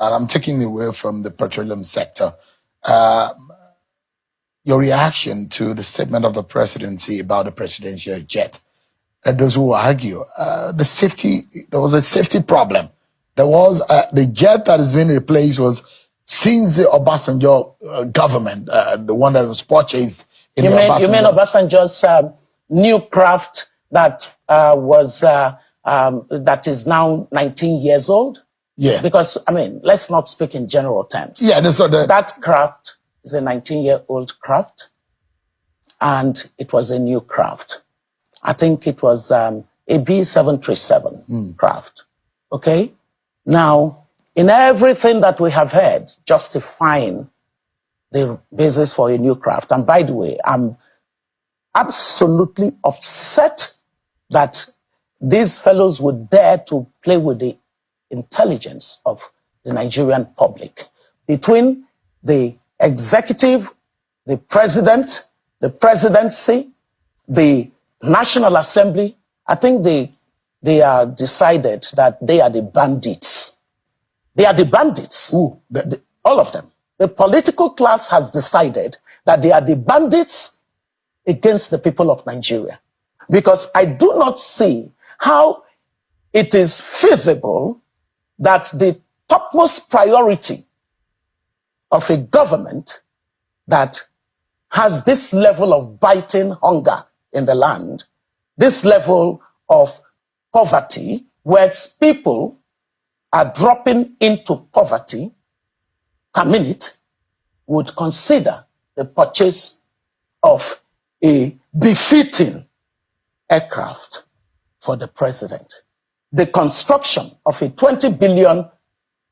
and I'm taking away from the petroleum sector, your reaction to the statement of the presidency about the presidential jet. And those who argue, there was a safety problem. There was the jet that is being replaced was since the Obasanjo government, the one that was purchased. You mean Obasanjo's new craft that that is now 19 years old? Yeah. Because, I mean, let's not speak in general terms. Yeah, that craft is a 19-year-old craft, and it was a new craft. I think it was a B737 craft. Okay? Now, in everything that we have heard justifying the basis for a new craft, and by the way, I'm absolutely upset that these fellows would dare to play with the intelligence of the Nigerian public. Between the executive, the president, the presidency, the National Assembly, I think they are decided that they are the bandits. They are the bandits. All of them. The political class has decided that they are the bandits against the people of Nigeria. Because I do not see how it is feasible that the topmost priority of a government that has this level of biting hunger in the land, this level of poverty, where people are dropping into poverty per minute, would consider the purchase of a befitting aircraft for the president, the construction of a 20 billion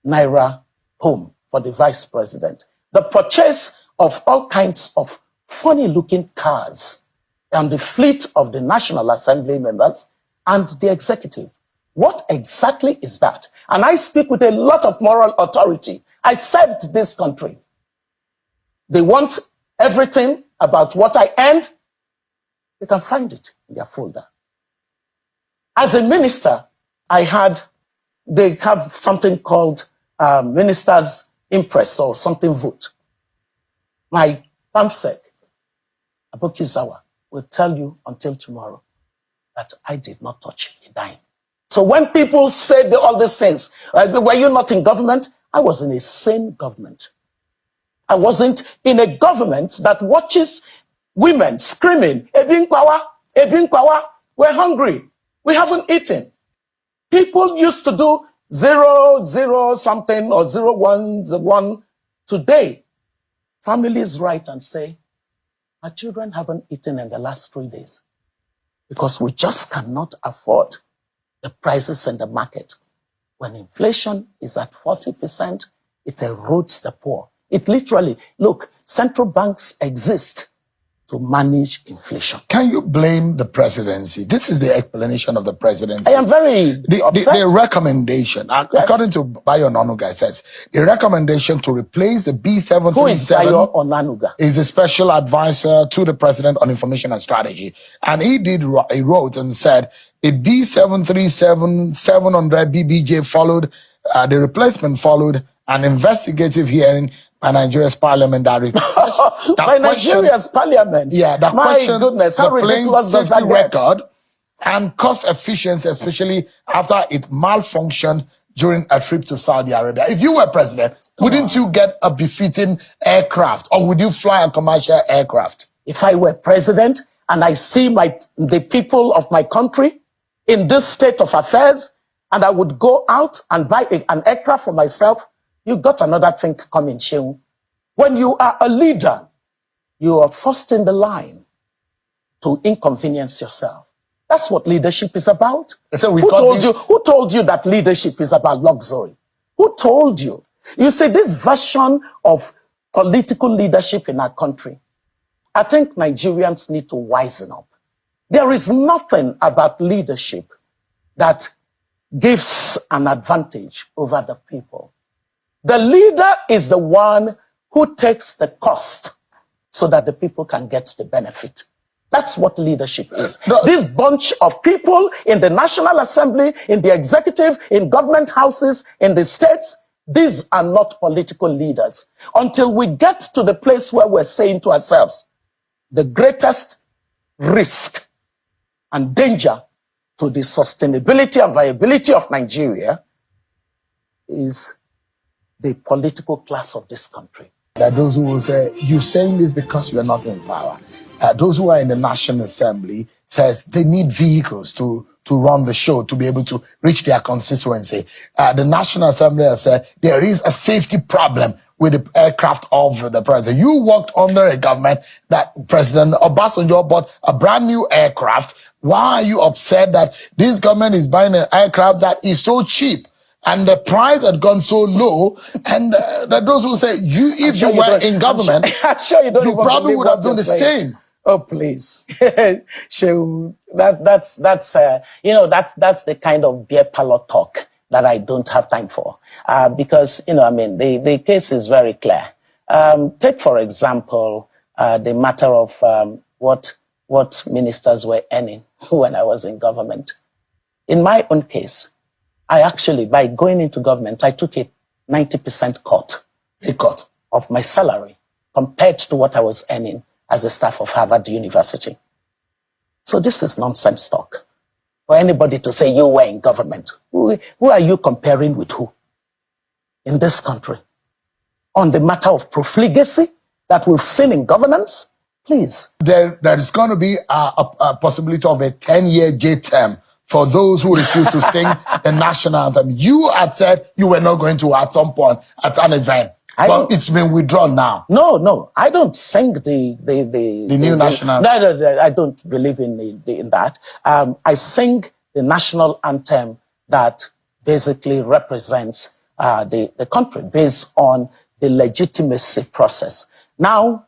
naira home for the vice president, the purchase of all kinds of funny-looking cars, and the fleet of the National Assembly members and the executive. What exactly is that? And I speak with a lot of moral authority. I served this country. They want everything about what I earned. They can find it in their folder. As a minister, they have something called Minister's Impress or something vote. My PAMSEC, Abokizawa, will tell you until tomorrow that I did not touch a dime. So when people say all these things, were you not in government? I was in a sane government. I wasn't in a government that watches women screaming, Ebin Kwawa, we're hungry, we haven't eaten. People used to do 0, something or 1. Today, families write and say, our children haven't eaten in the last 3 days because we just cannot afford the prices in the market. When inflation is at 40%, it erodes the poor. It literally, look, central banks exist to manage inflation. Can you blame the presidency? This is the explanation of the presidency. I am very upset. The recommendation, yes, according to Bayo Onanuga, says the recommendation to replace the B737. Who is Bayo Onanuga? Is a special advisor to the president on information and strategy. And he wrote and said a B737 700 BBJ followed, the replacement followed an investigative hearing by Nigeria's parliament that by Nigeria's parliament? Yeah, that questions the plane safety record and cost efficiency, especially after it malfunctioned during a trip to Saudi Arabia. If you were president, wouldn't you get a befitting aircraft, or would you fly a commercial aircraft? If I were president and I see the people of my country in this state of affairs, and I would go out and buy an aircraft for myself, you got another thing coming, Sheung. When you are a leader, you are first in the line to inconvenience yourself. That's what leadership is about. So who told you that leadership is about luxury? Who told you? You see, this version of political leadership in our country, I think Nigerians need to wisen up. There is nothing about leadership that gives an advantage over the people. The leader is the one who takes the cost so that the people can get the benefit. That's what leadership is. This bunch of people in the National Assembly, in the executive, in government houses, in the states, These are not political leaders. Until we get to the place where we're saying to ourselves, the greatest risk and danger to the sustainability and viability of Nigeria is the political class of this country. There are those who will say, you're saying this because you are not in power. Those who are in the National Assembly says they need vehicles to run the show, to be able to reach their constituency. The National Assembly has said there is a safety problem with the aircraft of the president. You worked under a government that President Obasanjo bought a brand new aircraft. Why are you upset that this government is buying an aircraft that is so cheap? And the price had gone so low, and those who say, if you were in government, I'm sure you don't you probably would have done the same. Oh, please. That's the kind of beer parlor talk that I don't have time for. Because, the case is very clear. Take, for example, the matter of what ministers were earning when I was in government. In my own case, I actually, by going into government, I took a 90% cut of my salary compared to what I was earning as a staff of Harvard University. So this is nonsense talk. For anybody to say you were in government, who are you comparing with who in this country? On the matter of profligacy that we've seen in governance, please. There is going to be a possibility of a 10-year J term for those who refuse to sing the national anthem. You had said you were not going to at some point at an event, but it's been withdrawn now. No, I don't sing the new national anthem. No, I don't believe in that. I sing the national anthem that basically represents the country based on the legitimacy process. Now,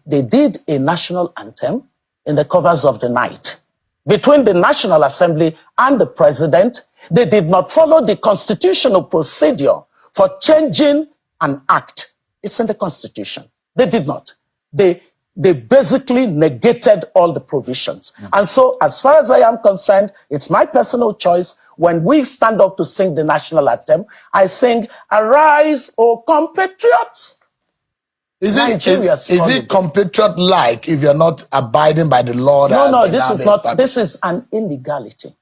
they did a national anthem in the covers of the night. Between the National Assembly and the president, they did not follow the constitutional procedure for changing an act. It's in the Constitution. They did not. They basically negated all the provisions. And so, as far as I am concerned, it's my personal choice. When we stand up to sing the national anthem, I sing, "Arise, O compatriots." Is it compatriot-like if you're not abiding by the law? No, this is not. This is an illegality.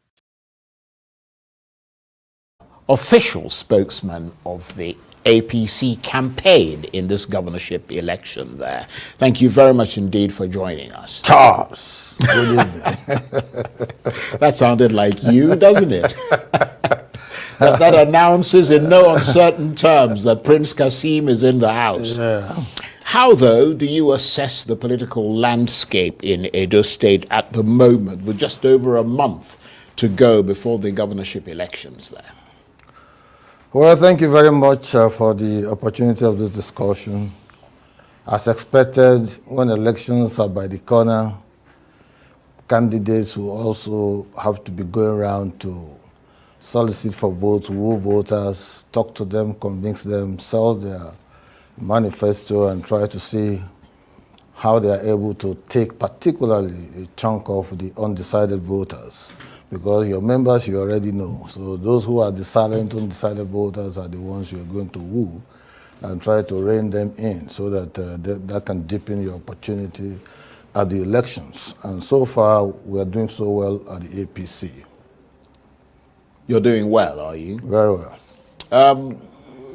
Official spokesman of the APC campaign in this governorship election there. Thank you very much indeed for joining us. Charles, good evening. That sounded like you, doesn't it? that announces in no uncertain terms that Prince Kasim is in the house. Yeah. How, though, do you assess the political landscape in Edo State at the moment, with just over a month to go before the governorship elections there? Well, thank you very much for the opportunity of this discussion. As expected, when elections are by the corner, candidates will also have to be going around to solicit for votes, woo voters, talk to them, convince them, sell their manifesto, and try to see how they are able to take particularly a chunk of the undecided voters. Because your members you already know. So those who are the silent, undecided voters are the ones you're going to woo and try to rein them in so that that can deepen your opportunity at the elections. And so far, we are doing so well at the APC. You're doing well, are you? Very well.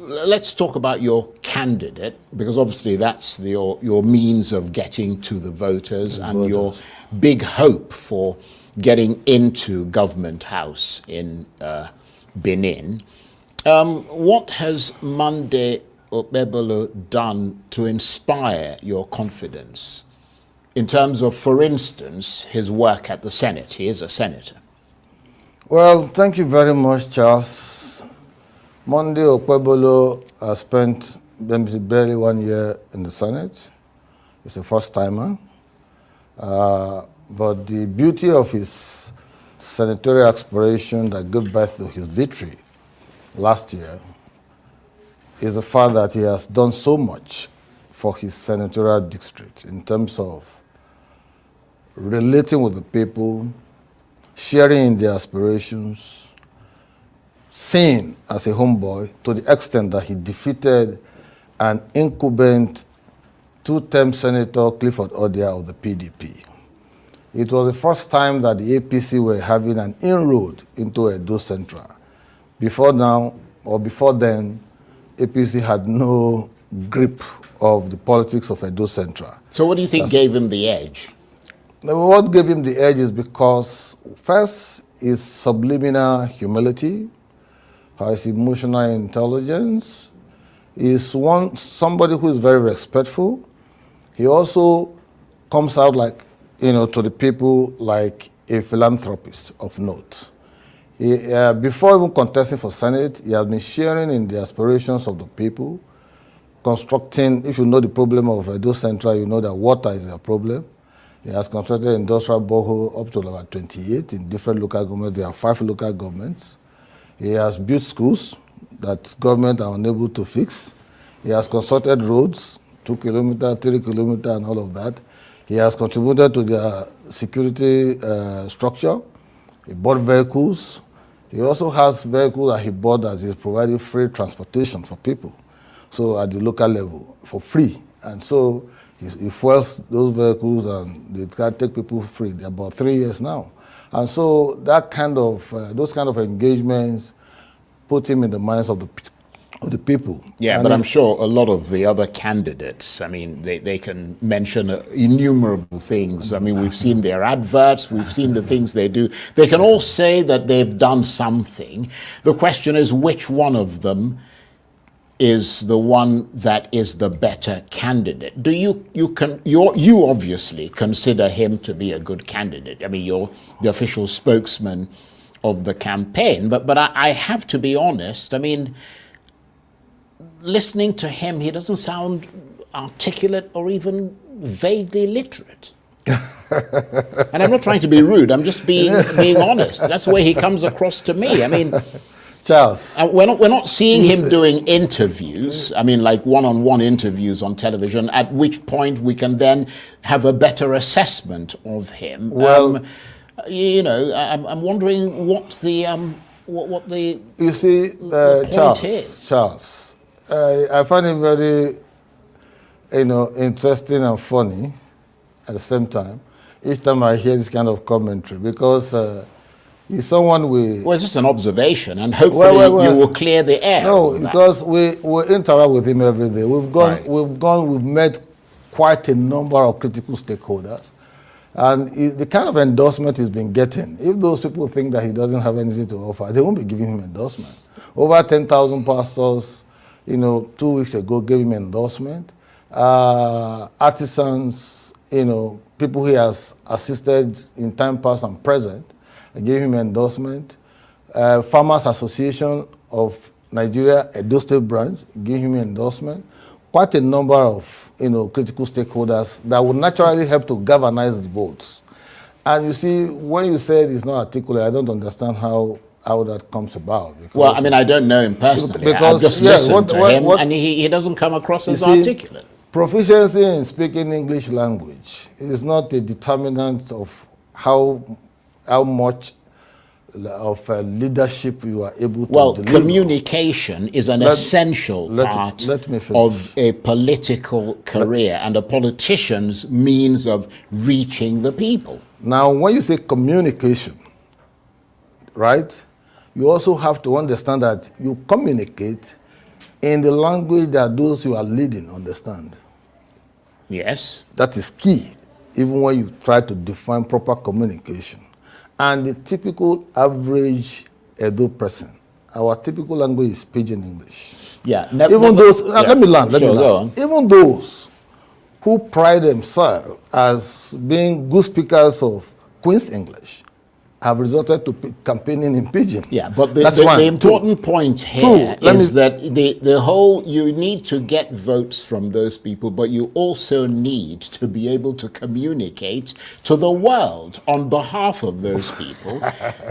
Let's talk about your candidate, because obviously that's your means of getting to the voters and your big hope for getting into Government House in Benin. What has Monday Okpebholo done to inspire your confidence in terms of, for instance, his work at the Senate? He is a senator. Well, thank you very much, Charles. Monday Okpebholo has spent barely 1 year in the Senate. He's a first-timer. But the beauty of his senatorial aspiration that gave birth to his victory last year is the fact that he has done so much for his senatorial district in terms of relating with the people, sharing in their aspirations, seen as a homeboy to the extent that he defeated an incumbent two-term Senator Clifford Odia of the PDP. It was the first time that the APC were having an inroad into Edo Central. Before now, or before then, APC had no grip of the politics of Edo Central. So what do you think gave him the edge? What gave him the edge is because, first, his subliminal humility, his emotional intelligence. He's somebody who is very respectful. He also comes out like, to the people like a philanthropist of note. Before even contesting for Senate, he has been sharing in the aspirations of the people, constructing, if you know the problem of Edo Central, you know that water is a problem. He has constructed industrial borehole up to about 28 in different local governments. There are 5 local governments. He has built schools that government are unable to fix. He has constructed roads, 2 kilometers, 3 kilometers, and all of that. He has contributed to the security structure. He bought vehicles. He also has vehicles that he bought that is providing free transportation for people. So at the local level, for free. And so he fuels those vehicles and they can take people free. They're about 3 years now. And so that kind of, those kind of engagements put him in the minds of the people. Yeah, and but I'm sure a lot of the other candidates, I mean, they can mention innumerable things. I mean, we've seen their adverts, we've seen the things they do. They can all say that they've done something. The question is, which one of them is the one that is the better candidate? Do you obviously consider him to be a good candidate? I mean, you're the official spokesman of the campaign, but I have to be honest. I mean, listening to him, he doesn't sound articulate or even vaguely literate. And I'm not trying to be rude. I'm just being honest. That's the way he comes across to me. I mean, Charles, we're not seeing him doing interviews. I mean, like one-on-one interviews on television. At which point we can then have a better assessment of him. Well, I'm wondering what the you see, point is. Charles, I find him very, interesting and funny at the same time. Each time I hear this kind of commentary, because he's someone we... Well, it's just an observation, and hopefully you will clear the air. No, because we interact with him every day. We've met quite a number of critical stakeholders. And the kind of endorsement he's been getting, if those people think that he doesn't have anything to offer, they won't be giving him endorsement. Over 10,000 pastors, 2 weeks ago gave him endorsement. Artisans, people he has assisted in time past and present, gave him endorsement. Farmers Association of Nigeria, Edo State branch, gave him endorsement. Quite a number of critical stakeholders that would naturally help to galvanize the votes. And you see, when you said he's not articulate, I don't understand how that comes about. Well, I mean, I don't know him personally. I've just listened to him, and he doesn't come across as articulate. Proficiency in speaking English language is not a determinant of how much of leadership you are able to deliver. Communication is an essential part of a political career and a politician's means of reaching the people. Now, when you say communication, right, you also have to understand that you communicate in the language that those you are leading understand. Yes. That is key, even when you try to define proper communication. And the typical average Edo person, our typical language is Pidgin English. Yeah. Let me land. Even those who pride themselves as being good speakers of Queen's English have resorted to campaigning in Pidgin. Yeah, but the important point here is that the whole, you need to get votes from those people, but you also need to be able to communicate to the world on behalf of those people.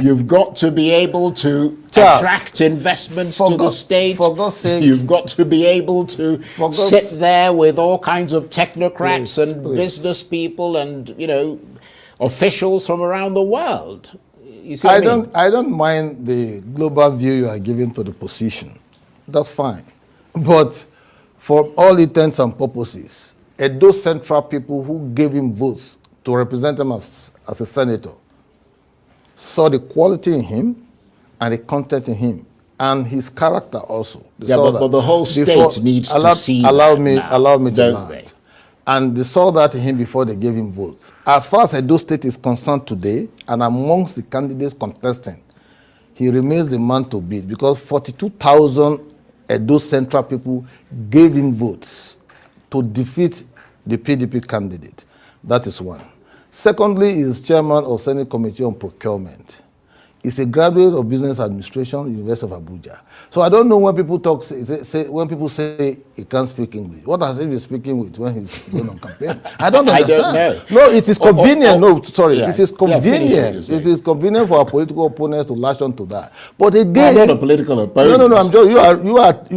You've got to be able to attract investments to the state. For God's sake. You've got to be able to sit there with all kinds of technocrats and business people and, officials from around the world. You see what I mean? I don't mind the global view you are giving to the position. That's fine. But for all intents and purposes, those central people who gave him votes to represent him as a senator saw the quality in him and the content in him and his character also. They Yeah, saw but that the whole state needs to see allow that me, now, allow me to don't land. they? And they saw that in him before they gave him votes. As far as Edo State is concerned today, and amongst the candidates contesting, he remains the man to beat because 42,000 Edo Central people gave him votes to defeat the PDP candidate. That is one. Secondly, he is chairman of Senate Committee on Procurement. He's a graduate of Business Administration, University of Abuja. So I don't know when people talk, when people say he can't speak English. What has he been speaking with when he's going on campaign? I don't understand. I don't know. No, it is convenient. No, sorry, Yeah. it is convenient. Yeah, it is convenient for our political opponents to lash on to that. But again, I'm not a political opponent. no. I'm just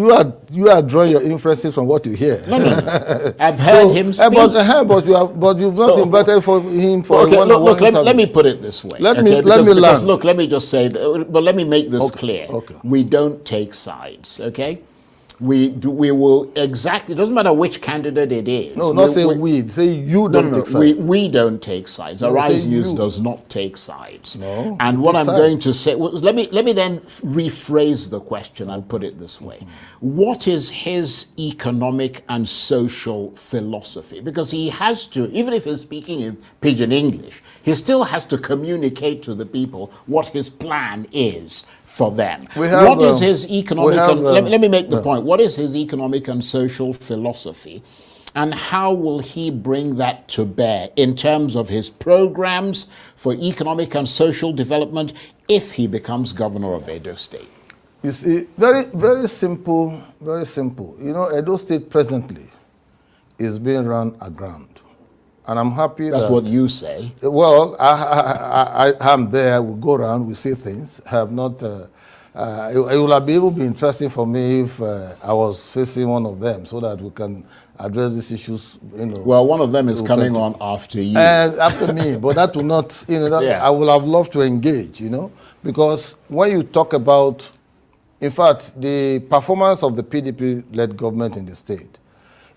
you are drawing your inferences from what you hear. No. I've heard him speak. But you've not invited for him for Okay, a one-on-one interview. let me put it this way. Let me because land. Look, let me just say, but let me make this clear. Okay. We don't take sides, okay? We will exactly, it doesn't matter which candidate it is. No, not say we. Say you don't take sides. We don't take sides. No, Arise say News you. does not take sides. No, and what take I'm sides. going to say, well, let me then rephrase the question and put it this way. What is his economic and social philosophy? Because he has to, even if he's speaking in pidgin English, he still has to communicate to the people what his plan is for them. What is his economic, let me make the point. What is his economic and social philosophy? And how will he bring that to bear in terms of his programs for economic and social development if he becomes governor of Edo State? You see, very simple, very simple. You know, Edo State presently is being run aground. And I'm happy That's what you say. Well, I'm there, we go around, we see things. I have not, it will have been able to be interesting for me if I was facing one of them so that we can address these issues, you know. Well, one of them is coming on after you. After me, but that will not, you know, I would have loved to engage, you know, because when you talk about, in fact, the performance of the PDP-led government in the state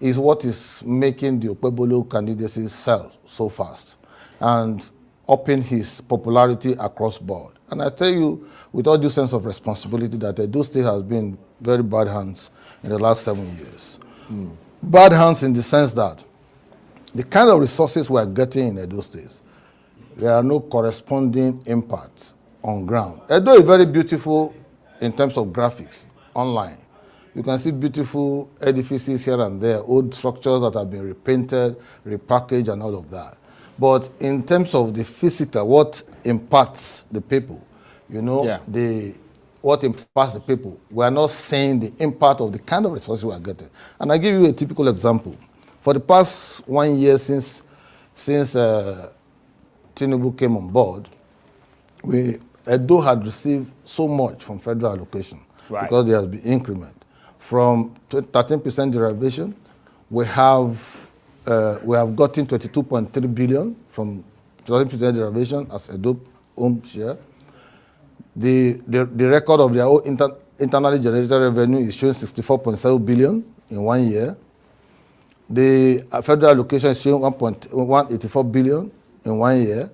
is what is making the Okpebolo candidacy sell so fast and upping his popularity across board. And I tell you, with all due sense of responsibility, that Edo State has been in very bad hands in the last 7 years. Bad hands in the sense that the kind of resources we are getting in Edo State, there are no corresponding impacts on ground. Edo is very beautiful in terms of graphics online. You can see beautiful edifices here and there, old structures that have been repainted, repackaged, and all of that. But in terms of the physical, what impacts the people, you know, what impacts the people, we are not seeing the impact of the kind of resources we are getting. And I give you a typical example. For the past 1 year since Tinubu came on board, Edo had received so much from federal allocation because there has been increment. From 13% derivation, we have gotten 22.3 billion from 13% derivation as Edo own share. The record of their own internally generated revenue is showing 64.7 billion in 1 year. The federal allocation is showing 184 billion in 1 year.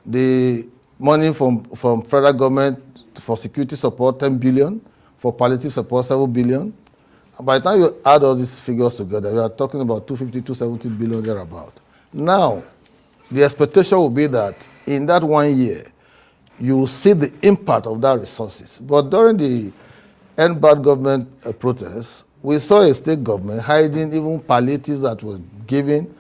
The money from federal government for security support, 10 billion. For palliative support, 7 billion. By the time you add all these figures together, we are talking about 250, 270 billion thereabout. Now, the expectation will be that in that 1 year, you will see the impact of that resources. But during the end bad government protests, we saw a state government hiding even palliatives that were given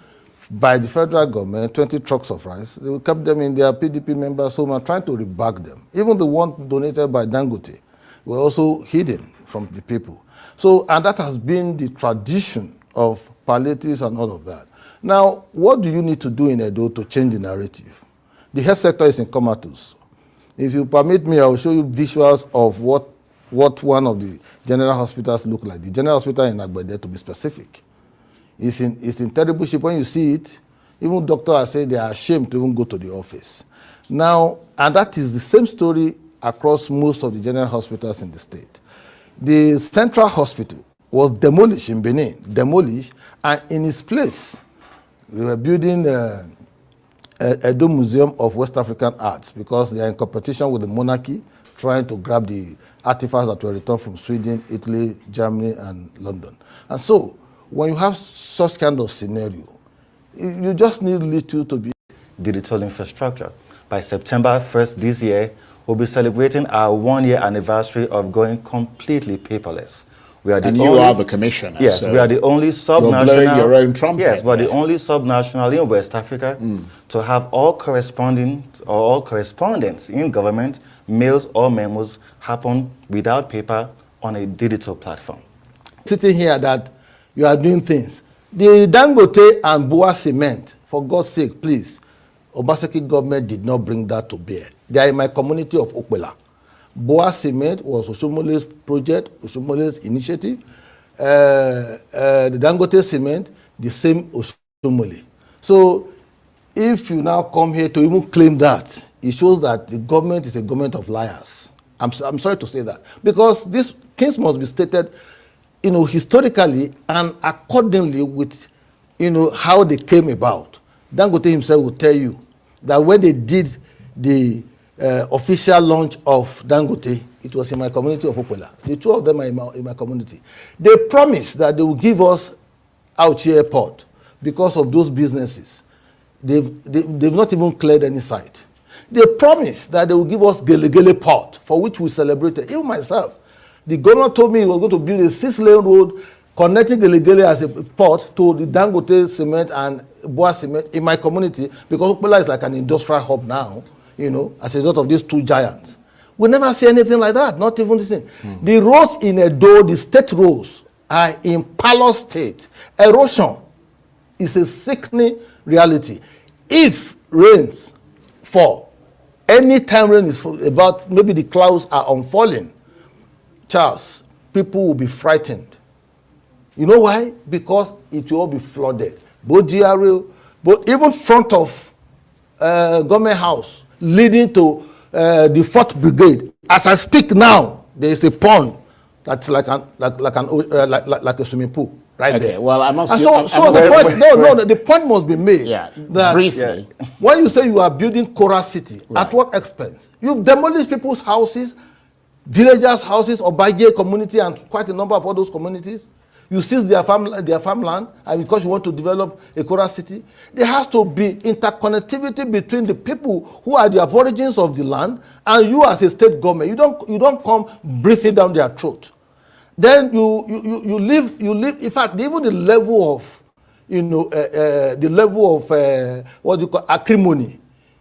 by the federal government, 20 trucks of rice. They kept them in their PDP members' home and trying to rebag them. Even the one donated by Dangote were also hidden from the people. So, and that has been the tradition of palliatives and all of that. Now, what do you need to do in Edo to change the narrative? The health sector is in comatose. If you permit me, I will show you visuals of what one of the general hospitals look like. The general hospital in Agbede, to be specific. It's in terrible shape. When you see it, even doctors say they are ashamed to even go to the office. Now, and that is the same story across most of the general hospitals in the state. The central hospital was demolished in Benin, and in its place, we were building Edo Museum of West African Arts because they are in competition with the monarchy, trying to grab the artifacts that were returned from Sweden, Italy, Germany, and London. And so, when you have such kind of scenario, you just need little to be digital infrastructure. By September 1st this year, we'll be celebrating our 1-year anniversary of going completely paperless. We are the and only, you are the commissioner. Yes, so we are the only subnational. You're blowing your own trumpet. Yes, we're the only subnational in West Africa to have all correspondence in government, mails or memos happen without paper on a digital platform. Sitting here that you are doing things. The Dangote and Boa cement, for God's sake, please, Obaseki government did not bring that to bear. They are in my community of Okwela. Boa cement was Oshomole's project, Oshomole's initiative. The Dangote cement, the same Oshomole. So if you now come here to even claim that, it shows that the government is a government of liars. I'm sorry to say that. Because these things must be stated, historically and accordingly with, how they came about. Dangote himself will tell you that when they did the official launch of Dangote, it was in my community of Okwela. The two of them are in my community. They promised that they will give us Auchi Airport because of those businesses. They've not even cleared any site. They promised that they will give us Gelegele Port, for which we celebrated. Even myself, the governor told me he was going to build a 6-lane road connecting Gelegele as a port to the Dangote cement and Boa cement in my community, because Okwela is like an industrial hub now, as a result of these two giants. We never see anything like that, not even this thing. The roads in Edo, the state roads, are in parlor state. Erosion is a sickening reality. If rains fall, any time rain is about, maybe the clouds are unfalling, Charles, people will be frightened. You know why? Because it will all be flooded. Both GRA, but even front of government house, leading to the 4th Brigade. As I speak now, there is a pond that's like a swimming pool right there. Well, I must. The point must be made. Yeah, that briefly. When you say you are building Kora City, right, at what expense? You've demolished people's houses, villagers' houses, Obaje community, and quite a number of all those communities. You seize their farmland, and because you want to develop a Kora City, there has to be interconnectivity between the people who are the aborigines of the land and you as a state government. You don't come breathing down their throat. Then you live. In fact, even the level of what you call acrimony,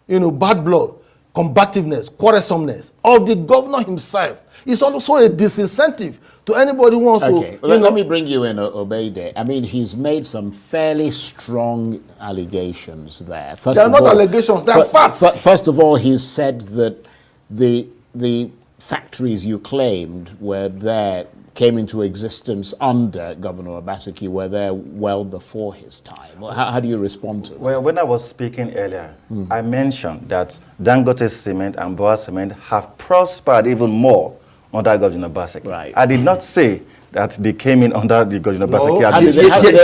bad blood, combativeness, quarrelsomeness of the governor himself is also a disincentive to anybody who wants to. Okay, let me bring you in, Obeide. I mean, he's made some fairly strong allegations there. They are not allegations, they are facts. But first of all, he's said that the factories you claimed were there, came into existence under Governor Obaseki, were there well before his time. How do you respond to that? Well, when I was speaking earlier, I mentioned that Dangote Cement and Boa Cement have prospered even more under Governor Obaseki. Right. I did not say that they came in under the Governor Obaseki.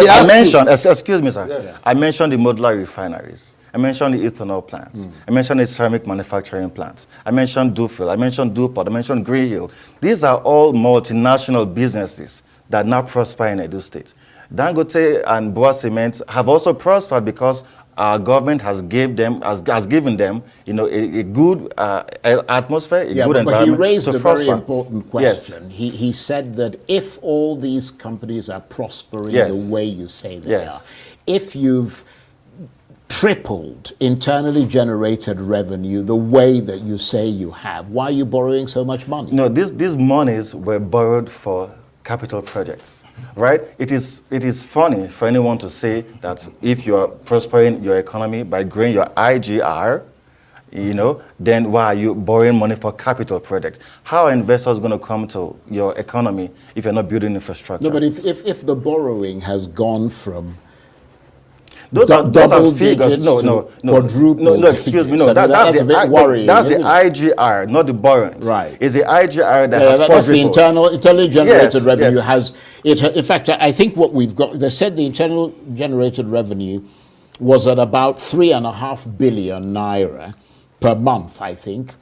I mentioned, excuse me, sir. Yeah. I mentioned the modular refineries. I mentioned the ethanol plants. I mentioned the ceramic manufacturing plants. I mentioned Dufil. I mentioned Duport. I mentioned Green Hill. These are all multinational businesses that now prosper in Edo State. Dangote and Boa Cement have also prospered because our government has given them, a good atmosphere, a good environment. But he raised a prosper. very important question. Yes. He said that if all these companies are prospering the way you say they are, if you've tripled internally generated revenue the way that you say you have, why are you borrowing so much money? No, these monies were borrowed for capital projects, right? It is funny for anyone to say that if you are prospering your economy by growing your IGR, then why are you borrowing money for capital projects? How are investors going to come to your economy if you're not building infrastructure? No, but if the borrowing has gone from Those are figures. No. Excuse me. No, that's the IGR, not the borrowings. Right. It's the IGR that has that's the internally generated revenue. Yes. Has it? In fact, I think what we've got. They said the internal generated revenue was at about 3.5 billion naira per month, I think,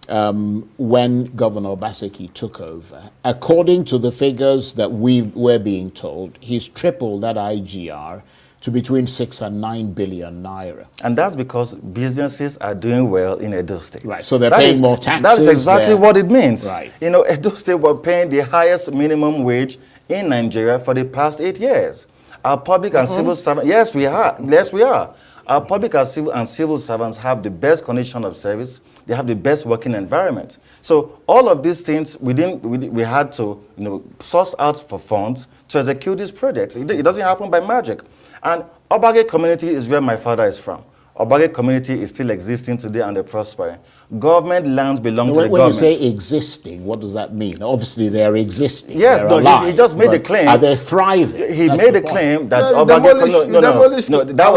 when Governor Obaseki took over. According to the figures that we were being told, he's tripled that IGR to between 6 and 9 billion naira. And that's because businesses are doing well in Edo State. Right, so they're paying more taxes. That is exactly what it means. Right. You know, Edo State were paying the highest minimum wage in Nigeria for the past 8 years. Our public and civil servants, yes, we are. Our public and civil servants have the best condition of service. They have the best working environment. So all of these things, we had to, source out for funds to execute these projects. It doesn't happen by magic. And Obage community is where my father is from. Obage community is still existing today and they're prospering. Government lands belong to the government. When you say existing, what does that mean? Obviously, they're existing. Yes, they're alive, he just made the claim. Are they thriving? He made the claim that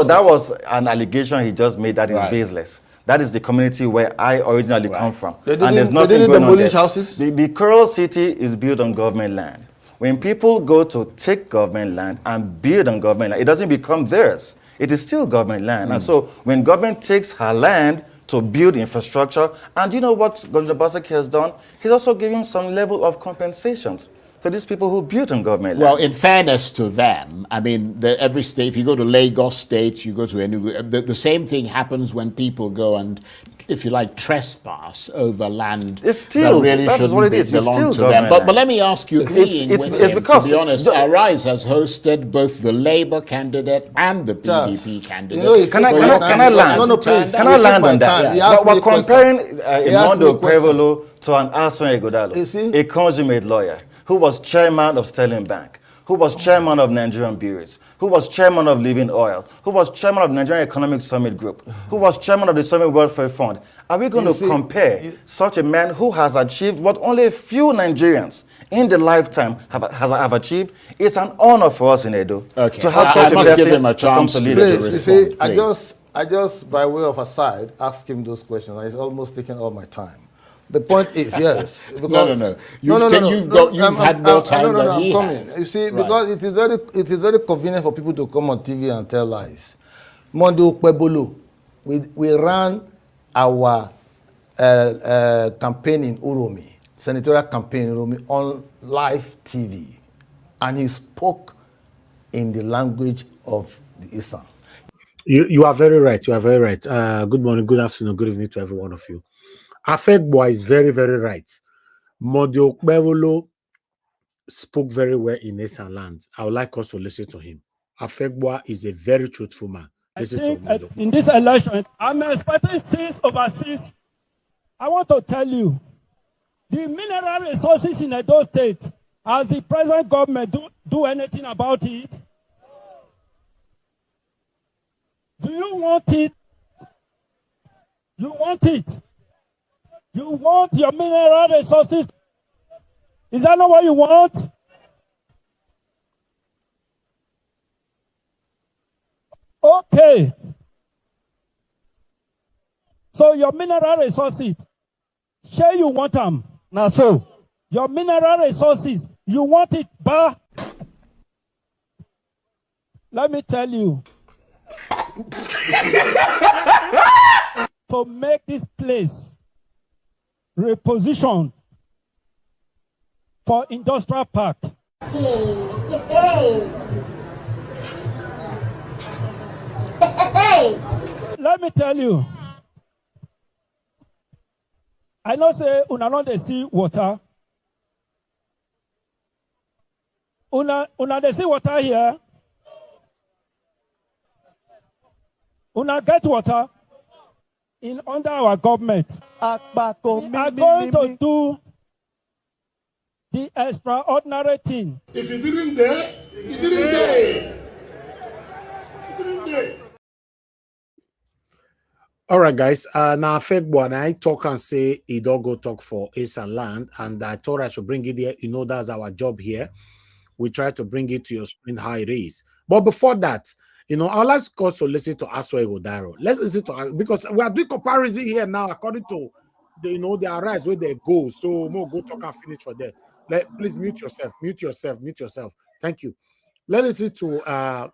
that was an allegation he just made that is baseless. That is the community where I originally come from. They didn't demolish houses? The Coral City is built on government land. When people go to take government land and build on government land, it doesn't become theirs. It is still government land. And so when government takes her land to build infrastructure, and you know what Governor Obaseki has done? He's also giving some level of compensations to these people who built on government land. Well, in fairness to them, I mean, every state, if you go to Lagos State, you go to Enugu, the same thing happens when people go and, if you like, trespass over land that really shouldn't belong to them. But let me ask you, it's because, to be honest, Arise has hosted both the Labour candidate and the PDP candidate. Can I land? No, please. Can I land on that? We're comparing Imondo Kwevolo to an Ason Egodalo, a consummate lawyer who was chairman of Sterling Bank, who was chairman of Nigerian Breweries, who was chairman of Living Oil, who was chairman of Nigerian Economic Summit Group, who was chairman of the Summit Welfare Fund. Are we going to compare such a man who has achieved what only a few Nigerians in the lifetime have achieved? It's an honor for us in Edo to have such a person to come to lead us. You see, I just, by way of aside, ask him those questions. It's almost taken all my time. The point is, yes. No. You've had more time than he has. You see, because it is very convenient for people to come on TV and tell lies. Mondo Kwebolo, we ran our campaign in Uromi, senatorial campaign in Uromi, on live TV, and he spoke in the language of the Isan. You are very right. You are very right. Good morning, good afternoon, good evening to every one of you. Afegboa is very, very right. Modio Kwevolo spoke very well in Esan land. I would like us to listen to him. Afegboa is a very truthful man. Listen to him. In this election, I'm expecting 6 over 6. I want to tell you, the mineral resources in Edo State, has the present government do anything about it? Do you want it? You want it? You want your mineral resources? Is that not what you want? Okay. So your mineral resources, sure you want them. Now so, your mineral resources, you want it, but let me tell you, to make this place repositioned for industrial park. Let me tell you, I know say una no dey see water. Una dey see water here. Una get water in under our government. We are going to do the extraordinary thing. If you didn't dare, you didn't dare. You didn't dare. All right, guys. Now, Afegboa, I talk and say he don't go talk for Esan land, and I thought I should bring it here. You know, that's our job here. We try to bring it to your screen how it is. But before that, You know, I'd like us to listen to Aswa Igodaro. Let's listen to, because we are doing comparison here now according to the, you know, their rights where they go. So more go talk and finish for them. Please mute yourself, mute yourself, mute yourself. Thank you. Let's listen to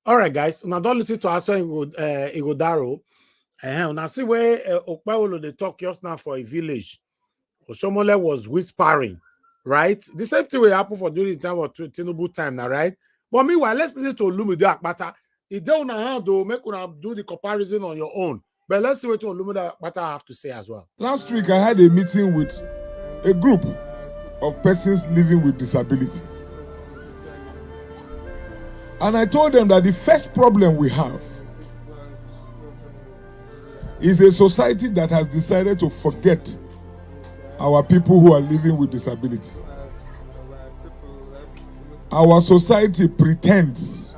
all right, guys. Now don't listen to Aswa Igodaro. Now see where Okpawolo they talk just now for a village. Oshomole was whispering, right? The same thing will happen for during the time of Tinubu time now, right? But meanwhile, let's listen to Olumide Akpata. If they want to make do the comparison on your own, but let's see what Olumide Akpata have to say as well. Last week, I had a meeting with a group of persons living with disability. And I told them that the first problem we have is a society that has decided to forget our people who are living with disability. Our society pretends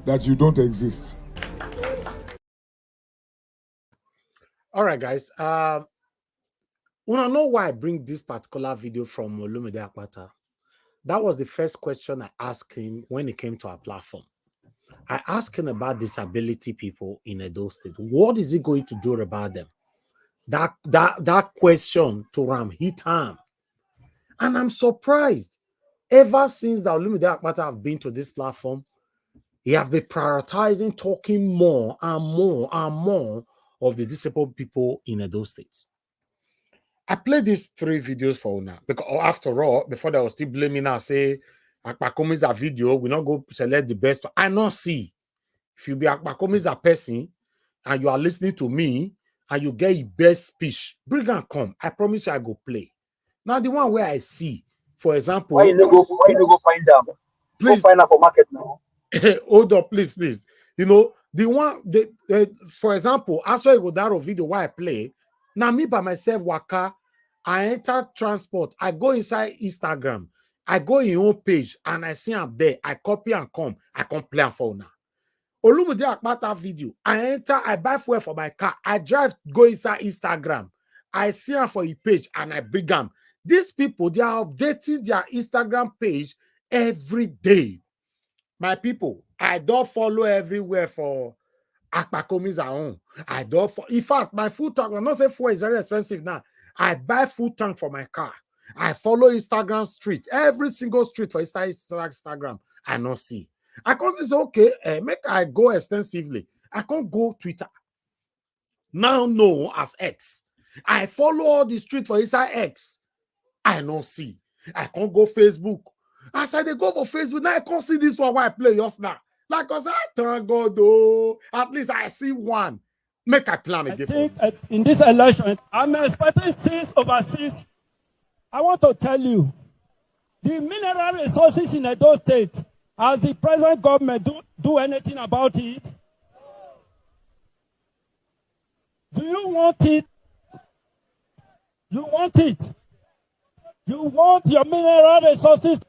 that you don't exist. All right, guys. I know why I bring this particular video from Olumide Akpata. That was the first question I asked him when he came to our platform. I asked him about disability people in Edo State. What is he going to do about them? That question to Ram hit him. And I'm surprised. Ever since that Olumide Akpata have been to this platform, he have been prioritizing talking more and more and more of the disabled people in Edo State. I played these 3 videos for Una because after all, before they were still blaming us, say Akpakomi's a video, we not go select the best. I not see. If you be Akpakomi's a person and you are listening to me and you get your best speech, bring and come. I promise you I go play. Now the one where I see, for example, why you no go find them? Please go find them for market now. Hold up, please. You know, the one, for example, Aswa Igodaro video why I play, now me by myself, waka, I enter transport, I go inside Instagram, I go in your page, and I see am there, I copy and come, I come play am for now. Olumide Akpata video, I enter, I buy fuel for my car, I drive, go inside Instagram, I see am for your page, and I bring them. These people, they are updating their Instagram page every day. My people, I don't follow everywhere for Akpakomi's own. I don't. In fact, my full tank, I'm not saying fuel is very expensive now. I buy full tank for my car. I follow Instagram street, every single street for Instagram. I not see. I can't say okay. Make I go extensively. I can't go Twitter. Now known as X. I follow all the street for inside X. I not see. I can't go Facebook. As I go for Facebook, now I can't see this one where I play just now. Like I said, thank God, though. At least I see one. Make I plan again. I think in this election, I'm expecting 6 over 6. I want to tell you, the mineral resources in Edo State, has the present government do anything about it? Do you want it? You want it? You want your mineral resources?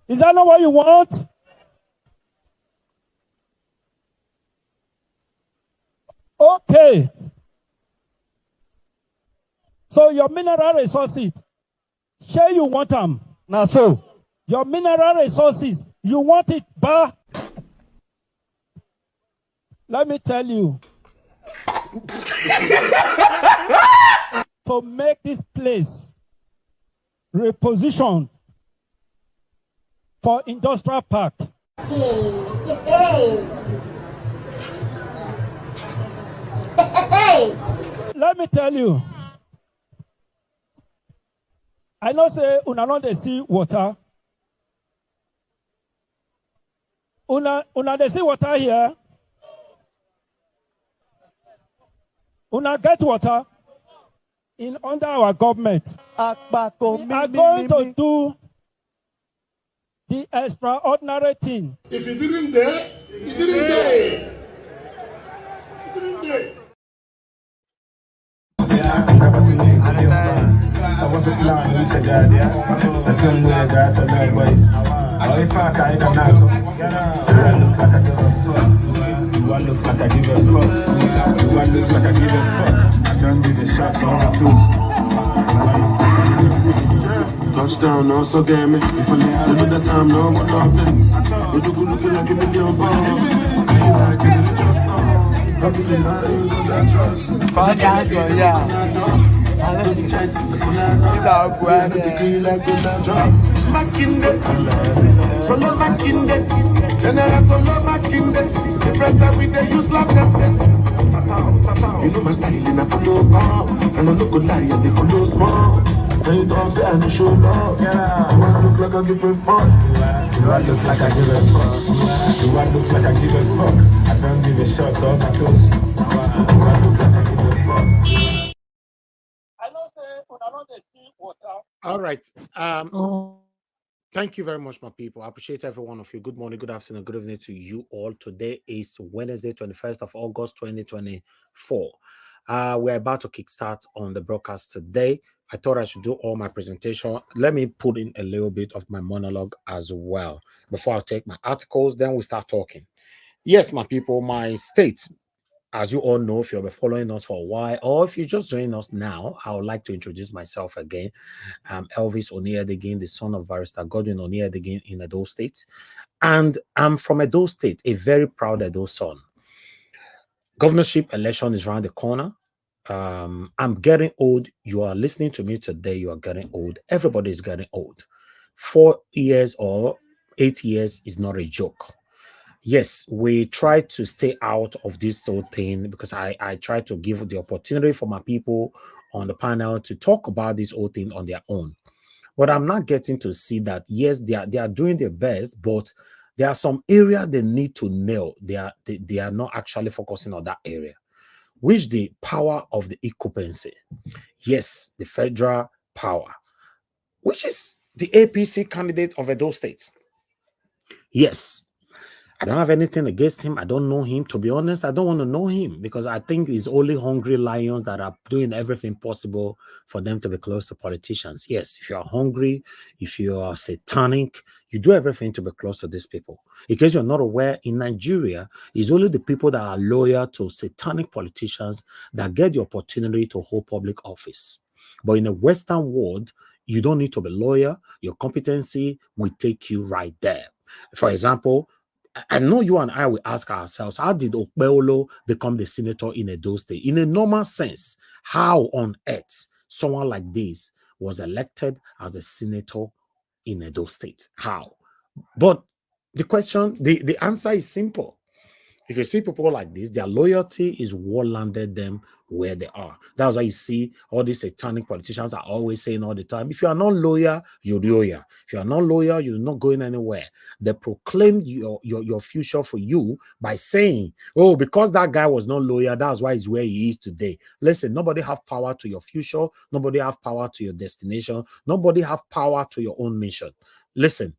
Is that not what you want? Okay. So your mineral resources, sure you want them. Now so, your mineral resources, you want it, but let me tell you, to make this place repositioned for industrial park. Let me tell you, I know say una no dey see water. Una dey see water here. Una get water in under our government. We are going to do the extraordinary thing. If you didn't dare, you didn't dare. You didn't dare. Touchdown, also game me. Remember the time, no one nothing. You do good looking like £1 Back in the solo back in the general solo back in the first time with the use lap them face. You know my style in a photo and I look good like they photo small. They don't say I don't show love. I look like I give a fuck. Do I look like I give a fuck? Do I look like I give a fuck? I don't give a shot, so my clothes. Do I look like I give a fuck? I know say when I know they see water. All right. Thank you very much, my people. I appreciate every one of you. Good morning, good afternoon, good evening to you all. Today is Wednesday, 21st of August, 2024. We're about to kickstart on the broadcast today. I thought I should do all my presentation. Let me put in a little bit of my monologue as well before I take my articles. Then we start talking. Yes, my people, my state, as you all know, if you've been following us for a while, or if you're just joining us now, I would like to introduce myself again. I'm Elvis Oniedegin, the son of Barrister Godwin Oniedegin in Edo State. And I'm from Edo State, a very proud Edo son. Governorship election is around the corner. I'm getting old. You are listening to me today. You are getting old. Everybody is getting old. 4 years or 8 years is not a joke. Yes, we try to stay out of this whole thing because I try to give the opportunity for my people on the panel to talk about this whole thing on their own. But I'm not getting to see that, yes, they are doing their best, but there are some areas they need to nail. They are not actually focusing on that area, which the power of the occupancy. Yes, the federal power, which is the APC candidate of Edo State. Yes. I don't have anything against him. I don't know him. To be honest, I don't want to know him because I think it's only hungry lions that are doing everything possible for them to be close to politicians. Yes, if you are hungry, if you are satanic, you do everything to be close to these people. In case you're not aware, in Nigeria, it's only the people that are loyal to satanic politicians that get the opportunity to hold public office. But in the Western world, you don't need to be loyal. Your competency will take you right there. For example, I know you and I will ask ourselves, how did Okpeolo become the senator in Edo State? In a normal sense, how on earth someone like this was elected as a senator in Edo State? How? But the question, the answer is simple. If you see people like this, their loyalty is what landed them where they are. That's why you see all these satanic politicians are always saying all the time, if you are not loyal, you're loyal. If you are not loyal, you're not going anywhere. They proclaimed your future for you by saying, oh, because that guy was not loyal, that's why he's where he is today. Listen, nobody have power to your future. Nobody have power to your destination. Nobody have power to your own mission. Listen,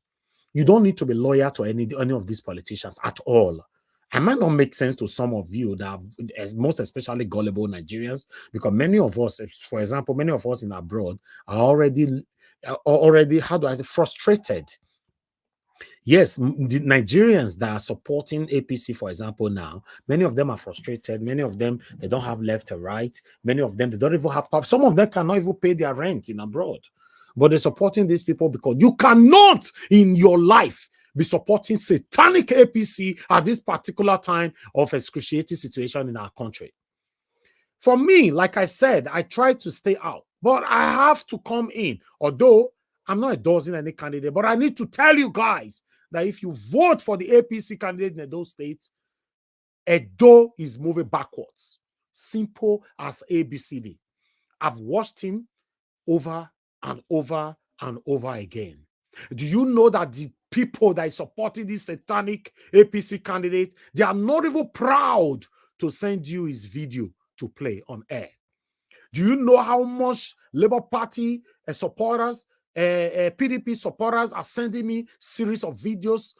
you don't need to be loyal to any of these politicians at all. It might not make sense to some of you that are most especially gullible Nigerians, because many of us, for example, many of us in abroad are already, how do I say, frustrated. Yes, the Nigerians that are supporting APC, for example, now, many of them are frustrated. Many of them, they don't have left or right. Many of them, they don't even have power. Some of them cannot even pay their rent in abroad. But they're supporting these people because you cannot in your life be supporting satanic APC at this particular time of excruciating situation in our country. For me, like I said, I try to stay out, but I have to come in. Although I'm not endorsing any candidate, but I need to tell you guys that if you vote for the APC candidate in Edo State, Edo is moving backwards. Simple as ABCD. I've watched him over and over and over again. Do you know that the people that are supporting this satanic APC candidate, they are not even proud to send you his video to play on air? Do you know how much Labour Party supporters, PDP supporters are sending me series of videos,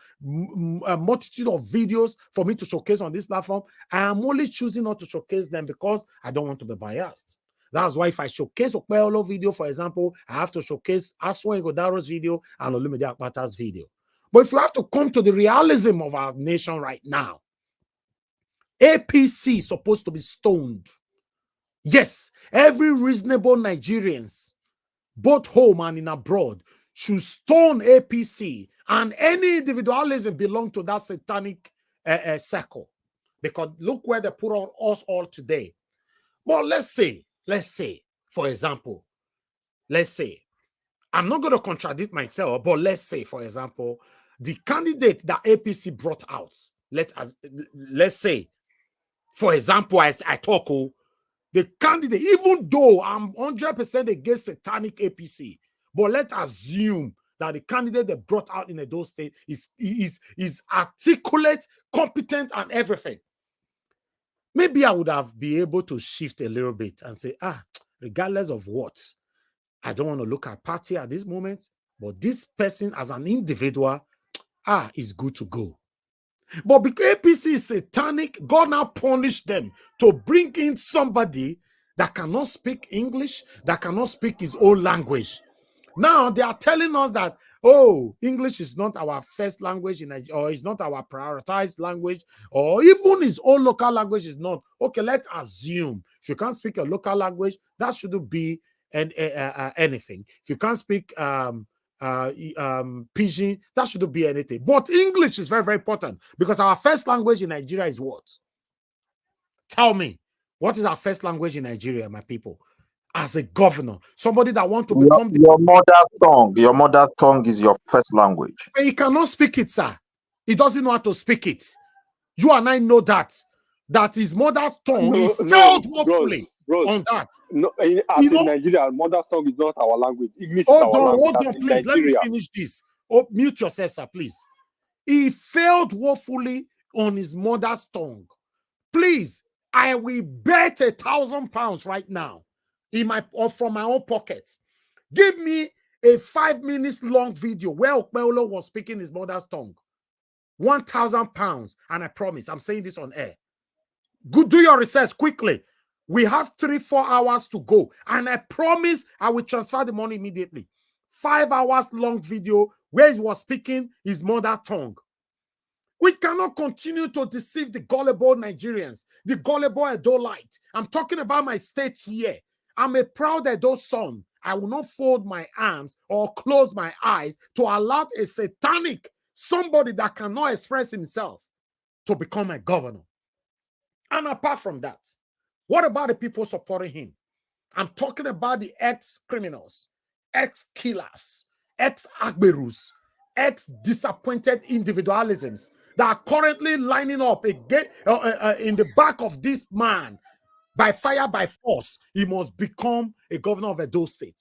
a multitude of videos for me to showcase on this platform? I am only choosing not to showcase them because I don't want to be biased. That's why if I showcase Okpeolo video, for example, I have to showcase Aswan Godaro's video and Olumide Akpata's video. But if you have to come to the realism of our nation right now, APC is supposed to be stoned. Yes, every reasonable Nigerians both home and in abroad, should stone APC and any individualism belong to that satanic circle. Because look where they put on us all today. But let's say, for example, I'm not going to contradict myself, but let's say, for example, the candidate that APC brought out, let's say, for example, as I talk, the candidate, even though I'm 100% against satanic APC, but let's assume that the candidate they brought out in Edo State is articulate, competent, and everything. Maybe I would have been able to shift a little bit and say, regardless of what, I don't want to look at party at this moment, but this person as an individual, is good to go. But because APC is satanic, God now punished them to bring in somebody that cannot speak English, that cannot speak his own language. Now they are telling us that, English is not our first language, or is not our prioritized language, or even his own local language is not. Okay, let's assume if you can't speak a local language, that shouldn't be anything. If you can't speak Pidgin, that shouldn't be anything. But English is very, very important, because our first language in Nigeria is what? Tell me, what is our first language in Nigeria, my people? As a governor, somebody that wants to become your mother's tongue. Your mother's tongue is your first language. He cannot speak it, sir. He doesn't know how to speak it. You and I know that his mother's tongue, he failed woefully on that. No, in Nigeria, mother's tongue is not our language. English is our language. Hold on, please. Let me finish this. Mute yourself, sir, please. He failed woefully on his mother's tongue. Please, I will bet £1,000 right now from my own pocket. Give me a 5 minutes long video where Okpebholo was speaking his mother's tongue. £1,000, and I promise, I'm saying this on air. Good, do your research quickly. We have 3-4 hours to go, and I promise I will transfer the money immediately. 5 hours long video where he was speaking his mother tongue. We cannot continue to deceive the gullible Nigerians, the gullible Edolite. I'm talking about my state here. I'm a proud Edo son. I will not fold my arms or close my eyes to allow a satanic, somebody that cannot express himself, to become a governor. And apart from that, what about the people supporting him? I'm talking about the ex-criminals, ex-killers, ex-agberus, ex-disappointed individualisms that are currently lining up again in the back of this man. By fire, by force, he must become a governor of Edo State.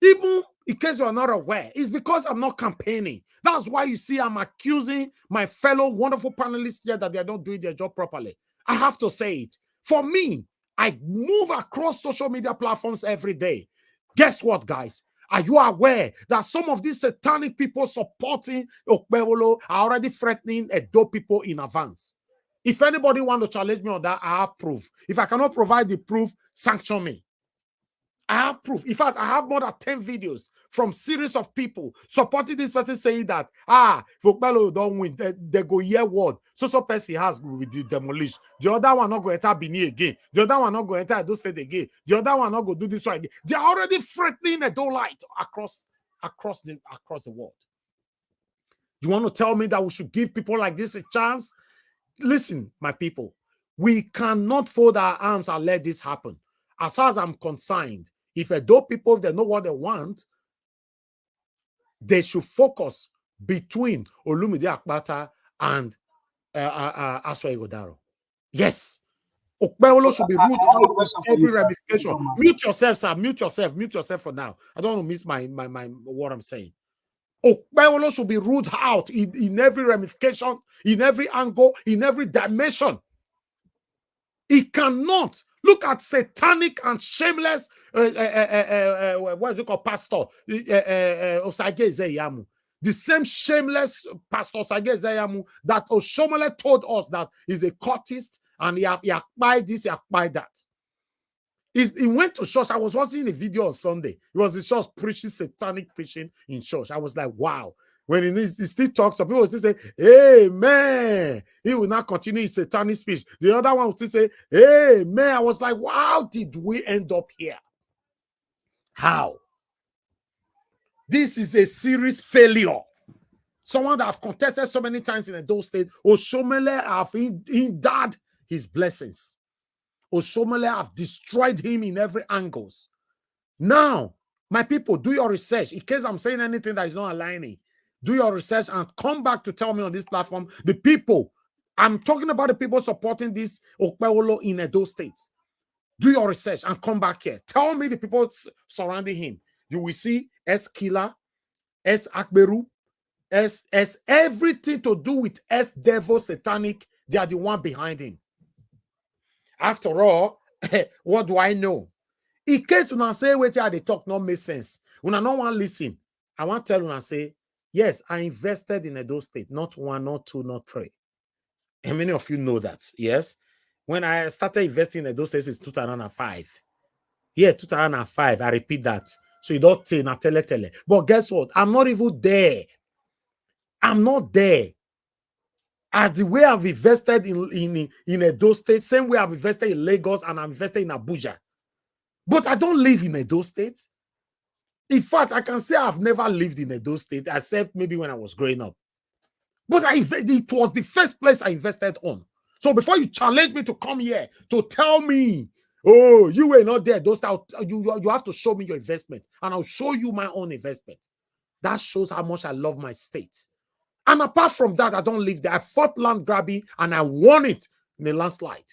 Even in case you are not aware, it's because I'm not campaigning. That's why you see I'm accusing my fellow wonderful panelists here that they are not doing their job properly. I have to say it. For me, I move across social media platforms every day. Guess what, guys? Are you aware that some of these satanic people supporting Okpebholo are already threatening Edo people in advance? If anybody wants to challenge me on that, I have proof. If I cannot provide the proof, sanction me. I have proof. In fact, I have more than 10 videos from series of people supporting this person saying that, if Okpebholo don't win, they go hear word. So person has will be demolished. The other one not going to enter Benin again. The other one not going to enter Edo State again. The other one not going to do this one again. They are already threatening Edolite across the world. You want to tell me that we should give people like this a chance? Listen, my people, we cannot fold our arms and let this happen. As far as I'm concerned, if Edo people, if they know what they want, they should focus between Olumide Akpata and Aswa Igodaro. Yes. Okpebholo should be ruled out of every ramification. Mute yourself, sir. Mute yourself for now. I don't want to miss my what I'm saying. Okpebholo should be ruled out in every ramification, in every angle, in every dimension. He cannot. Look at satanic and shameless, what is it called, Pastor Osage Ezeyamu. The same shameless Pastor Osage Ezeyamu that Oshomole told us that he's a cultist and he acquired this, he acquired that. He went to church. I was watching a video on Sunday. He was in church preaching satanic preaching in church. I was like, wow. When he still talks, some people will still say, amen. He will not continue his satanic speech. The other one will still say, amen. I was like, wow, did we end up here? How? This is a serious failure. Someone that have contested so many times in Edo State, Oshomole have hindered his blessings. Oshomole have destroyed him in every angles. Now, my people, do your research. In case I'm saying anything that is not aligning, do your research and come back to tell me on this platform, the people, I'm talking about the people supporting this Okpewolo in Edo State. Do your research and come back here. Tell me the people surrounding him. You will see S Killer, S Akberu, S everything to do with S Devil Satanic. They are the one behind him. After all, what do I know? In case you not say what they talk not make sense, when I don't want to listen, I want to tell you and say, yes, I invested in Edo State, not one, not two, not three. And many of you know that, yes? When I started investing in Edo State is 2005. Yeah, 2005, I repeat that. So you don't say na tele. But guess what? I'm not even there. I'm not there. As the way I've invested in Edo State, same way I've invested in Lagos and I'm invested in Abuja. But I don't live in Edo State. In fact, I can say I've never lived in Edo State, except maybe when I was growing up. But it was the first place I invested on. So before you challenge me to come here to tell me, oh, you were not there, you have to show me your investment. And I'll show you my own investment. That shows how much I love my state. And apart from that, I don't live there. I fought land grabbing and I won it in a landslide.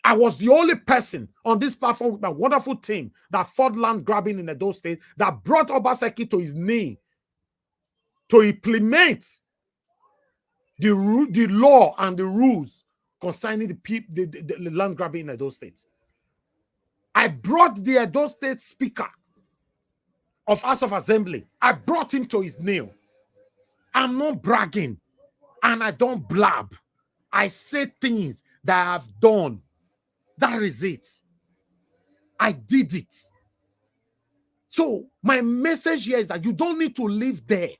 I was the only person on this platform with my wonderful team that fought land grabbing in Edo State, that brought Obaseki to his knee to implement the law and the rules concerning the land grabbing in Edo State. I brought the Edo State Speaker of House of Assembly. I brought him to his knee. I'm not bragging and I don't blab. I say things that I've done. That is it. I did it. So my message here is that you don't need to live there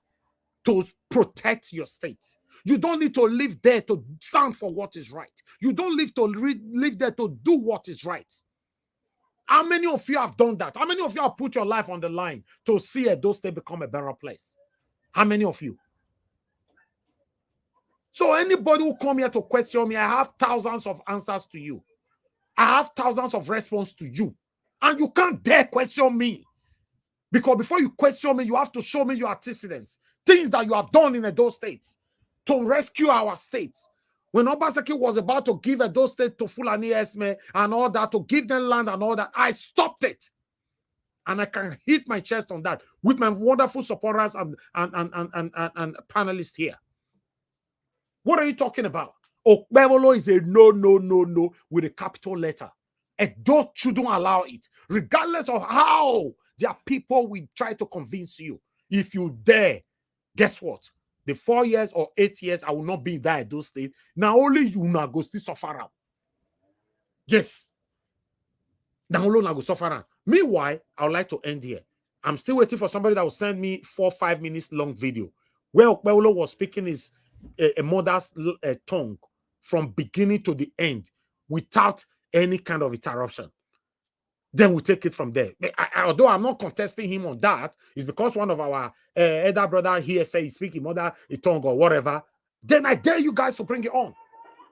to protect your state. You don't need to live there to stand for what is right. You don't live there to do what is right. How many of you have done that? How many of you have put your life on the line to see Edo State become a better place? How many of you? So anybody who come here to question me, I have thousands of answers to you. I have thousands of responses to you. And you can't dare question me. Because before you question me, you have to show me your antecedents. Things that you have done in Edo State to rescue our state. When Obaseki was about to give Edo State to Fulani Esme and all that, to give them land and all that, I stopped it. And I can hit my chest on that with my wonderful supporters and panelists here. What are you talking about? Okpewolo is a no with a capital letter. Edo shouldn't allow it. Regardless of how their people will try to convince you. If you dare, guess what? The 4 years or 8 years, I will not be in that Edo State. Now only you now go still suffer out. Yes. Now only now go suffer out. Meanwhile, I would like to end here. I'm still waiting for somebody that will send me 4 or 5 minutes long video where Okpewolo was speaking his a mother's tongue from beginning to the end without any kind of interruption. Then we take it from there. Although I'm not contesting him on that, it's because one of our elder brother here says he's speaking mother tongue or whatever. Then I dare you guys to bring it on.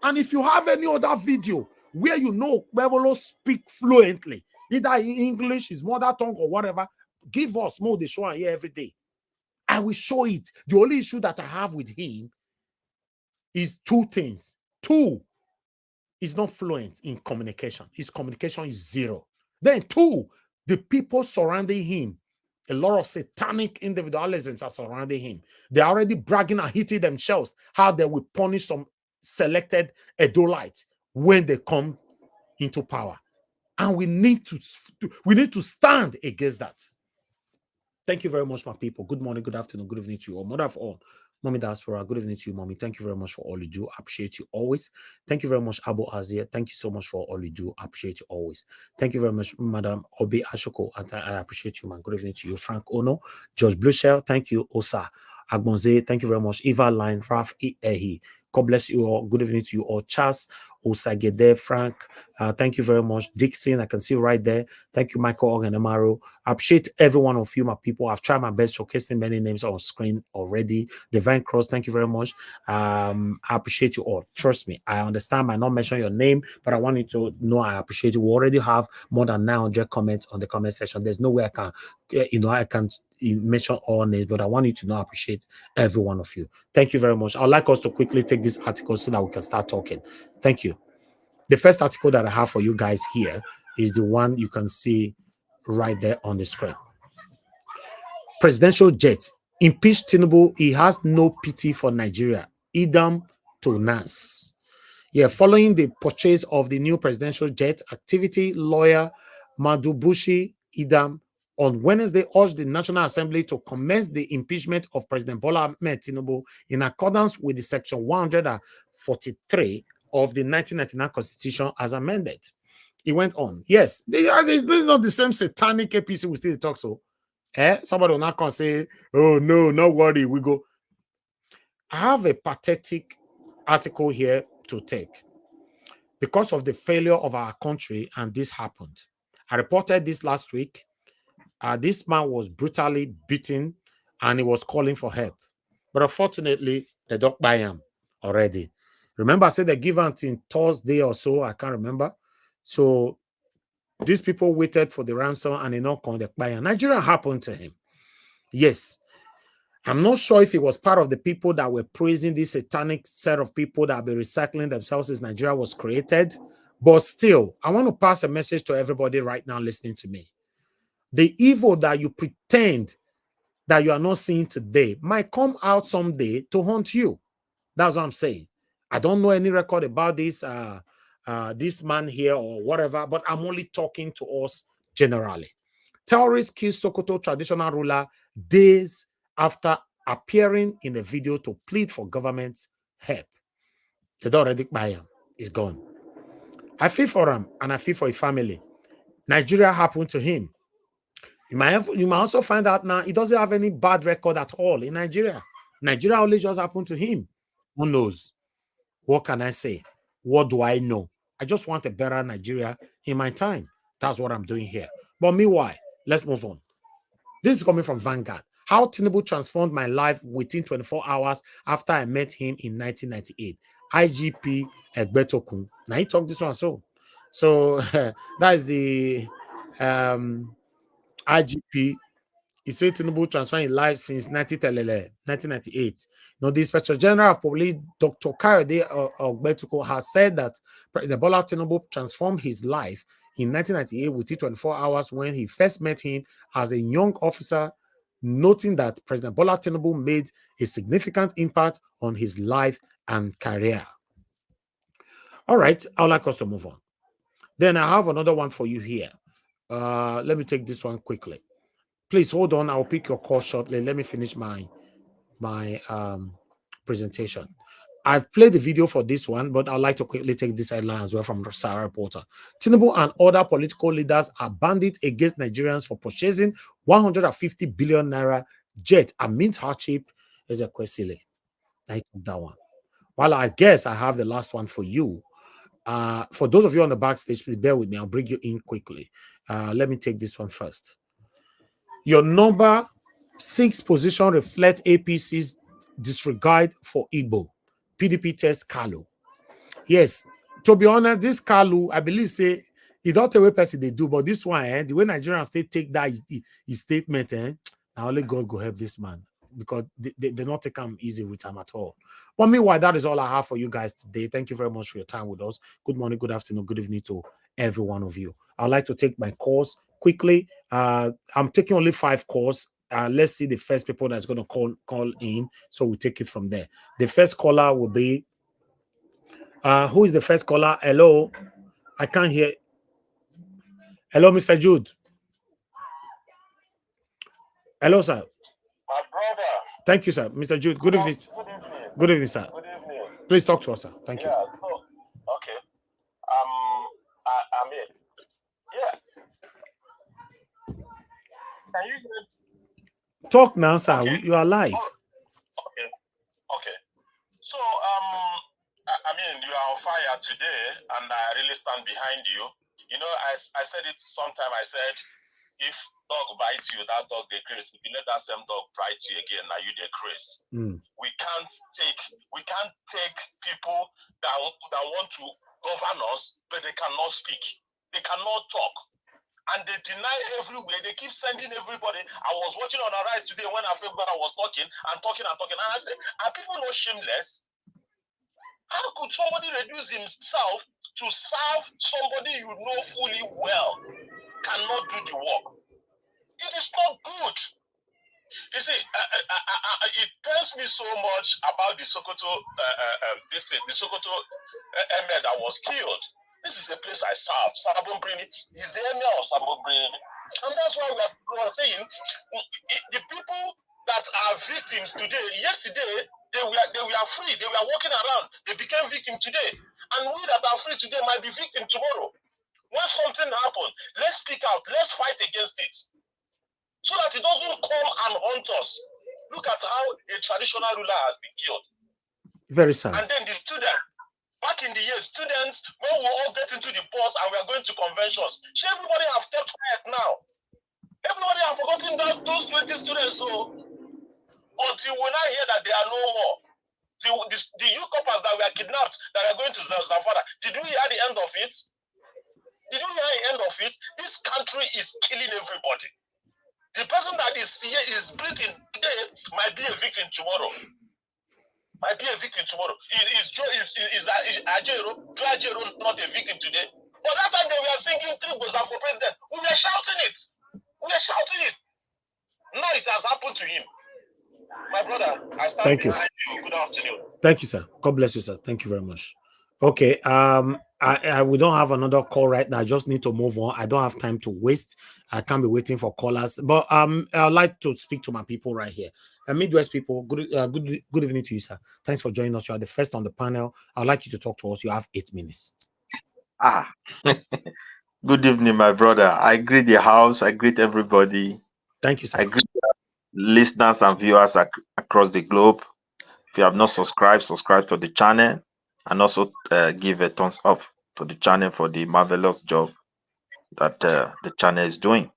And if you have any other video where you know Okpewolo speak fluently, either in English, his mother tongue or whatever, give us more the show and here every day. I will show it. The only issue that I have with him is 2 things. 2, he's not fluent in communication. His communication is 0. Then 2, the people surrounding him, a lot of satanic individualisms are surrounding him. They're already bragging and hitting themselves how they will punish some selected Edolites when they come into power. And we need to stand against that. Thank you very much, my people. Good morning, good afternoon, good evening to you all. Mother of all, Mommy Diaspora, good evening to you, Mommy. Thank you very much for all you do. I appreciate you always. Thank you very much, Abu Azir. Thank you so much for all you do. I appreciate you always. Thank you very much, Madam Obi Ashoko. I appreciate you, man. Good evening to you, Frank Ono, George Blueshell. Thank you, Osa Agbonze. Thank you very much, Eva Line, Raf Ehi. God bless you all. Good evening to you all. Charles Osagede, Frank, thank you very much. Dixon, I can see right there. Thank you, Michael Oganamaro. I appreciate every one of you, my people. I've tried my best showcasing many names on screen already. Divine Cross, thank you very much. I appreciate you all. Trust me, I understand I might not mention your name, but I want you to know I appreciate you. We already have more than 900 comments on the comment section. There's no way I can, I can mention all names, but I want you to know I appreciate every one of you. Thank you very much. I'd like us to quickly take this article so that we can start talking. Thank you. The first article that I have for you guys here is the one you can see right there on the screen. Presidential jet. Impeach Tinubu. He has no pity for Nigeria. Idam to NASS. Yeah, following the purchase of the new presidential jet, activity lawyer Madubushi Idam on Wednesday urged the National Assembly to commence the impeachment of President Bola Ahmed Tinubu in accordance with the Section 143 of the 1999 Constitution as amended. He went on. Yes, this is not the same satanic APC we still talk so. Somebody will not come say, oh no, not worry, we go. I have a pathetic article here to take because of the failure of our country, and this happened. I reported this last week. This man was brutally beaten and he was calling for help. But unfortunately, they don't buy him already. Remember, I said they give until Thursday or so. I can't remember. So these people waited for the ransom and they not come. They buy him. Nigeria happened to him. Yes. I'm not sure if he was part of the people that were praising this satanic set of people that have been recycling themselves since Nigeria was created. But still, I want to pass a message to everybody right now listening to me. The evil that you pretend that you are not seeing today might come out someday to haunt you. That's what I'm saying. I don't know any record about this, this man here or whatever, but I'm only talking to us generally. Terrorists killed Sokoto traditional ruler days after appearing in a video to plead for government help. They don't already buy him. He's gone. I feel for him and I feel for his family. Nigeria happened to him. You might also find out now he doesn't have any bad record at all in Nigeria. Nigeria only just happened to him. Who knows? What can I say? What do I know? I just want a better Nigeria in my time. That's what I'm doing here. But meanwhile, let's move on. This is coming from Vanguard. How Tinubu transformed my life within 24 hours after I met him in 1998. IGP Egbetokun. Now he talked this one so. So that is the IGP. He said Tinubu transformed his life since 1998. Now, the Inspector General of Police, Dr. Kayode Ogbetuko, has said that President Bola Tinubu transformed his life in 1998 within 24 hours when he first met him as a young officer, noting that President Bola Tinubu made a significant impact on his life and career. All right, I would like us to move on. Then I have another one for you here. Let me take this one quickly. Please hold on. I'll pick your call shortly. Let me finish my presentation. I've played the video for this one, but I'd like to quickly take this headline as well from Sarah Reporter. Tinubu and other political leaders are bandit against Nigerians for purchasing 150 billion naira jet amid hardship. Ezekwesili. I took that one. Well, I guess I have the last one for you. For those of you on the backstage, please bear with me. I'll bring you in quickly. Let me take this one first. Your number 6 position reflects APC's disregard for Igbo. PDP test Kalu. Yes, to be honest, this Kalu, I believe, say, he don't tell what person they do, but this one, the way Nigerian state take that his statement, now only God go help this man, because they not take him easy with him at all. But meanwhile, that is all I have for you guys today. Thank you very much for your time with us. Good morning, good afternoon, good evening to every one of you. I'd like to take my calls quickly. I'm taking only 5 calls. Let's see the first people that's going to call in, so we take it from there. The first caller will be who is the first caller? Hello, I can't hear. Hello, Mr. Jude. Hello, sir. My brother. Thank you, sir. Mr. Jude, good evening. Good evening, sir. Good evening. Please talk to us, sir. Thank you. So, okay. I'm in. Yeah. Can you hear? Talk now, sir. Okay. You are live. Okay. So, I mean, you are on fire today. I said it sometime. I said, if dog bites you, that dog they craze. If you let that same dog bite you again, now you they craze. We can't take people that want to govern us, but they cannot speak. They cannot talk. And they deny everywhere. They keep sending everybody. I was watching on Arise today when I was talking, and I said, are people not shameless? How could somebody reduce himself to serve somebody you know fully well cannot do the work? It is not good. You see, it pains me so much about the Sokoto, the Sokoto emir that was killed. This is a place I serve. Sabombrini is the emir of Sabombrini. And that's why we are saying the people that are victims today, yesterday, they were free. They were walking around. They became victims today. And we that are free today might be victims tomorrow. When something happens, let's speak out. Let's fight against it. So that it doesn't come and haunt us. Look at how a traditional ruler has been killed. Very sad. And then the student, back in the years, students, when we all get into the bus and we are going to conventions, everybody have kept quiet now. Everybody have forgotten those 20 students. So until we now hear that they are no more. The youth couples that were kidnapped, that are going to Zamfara, did you hear the end of it? Did you hear the end of it? This country is killing everybody. The person that is here is breathing today might be a victim tomorrow. Might be a victim tomorrow. Is Ajero not a victim today? But that time they were singing Triboza for president. We were shouting it. We were shouting it. Now it has happened to him. My brother, I stand behind you. Good afternoon. Thank you, sir. God bless you, sir. Thank you very much. Okay. We don't have another call right now. I just need to move on. I don't have time to waste. I can't be waiting for callers. But I'd like to speak to my people right here. Midwest people, good evening to you, sir. Thanks for joining us. You are the first on the panel. I'd like you to talk to us. You have 8 minutes. Good evening, my brother. I greet the house. I greet everybody. Thank you, sir. I greet listeners and viewers across the globe. If you have not subscribed, subscribe to the channel, and also give a thumbs up to the channel for the marvelous job that the channel is doing.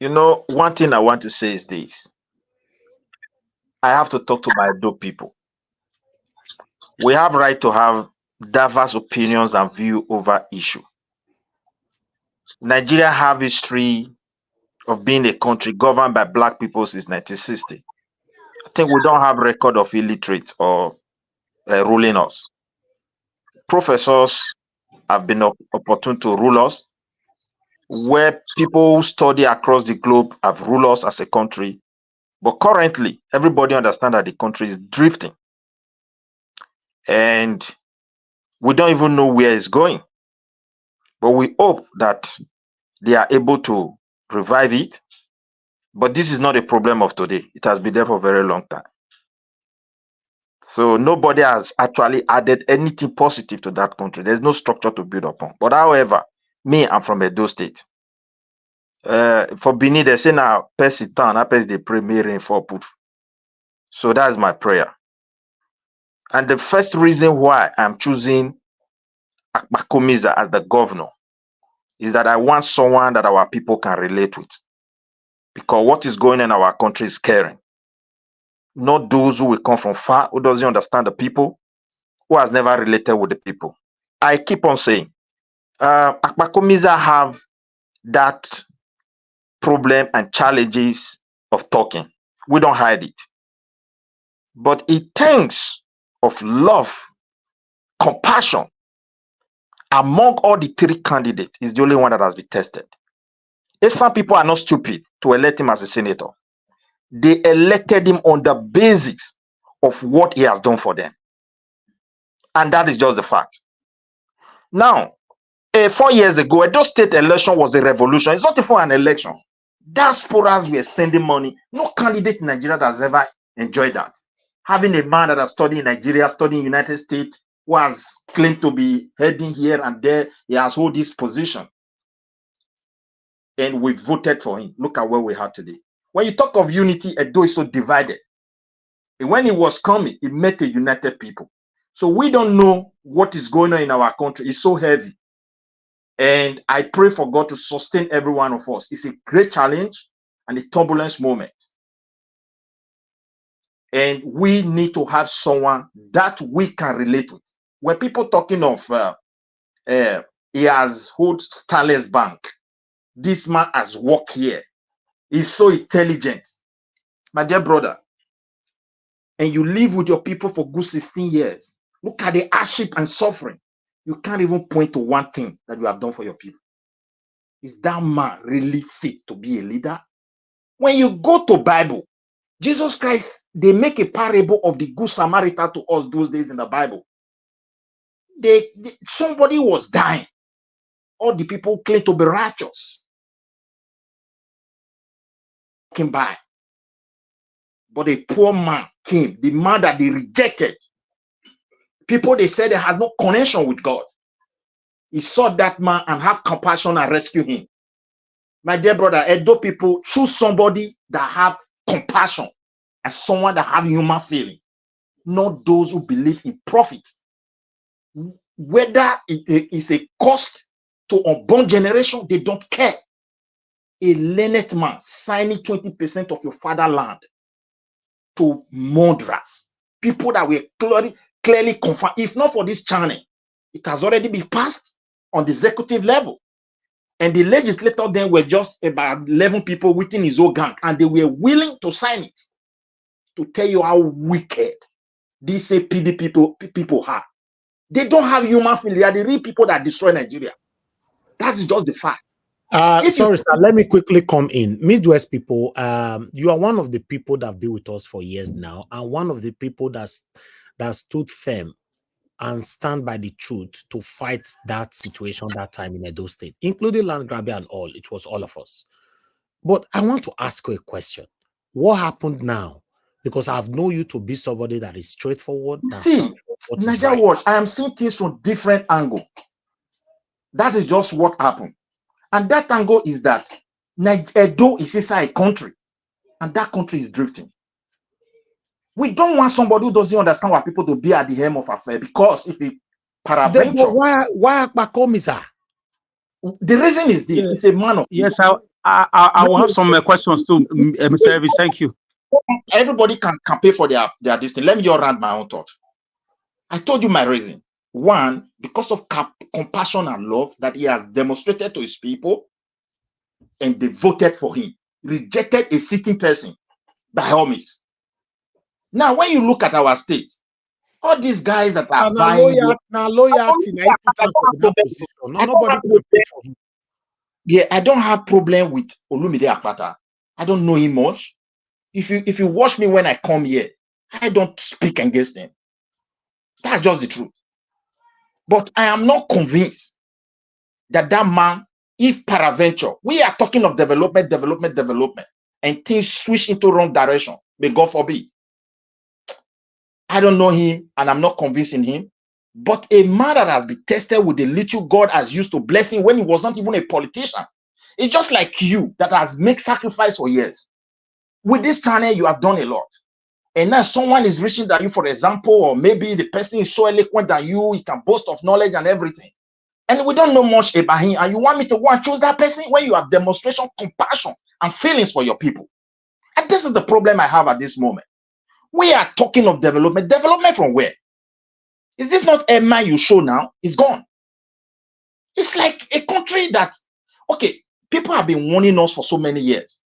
You know, one thing I want to say is this. I have to talk to my Edo people. We have right to have diverse opinions and view over issue. Nigeria have history of being a country governed by black people since 1960. I think we don't have record of illiterate or ruling us. Professors have been opportune to rule us, where people who study across the globe have ruled us as a country. But currently, everybody understands that the country is drifting. And we don't even know where it's going. But we hope that they are able to revive it. But this is not a problem of today. It has been there for a very long time. So nobody has actually added anything positive to that country. There's no structure to build upon. But however, me, I'm from Edo State. For Benin, they say now, Percy town, I they pray me rain for put. So that's my prayer. And the first reason why I'm choosing Akbakomiza as the governor is that I want someone that our people can relate with. Because what is going on in our country is scary. Not those who will come from far, who doesn't understand the people, who has never related with the people. I keep on saying, Akbakomiza have that problem and challenges of talking. We don't hide it. But in terms of love, compassion, among all the 3 candidates, is the only one that has been tested. If some people are not stupid to elect him as a senator, they elected him on the basis of what he has done for them. And that is just the fact. Now, 4 years ago, Edo State election was a revolution. It's not even an election. Diasporas were sending money. No candidate in Nigeria that has ever enjoyed that. Having a man that has studied in Nigeria, studied in the United States, who has claimed to be heading here and there, he has held this position. And we voted for him. Look at where we are today. When you talk of unity, Edo is so divided. And when he was coming, he met a united people. So we don't know what is going on in our country. It's so heavy. And I pray for God to sustain every one of us. It's a great challenge and a turbulence moment. And we need to have someone that we can relate with. When people talking of he has hold Starless Bank, this man has worked here. He's so intelligent. My dear brother, and you live with your people for good 16 years. Look at the hardship and suffering. You can't even point to one thing that you have done for your people. Is that man really fit to be a leader? When you go to Bible, Jesus Christ, they make a parable of the good Samaritan to us those days in the Bible. Somebody was dying. All the people claim to be righteous. Came by. But a poor man came, the man that they rejected. People, they said they had no connection with God. He saw that man and have compassion and rescue him. My dear brother, Edo people, choose somebody that have compassion and someone that have human feeling, not those who believe in profit. Whether it is a cost to unborn generation, they don't care. A learned man signing 20% of your fatherland to murderers, people that were clearly confirmed. If not for this channel, it has already been passed on the executive level. And the legislator then were just about 11 people within his own gang, and they were willing to sign it to tell you how wicked these PD people are. They don't have human feeling. They are the real people that destroy Nigeria. That's just the fact. Sorry, sir. Let me quickly come in. Midwest people, you are one of the people that have been with us for years now, and one of the people that stood firm and stand by the truth to fight that situation that time in Edo State, including land grabbing and all. It was all of us. But I want to ask you a question. What happened now? Because I've known you to be somebody that is straightforward. See, Nigeria Watch, I am seeing things from different angle. That is just what happened. And that angle is that Edo is inside a country, and that country is drifting. We don't want somebody who doesn't understand why people to be at the helm of affair, because if it peradventure. Why Akpakomisa? The reason is this: it's a man of. Yes, I will have some questions too, Mr. Elvis. Thank you. Everybody can pay for their distance. Let me just round my own thought. I told you my reason. One, because of compassion and love that he has demonstrated to his people, and they voted for him, rejected a sitting person by all means. Now, when you look at our state, all these guys that are buying, yeah, I don't have problem with Olumide Akpata. I don't know him much. If you watch me when I come here, I don't speak against him. That's just the truth. But I am not convinced that man, if peradventure, we are talking of development, and things switch into wrong direction, may God forbid. I don't know him, and I'm not convinced in him. But a man that has been tested with the little God has used to bless him when he was not even a politician. It's just like you that has made sacrifice for years. With this channel, you have done a lot. And now someone is reaching than you, for example, or maybe the person is so eloquent than you, he can boast of knowledge and everything. And we don't know much about him. And you want me to go and choose that person when you have demonstration, compassion, and feelings for your people. And this is the problem I have at this moment. We are talking of development. Development from where? Is this not a man you show now? It's gone. It's like a country that, okay, people have been warning us for so many years.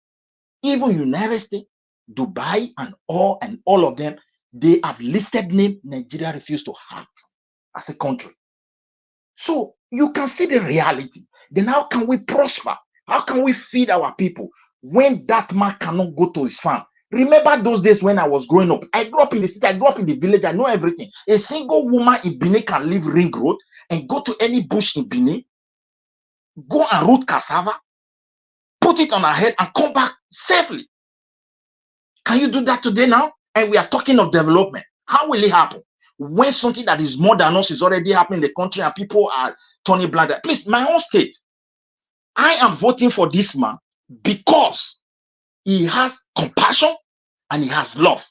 Even United States, Dubai, and all of them, they have listed name Nigeria refused to act as a country. So you can see the reality. Then how can we prosper? How can we feed our people when that man cannot go to his farm? Remember those days when I was growing up. I grew up in the city, I grew up in the village, I know everything. A single woman in Benin can leave Ring Road and go to any bush in Benin, go and root cassava, put it on her head and come back safely. Can you do that today now? And we are talking of development. How will it happen? When something that is more than us is already happening in the country and people are turning blind. Please, my own state, I am voting for this man because he has compassion and he has love.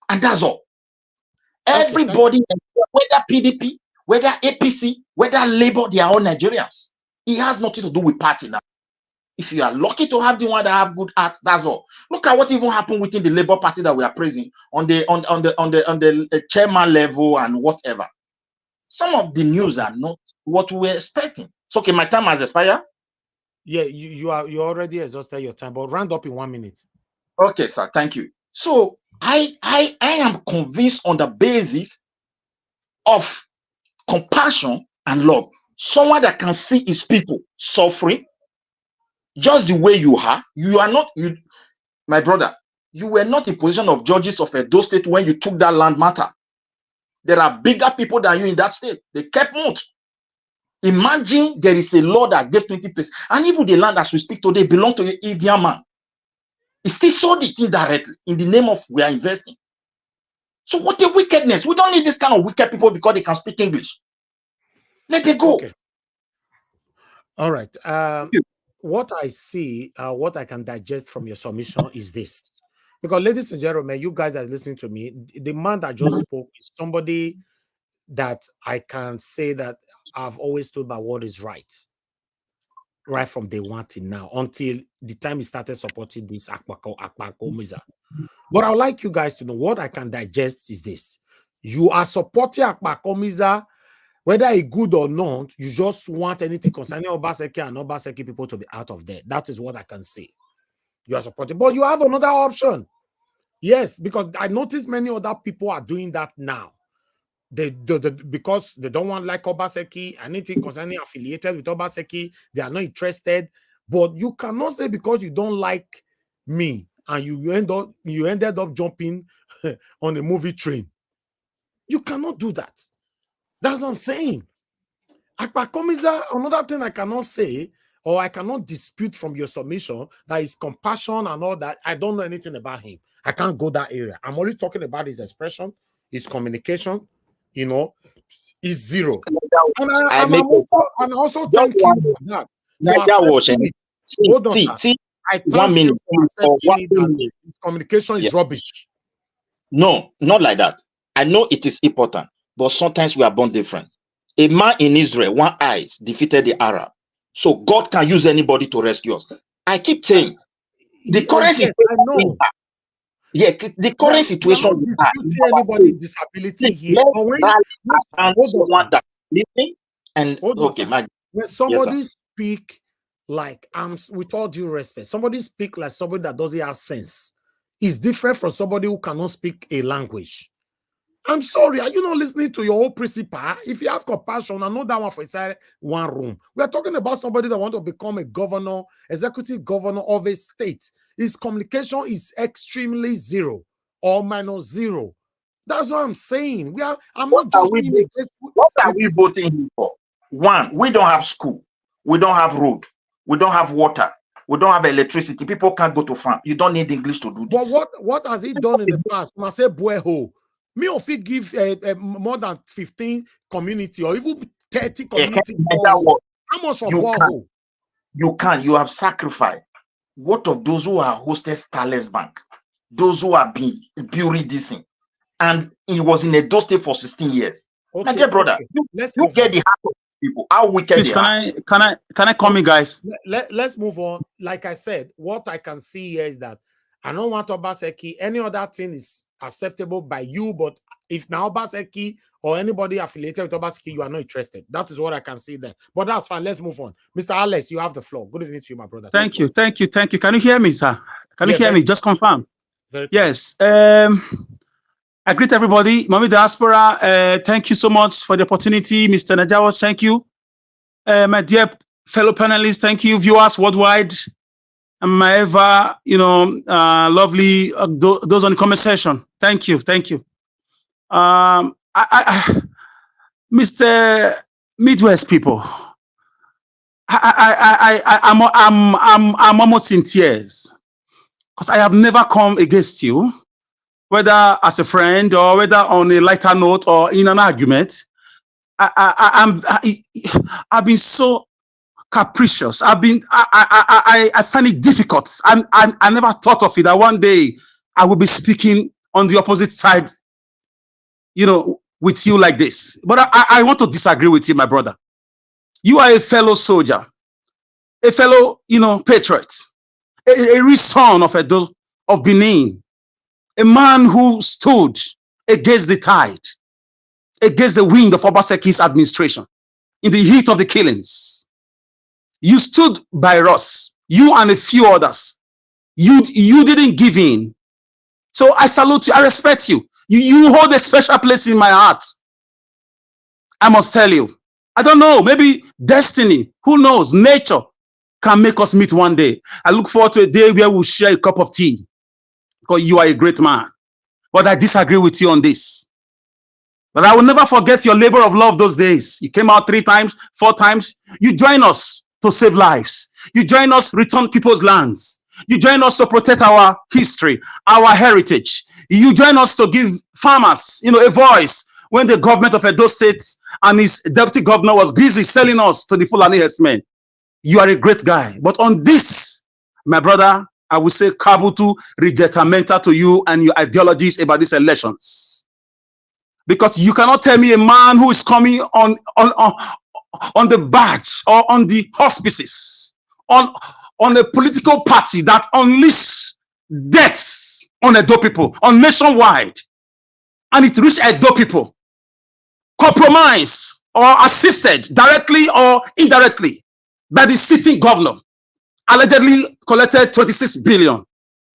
And that's all. Okay, everybody, whether PDP, whether APC, whether Labour, they are all Nigerians. It has nothing to do with party now. If you are lucky to have the one that have good heart, that's all. Look at what even happened within the Labour Party that we are praising on the chairman level and whatever. Some of the news are not what we were expecting. So, okay, my time has expired. Yeah, you already exhausted your time, but round up in 1 minute. Okay, sir. Thank you. So I am convinced on the basis of compassion and love. Someone that can see his people suffering just the way you are. You are not, you, my brother, you were not in position of judges of Edo State when you took that land matter. There are bigger people than you in that state. They kept mute. Imagine there is a law that gave 20%, and even the land as we speak today belong to Idam man. He still sold it indirectly in the name of we are investing. So what a wickedness. We don't need this kind of wicked people because they can speak English. Let them go. Okay. All right. What I see, what I can digest from your submission is this. Because, ladies and gentlemen, you guys that are listening to me, the man that just spoke is somebody that I can say that I've always stood by what is right from day one till now, until the time he started supporting this Akpako. But I would like you guys to know what I can digest is this. You are supporting Akpako, whether it's good or not, you just want anything concerning Obaseki and Obaseki people to be out of there. That is what I can say. You are supporting, but you have another option. Yes, because I notice many other people are doing that now. Because they don't want like Obaseki, anything concerning affiliated with Obaseki, they are not interested. But you cannot say because you don't like me and you ended up jumping on a movie train. You cannot do that. That's what I'm saying. Akpakomiza, another thing I cannot say or I cannot dispute from your submission that is compassion and all that. I don't know anything about him. I can't go that area. I'm only talking about his expression, his communication, is zero. And I also thank you for that. See, I thank you for accepting that his communication is rubbish. No, not like that. I know it is important, but sometimes we are born different. A man in Israel, one eyes, defeated the Arab. So God can use anybody to rescue us. I keep saying the current situation. Yeah, the current situation. Anybody's disability here. When somebody speak like with all due respect, somebody speak like somebody that doesn't have sense is different from somebody who cannot speak a language. I'm sorry, are you not listening to your own principal? If you have compassion, I know that one for inside one room. We are talking about somebody that wants to become a governor, executive governor of a state. His communication is extremely zero or minus zero. That's what I'm saying. What are we voting for? One, we don't have school. We don't have road. We don't have water. We don't have electricity. People can't go to farm. You don't need English to do this. But what has he done in the past? When I say bueho, me if he give more than 15 community or even 30 community. How much for bueho? You have sacrificed. What of those who are hosted Starless Bank? Those who have been building this thing. And he was in Edo State for 16 years. Okay, my dear brother, you get the heart of people. How wicked Please, can I come in, guys? Let's move on. Like I said, what I can see here is that I don't want Obaseki. Any other thing is acceptable by you, but if now Obaseki or anybody affiliated with Obaseki, you are not interested. That is what I can see there. But that's fine. Let's move on. Mr. Alex, you have the floor. Good evening to you, my brother. Thank you. Can you hear me, sir? Can you hear me? Just confirm. Yes. I greet everybody. Mami Diaspora, thank you so much for the opportunity. Mr. Najawa, thank you. My dear fellow panelists, thank you. Viewers worldwide, and my ever, lovely those on the comment section. Thank you. Mr. Midwest people, I'm almost in tears because I have never come against you, whether as a friend or whether on a lighter note or in an argument. I've been so capricious. I find it difficult. I never thought of it that one day I will be speaking on the opposite side, with you like this. But I want to disagree with you, my brother. You are a fellow soldier, a fellow, patriot, a rich son of Benin, a man who stood against the tide, against the wind of Obaseki's administration in the heat of the killings. You stood by us, you and a few others. You didn't give in. So I salute you, I respect you. You hold a special place in my heart. I must tell you. I don't know, maybe destiny, who knows, nature can make us meet one day. I look forward to a day where we'll share a cup of tea, because you are a great man. But I disagree with you on this. But I will never forget your labor of love those days. You came out 3 times, 4 times. You join us to save lives. You join us, return people's lands. You join us to protect our history, our heritage. You join us to give farmers, a voice when the government of Edo State and his deputy governor was busy selling us to the Fulani herdsmen. You are a great guy. But on this, my brother, I will say kabutu rejetamenta to you and your ideologies about these elections. Because you cannot tell me a man who is coming on the badge or on the auspices, on a political party that unleashed deaths on Edo people, on nationwide, and it reached Edo people, compromised or assisted directly or indirectly by the sitting governor, allegedly collected 26 billion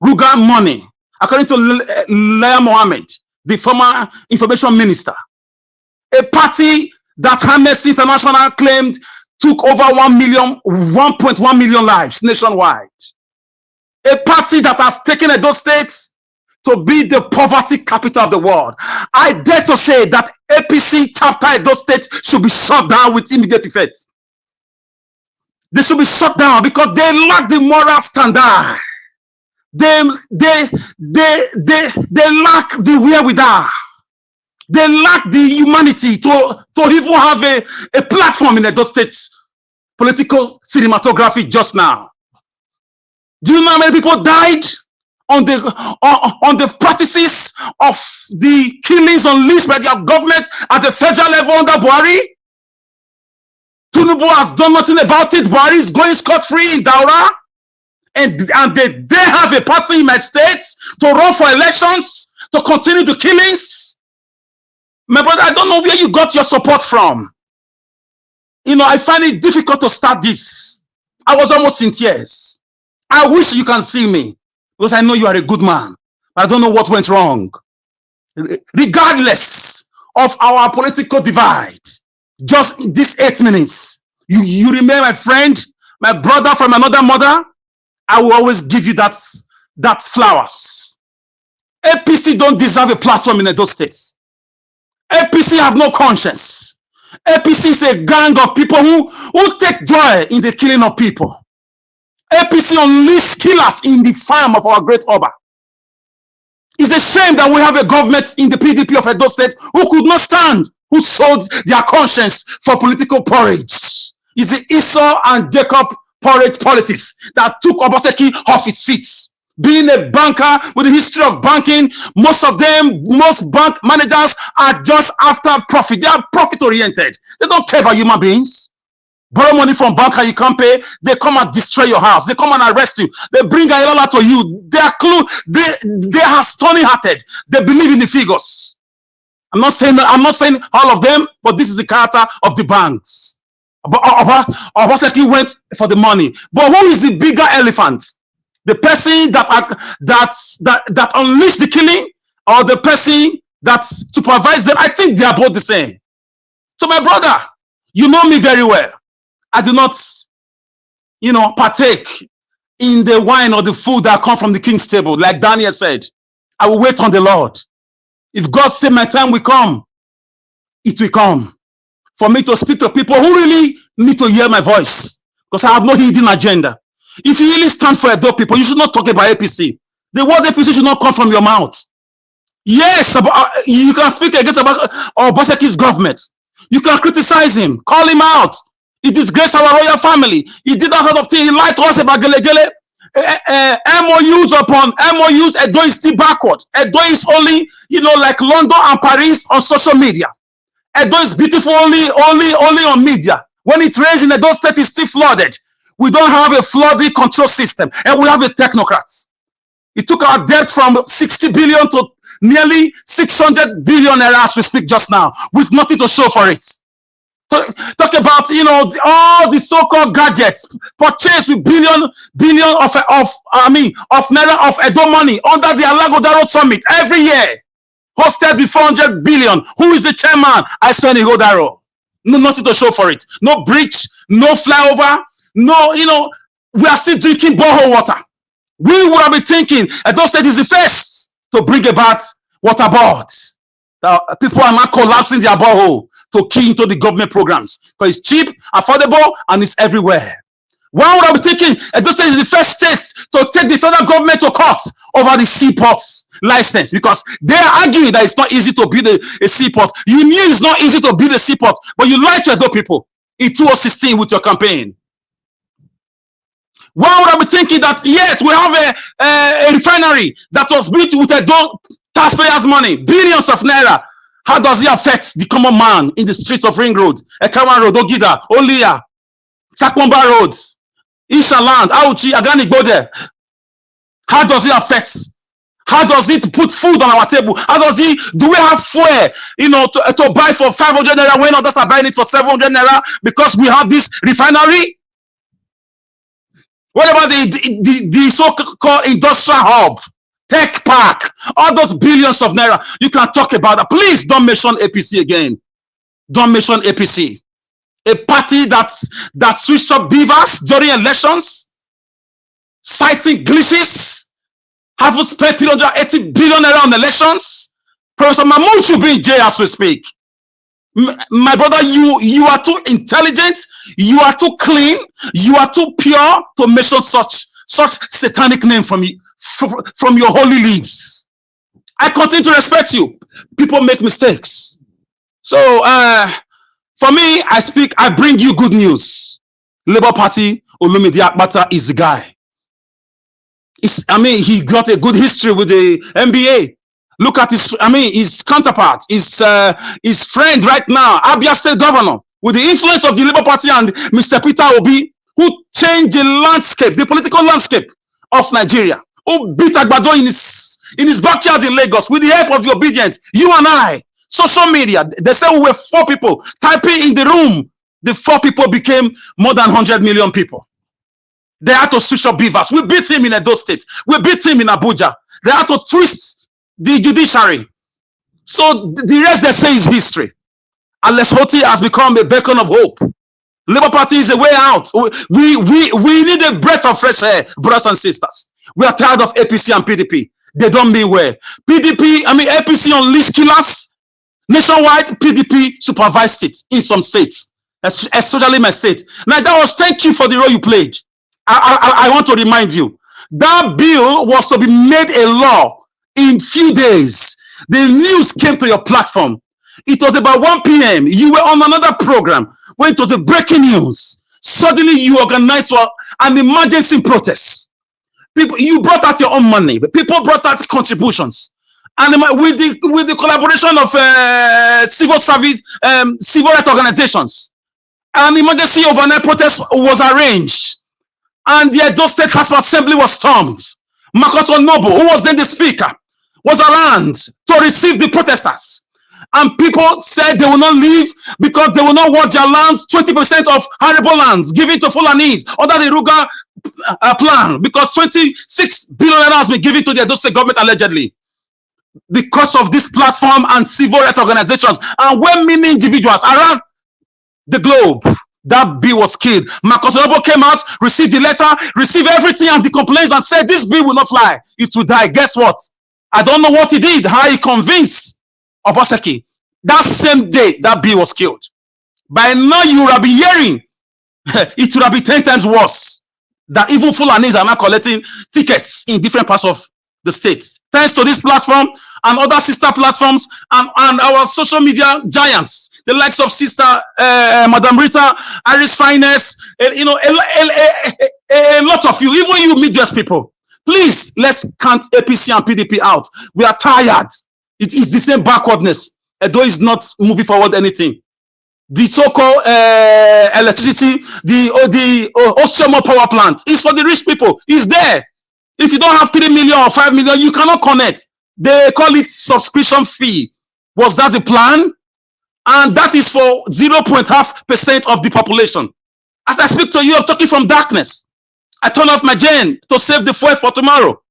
Ruga money, according to Leah Mohammed, the former information minister. A party that Amnesty International claimed took over 1.1 million lives nationwide. A party that has taken Edo State to be the poverty capital of the world. I dare to say that APC chapter Edo State should be shut down with immediate effect. They should be shut down because they lack the moral standard. They lack the wherewithal. They lack the humanity to even have a platform in Edo State's political cinematography just now. Do you know how many people died on the practices of the killings unleashed by their government at the federal level under Buhari? Tinubu has done nothing about it. Buhari is going scot-free in Daura. And they have a party in my state to run for elections, to continue the killings. My brother, I don't know where you got your support from. I find it difficult to start this. I was almost in tears. I wish you can see me, because I know you are a good man. But I don't know what went wrong. Regardless of our political divide, just in these 8 minutes, you remain my friend, my brother from another mother. I will always give you that flowers. APC don't deserve a platform in Edo State. APC have no conscience. APC is a gang of people who take joy in the killing of people. APC unleashed killers in the farm of our great Oba. It's a shame that we have a government in the PDP of Edo State who could not stand, who sold their conscience for political porridge. It's the Esau and Jacob porridge politics that took Obaseki off his feet. Being a banker with a history of banking, most bank managers are just after profit. They are profit oriented. They don't care about human beings. Borrow money from banker, you can't pay. They come and destroy your house. They come and arrest you. They bring Ayola to you. They are stony-hearted. They believe in the figures. I'm not saying all of them, but this is the character of the banks. Obaseki went for the money. But who is the bigger elephant? The person that unleashed the killing, or the person that supervised them? I think they are both the same. So my brother, you know me very well. I do not, partake in the wine or the food that come from the king's table. Like Daniel said, I will wait on the Lord. If God said my time will come, it will come. For me to speak to people who really need to hear my voice, because I have no hidden agenda. If you really stand for Edo people, you should not talk about APC. The word APC should not come from your mouth. Yes, you can speak against Obaseki's government. You can criticize him, call him out. He disgraced our royal family. He did that sort of thing. He lied to us about Gelegele. MOUs upon MOUs. Edo is still backward. Edo is only, like London and Paris on social media. Edo is beautiful only on media. When it rains in Edo State, it's still flooded. We don't have a flooding control system, and we have a technocrats. It took our debt from 60 billion to nearly 600 billion naira as we speak just now, with nothing to show for it. Talk about, you know, all the so-called gadgets purchased with billion of naira of Edo money under the Alagodaro summit every year, hosted with 400 billion. Who is the chairman? I saw Godaro. No, nothing to show for it. No bridge, no flyover, no, you know, we are still drinking borehole water. We would have been thinking Edo State is the first to bring about water boards. People are not collapsing their borehole to key into the government programs because it's cheap, affordable, and it's everywhere. Why would I be thinking Edo State is the first state to take the federal government to court over the seaports license? Because they are arguing that it's not easy to build a seaport. You knew it's not easy to build a seaport, but you lied to Edo people in 2016 with your campaign. Why would I be thinking that, yes, we have a refinery that was built with Edo taxpayers' money, billions of naira? How does it affect the common man in the streets of Ring Road, Ekawan Road, Ogida, Olia, Sakwamba Roads, Ishaland, Auchi, Agani Bode? How does it affect? How does it put food on our table? How does it, do we have fuel, you know, to buy for 500 naira when others are buying it for 700 naira because we have this refinery? What about the so-called industrial hub, tech park, all those billions of naira? You can talk about that. Please don't mention APC again. Don't mention APC. A party that switched up beavers during elections, citing glitches, haven't spent 380 billion naira on elections. Professor Mahmoud should be in jail as we speak. My brother, you are too intelligent, you are too clean, you are too pure to mention such satanic name from your holy lips. I continue to respect you. People make mistakes. So for me, I bring you good news. Labour Party, Olumide Akpata is the guy. He got a good history with the NBA. Look at his counterpart, his friend right now, Abia State Governor, with the influence of the Labour Party and Mr. Peter Obi, who changed the landscape, the political landscape of Nigeria, who beat Agbado in his backyard in Lagos with the help of the obedient, you and I. Social media, they say we were 4 people typing in the room. The 4 people became more than 100 million people. They had to switch up beavers. We beat him in Edo State. We beat him in Abuja. They had to twist the judiciary. So the rest they say is history. Alex Hoti has become a beacon of hope. Labour Party is a way out. We need a breath of fresh air, brothers and sisters. We are tired of APC and PDP. They don't mean well. APC unleashed killers. Nationwide, PDP supervised it in some states, especially my state. Now that was, thank you for the role you played. I want to remind you, that bill was to be made a law in few days. The news came to your platform. It was about 1 p.m. You were on another program when it was a breaking news. Suddenly you organized for an emergency protest. People, you brought out your own money, but people brought out contributions. And with the collaboration of civil service, civil rights organizations, an emergency overnight protest was arranged. And the Edo State House of Assembly was stormed. Marcus Onobo, who was then the speaker, was around to receive the protesters. And people said they will not leave because they will not watch their lands, 20% of arable lands given to Fulanis under the Ruga plan, because 26 billion has been given to the Edo State government allegedly. Because of this platform and civil rights organizations and well-meaning individuals around the globe, that bill was killed. Marcus Onobo came out, received the letter, received everything and the complaints and said this bill will not fly. It will die. Guess what? I don't know what he did, how he convinced Obaseki. That same day, that bill was killed. By now, you will have been hearing it would have been 10 times worse. That even Fulanis are now collecting tickets in different parts of the state. Thanks to this platform and other sister platforms and our social media giants, the likes of Sister Madam Rita, Iris Finest, a lot of you, even you Midwest people. Please, let's count APC and PDP out. We are tired. It is the same backwardness. Edo is not moving forward anything. The so-called electricity, the Osimo power plant is for the rich people. It's there. If you don't have 3 million or 5 million, you cannot connect. They call it subscription fee. Was that the plan? And that is for 0.5% of the population. As I speak to you, I'm talking from darkness. I turn off my gen to save the fuel for tomorrow.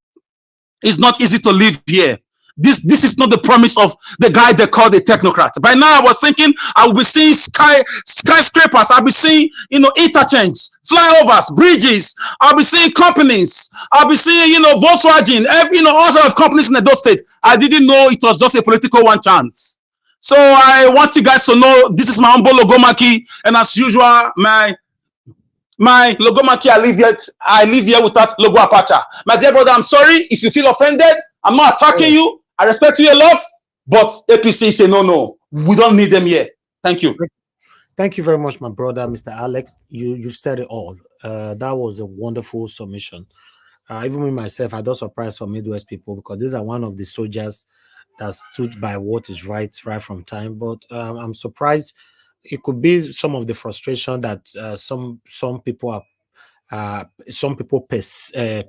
It's not easy to live here. This is not the promise of the guy they call the technocrat. By now, I was thinking I will be seeing skyscrapers. I'll be seeing, interchange, flyovers, bridges. I'll be seeing companies. I'll be seeing, Volkswagen, all sorts of companies in the state. I didn't know it was just a political one chance. So I want you guys to know this is my humble logomaki, and as usual, my logomaki, I live here without logo apacha. My dear brother, I'm sorry if you feel offended. I'm not attacking you. I respect you a lot, but APC say no. We don't need them here. Thank you. Thank you very much, my brother, Mr. Alex. You've said it all. That was a wonderful submission. Even me myself, I don't surprise for Midwest people because these are one of the soldiers that stood by what is right from time. But I'm surprised. It could be some of the frustration that some people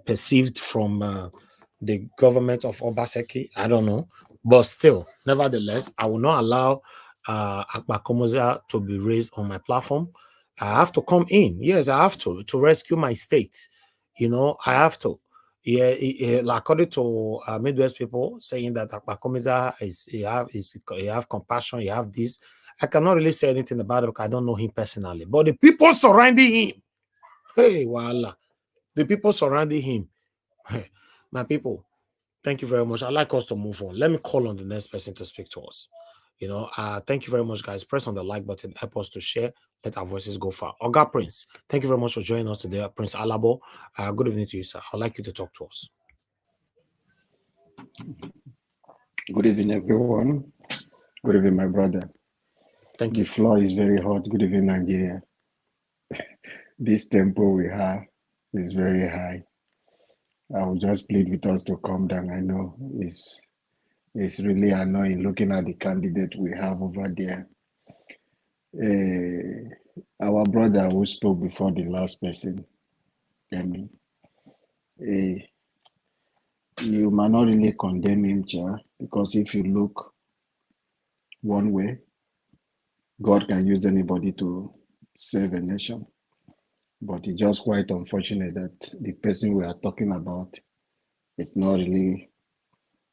perceived from the government of Obaseki. I don't know, but still, nevertheless, I will not allow Akpa Komoza to be raised on my platform. I have to come in. Yes, I have to rescue my state. I have to. Yeah, according to Midwest people saying that Akpa Komoza you have compassion, you have this. I cannot really say anything about it because I don't know him personally. But the people surrounding him, hey, voila, the people surrounding him, my people, thank you very much. I'd like us to move on. Let me call on the next person to speak to us. Thank you very much, guys. Press on the like button, help us to share, let our voices go far. Oga Prince, thank you very much for joining us today. Prince Alabo, good evening to you, sir. I'd like you to talk to us. Good evening, everyone. Good evening, my brother. Thank you. The floor is very hot. Good evening, Nigeria. This tempo we have is very high. I will just plead with us to calm down. I know it's really annoying looking at the candidate we have over there. Our brother who spoke before the last person, you might not really condemn him, Chair, because if you look one way, God can use anybody to save a nation. But it's just quite unfortunate that the person we are talking about is not really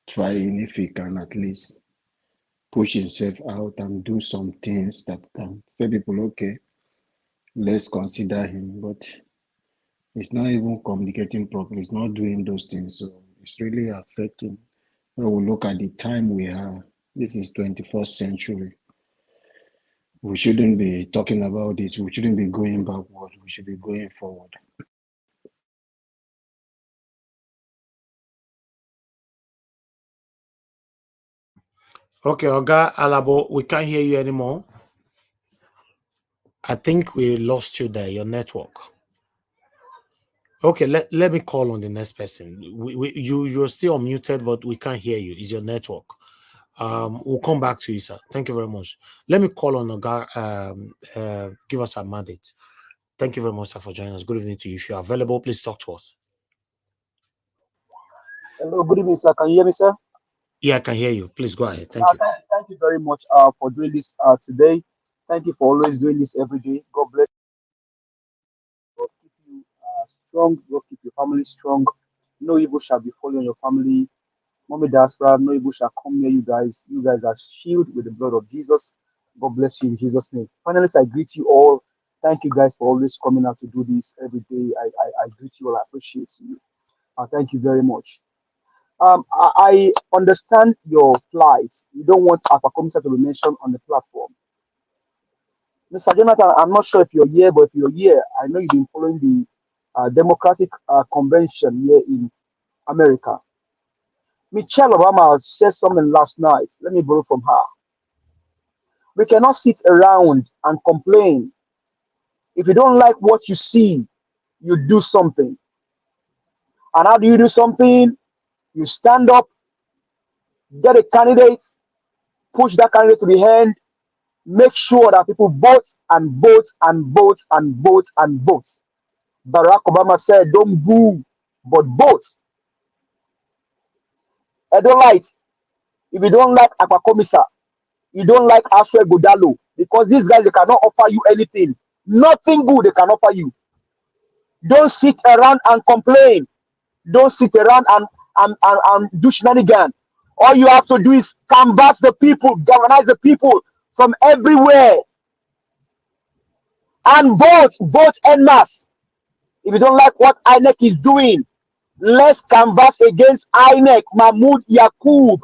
trying if he can at least push himself out and do some things that can say people, okay, let's consider him. But it's not even communicating properly. It's not doing those things. So it's really affecting. When we look at the time we have, this is 21st century. We shouldn't be talking about this. We shouldn't be going backward. We should be going forward. Okay, Oga Alabo, we can't hear you anymore. I think we lost you there, your network. Okay, let me call on the next person. You're still unmuted, but we can't hear you. It's your network. We'll come back to you, sir. Thank you very much. Let me call on Oga. Give us a mandate. Thank you very much, sir, for joining us. Good evening to you. If you're available, please talk to us. Hello, good evening, sir. Can you hear me, sir? Yeah, I can hear you. Please go ahead. Thank you. Thank you very much for doing this today. Thank you for always doing this every day. God bless you. God keep you strong. God keep your family strong. No evil shall befall your family. Mommy Diaspora, no evil shall come near you guys. You guys are shielded with the blood of Jesus. God bless you in Jesus' name. Finally, I greet you all. Thank you guys for always coming out to do this every day. I greet you all. I appreciate you. Thank you very much. I understand your plight. You don't want Alpha Commissioner to be mentioned on the platform. Mr. Jonathan, I'm not sure if you're here, but if you're here, I know you've been following the Democratic Convention here in America. Michelle Obama said something last night. Let me borrow from her. We cannot sit around and complain. If you don't like what you see, you do something. And how do you do something? You stand up, get a candidate, push that candidate to the end. Make sure that people vote and vote and vote and vote and vote. Barack Obama said, don't boo, but vote. I don't like, if you don't like Akwakomisa, you don't like Aswe Godalo, because these guys, they cannot offer you anything. Nothing good they can offer you. Don't sit around and complain. Don't sit around and do shenanigans. All you have to do is canvass the people, galvanize the people from everywhere, and vote en masse. If you don't like what INEC is doing, let's canvass against INEC, Mahmoud Yakub,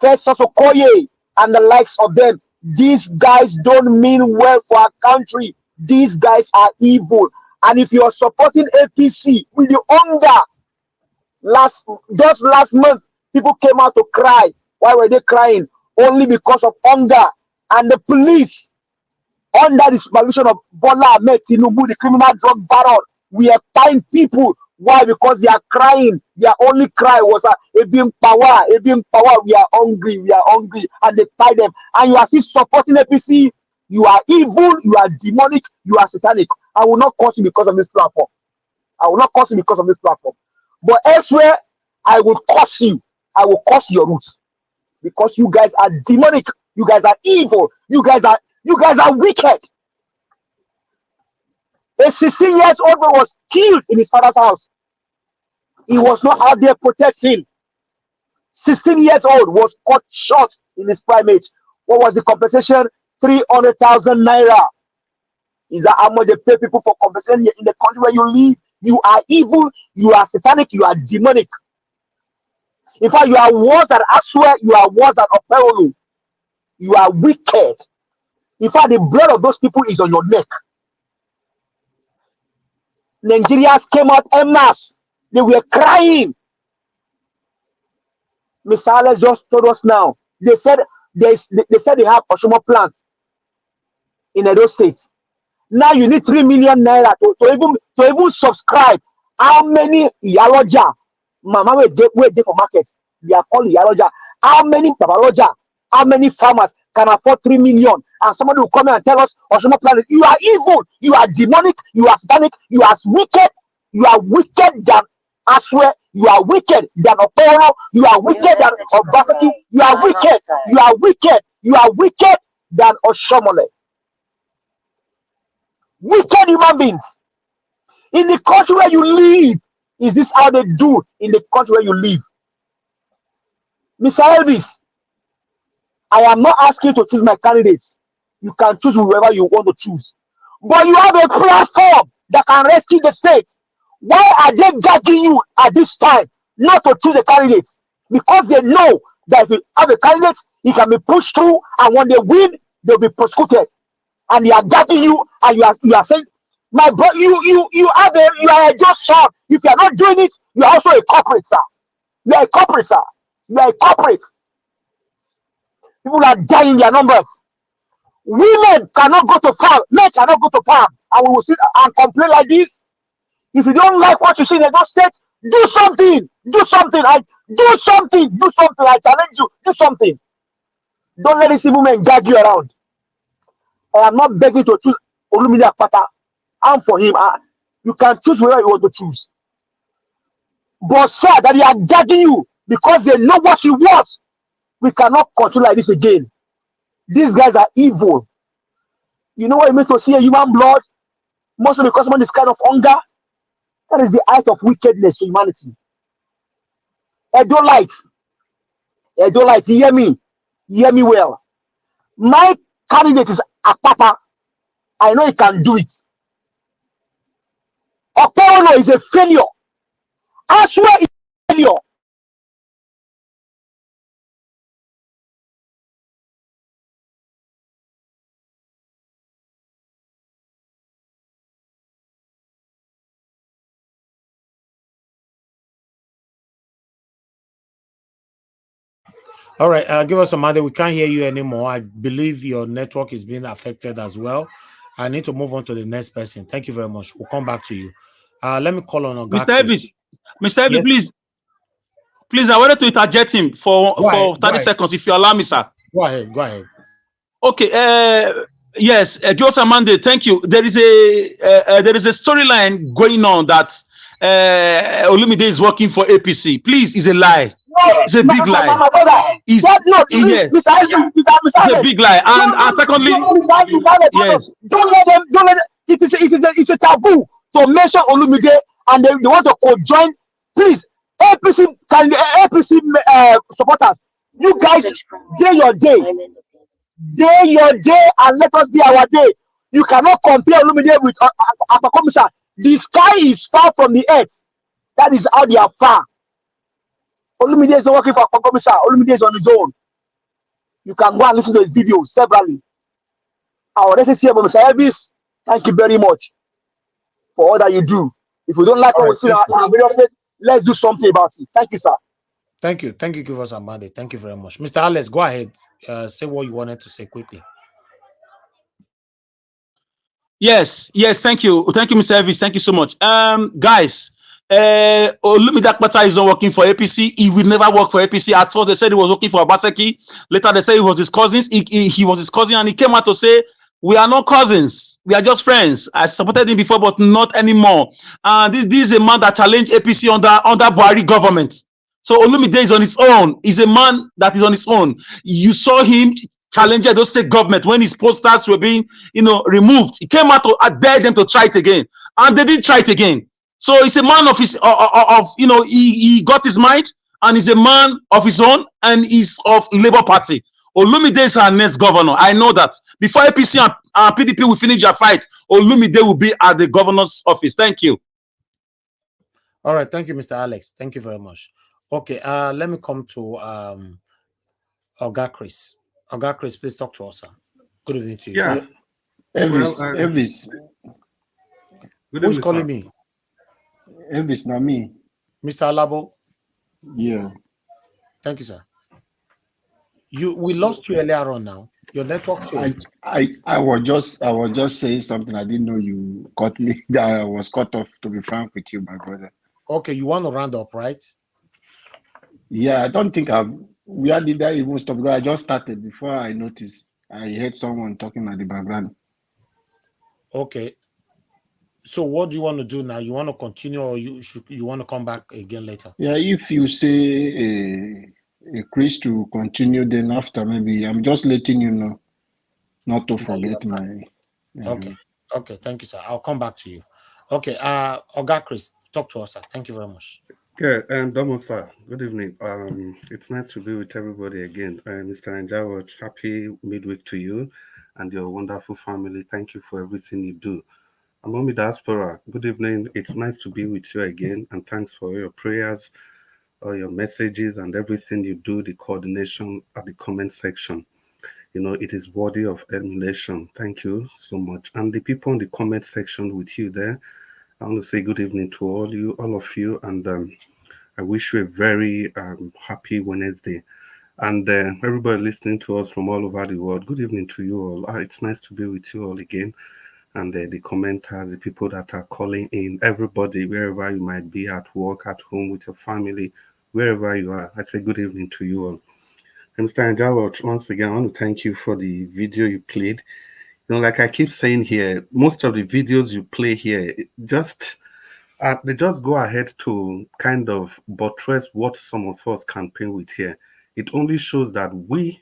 Festus Okoye, and the likes of them. These guys don't mean well for our country. These guys are evil. And if you are supporting APC with the hunger, just last month, people came out to cry. Why were they crying? Only because of hunger. And the police, under the supervision of Bola Ahmed Tinubu, the criminal drug baron, we are tying people. Why? Because they are crying. Their only cry was being power, we are hungry, and they tie them. And you are still supporting APC. You are evil, you are demonic, you are satanic. I will not curse you because of this platform. I will not curse you because of this platform. But elsewhere, I will curse you. I will curse your roots. Because you guys are demonic, you guys are evil, you guys are wicked. A 16-year-old boy was killed in his father's house. He was not out there protesting. 16 years old was caught shot in his primate. What was the compensation? 300,000 naira. Is that how much they pay people for compensation in the country where you live? You are evil, you are satanic, you are demonic. In fact, you are worse than Aswe, you are worse than Operolu. You are wicked. In fact, the blood of those people is on your neck. Nigerians came out en masse. They were crying. Mr. Alex just told us now. They said they have Oshomo plant in Edo State. Now you need 3 million naira to even subscribe. How many Iyaloja, Mama wait for market? They are called Iyaloja. How many Babaloja? How many farmers can afford 3 million? And somebody will come and tell us, Oshomo plant, you are evil, you are demonic, you are satanic, you are wicked than Aswe, you are wicked than Oporo, you are wicked than Obaseki, you are wicked than Oshomole. Wicked human beings. In the country where you live, is this how they do in the country where you live? Mr. Elvis, I am not asking you to choose my candidates. You can choose whoever you want to choose. But you have a platform that can rescue the state. Why are they judging you at this time not to choose a candidate? Because they know that if you have a candidate, he can be pushed through, and when they win, they'll be prosecuted. And they are judging you, and you are saying, my bro, you are a just son. If you are not doing it, you are also a corporate, sir. You are a corporate, sir. You are a corporate. People are dying in their numbers. Women cannot go to farm. Men cannot go to farm. And we will sit and complain like this. If you don't like what you see in the state, do something. Do something. I challenge you. Do something. Don't let these women drag you around. I am not begging to choose Olumide Akpata. I'm for him. You can choose wherever you want to choose. But sir, that they are judging you because they know what you want. We cannot control like this again. These guys are evil. You know what it means to see a human blood? Mostly because of this kind of hunger. That is the height of wickedness to humanity. Edolites, hear me well. My candidate is Akpata. I know he can do it. Oporo is a failure. Aswe is a failure. All right, give us some other. We can't hear you anymore. I believe your network is being affected as well. I need to move on to the next person. Thank you very much. We'll come back to you. Let me call on Oga. Mr. Elvis, yes. Please, I wanted to interject him for 30 seconds, if you allow me, sir. Go ahead. Go ahead. Okay. Yes. Give us a mandate. Thank you. There is a storyline going on that Olumide is working for APC. Please, it's a lie. It's a big lie. It's yes. It's a big lie. And secondly, yes. Don't let them. It's a taboo to mention Olumide, and they want to co-join. Please, APC supporters, you guys, day your day, and let us day our day. You cannot compare Olumide with Abakomisa. The sky is far from the earth. That is how they are far. Olumide is not working for Abakomisa. Olumide is on his own. You can go and listen to his videos severally. Our let's hear from Mr. Elvis. Thank you very much for all that you do. If we don't like what we see in our video, let's do something about it. Thank you, sir. Thank you. Thank you, give us a mandate. Thank you very much. Mr. Alex, go ahead. Say what you wanted to say quickly. Yes, thank you. Thank you, Mr. Elvis. Thank you so much. Guys, Olumide Akpata is not working for APC. He will never work for APC. At first, they said he was working for Obaseki. Later, they said it was his cousins. He was his cousin, and he came out to say, we are not cousins. We are just friends. I supported him before, but not anymore. This is a man that challenged APC under Buhari government. So Olumide is on his own. He's a man that is on his own. You saw him challenging those state government when his posters were being, removed. He came out to dare them to try it again, and they did try it again. So he's a man of his, he got his mind, and he's a man of his own, and he's of Labour Party. Olumide is our next governor. I know that. Before APC and PDP will finish their fight, Olumide will be at the governor's office. Thank you. All right. Thank you, Mr. Alex. Thank you very much. Okay. Let me come to Oga Chris. Oga Chris, please talk to us, sir. Good evening to you. Yeah. Elvis. Who's calling me? Elvis, not me. Mr. Alabo? Yeah. Thank you, sir. We lost you earlier on now. Your network failed. I was just saying something. I didn't know you caught me. I was cut off, to be frank with you, my brother. Okay, you want to round up, right? Yeah, I don't think where did I even stop? Because I just started before I noticed. I heard someone talking at the background. Okay. So what do you want to do now? You want to continue, or you want to come back again later? Yeah, if you say Chris to continue, then after maybe I'm just letting you know not to forget my. Okay. Thank you, sir. I'll come back to you. Okay. Oga Chris, talk to us, sir. Thank you very much. Yeah, and Domo sir, good evening. It's nice to be with everybody again. Mr. Anjawa, happy midweek to you and your wonderful family. Thank you for everything you do. Amomi Diaspora, good evening. It's nice to be with you again, and thanks for your prayers, all your messages, and everything you do, the coordination at the comment section. It is worthy of emulation. Thank you so much. And the people in the comment section with you there, I want to say good evening to all of you, and I wish you a very happy Wednesday. And everybody listening to us from all over the world, good evening to you all. It's nice to be with you all again. And the commenters, the people that are calling in, everybody, wherever you might be, at work, at home, with your family, wherever you are, I say good evening to you all. Mr. Anjawa, once again, I want to thank you for the video you played. Like I keep saying here, most of the videos you play here, they just go ahead to kind of buttress what some of us campaign with here. It only shows that we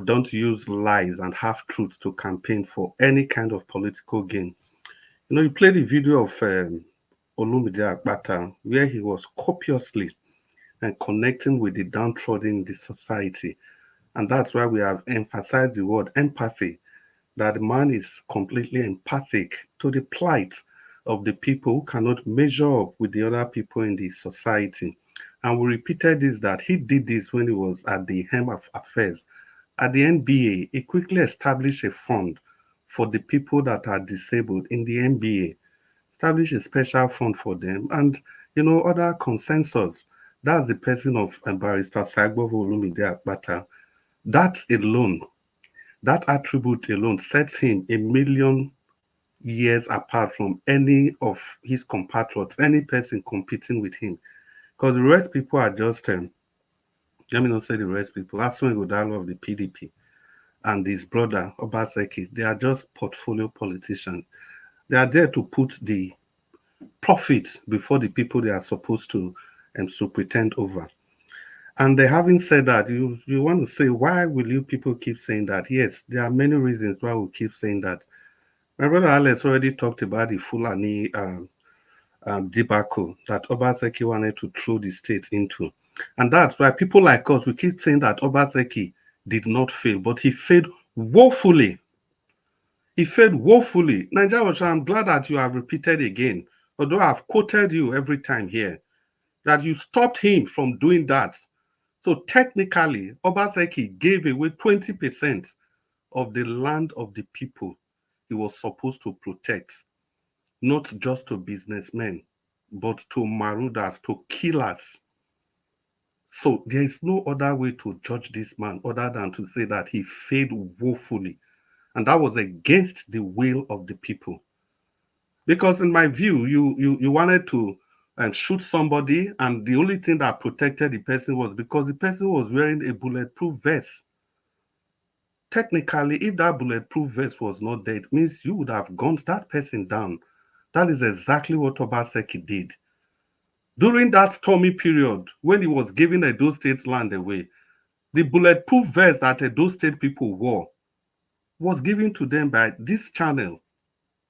don't use lies and half-truths to campaign for any kind of political gain. You played a video of Olumide Akpata where he was copiously and connecting with the downtrodden in the society. And that's why we have emphasized the word empathy, that the man is completely empathic to the plight of the people who cannot measure up with the other people in the society. And we repeated this, that he did this when he was at the helm of affairs. At the NBA, he quickly established a fund for the people that are disabled in the NBA, established a special fund for them, and other consensus. That's the person of Barrister Sagbo Olumide Akpata. That alone, that attribute alone sets him a million years apart from any of his compatriots, any person competing with him. Because the rest people are just let me not say the rest people, Aswan Godalo of the PDP and his brother Obaseki, they are just portfolio politicians. They are there to put the profit before the people they are supposed to pretend over. And having said that, you want to say, why will you people keep saying that? Yes, there are many reasons why we keep saying that. My brother Alex already talked about the Fulani debacle that Obaseki wanted to throw the state into. And that's why people like us, we keep saying that Obaseki did not fail, but he failed woefully. He failed woefully. Nigeria, I'm glad that you have repeated again, although I've quoted you every time here, that you stopped him from doing that. So technically, Obaseki gave away 20% of the land of the people he was supposed to protect, not just to businessmen, but to marauders, to killers. So there is no other way to judge this man other than to say that he failed woefully. And that was against the will of the people. Because in my view, you wanted to shoot somebody, and the only thing that protected the person was because the person was wearing a bulletproof vest. Technically, if that bulletproof vest was not there, it means you would have gunned that person down. That is exactly what Obaseki did. During that stormy period, when he was giving Edo State's land away, the bulletproof vest that Edo State people wore was given to them by this channel,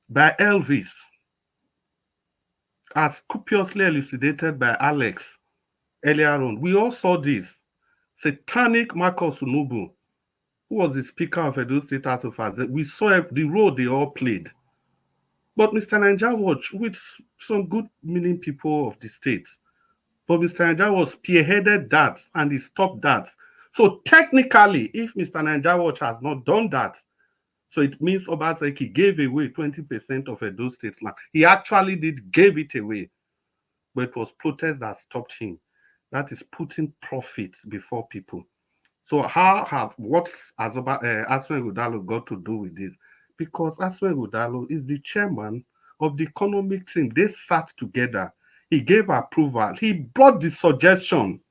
by Elvis, as copiously elucidated by Alex earlier on. We all saw this. Satanic Marcus Tinubu, who was the Speaker of Edo State House of Assembly, we saw the role they all played. But Mr. Naija Watch, with some good meaning people of the state, but Mr. Naija Watch spearheaded that and he stopped that. So technically, if Mr. Naija Watch has not done that, so it means Obaseki gave away 20% of Edo State's land. He actually did give it away, but it was protest that stopped him. That is putting profit before people. So what has Aswen Ighodalo got to do with this? Because Aswen Ighodalo is the chairman of the economic team. They sat together. He gave approval. He brought the suggestion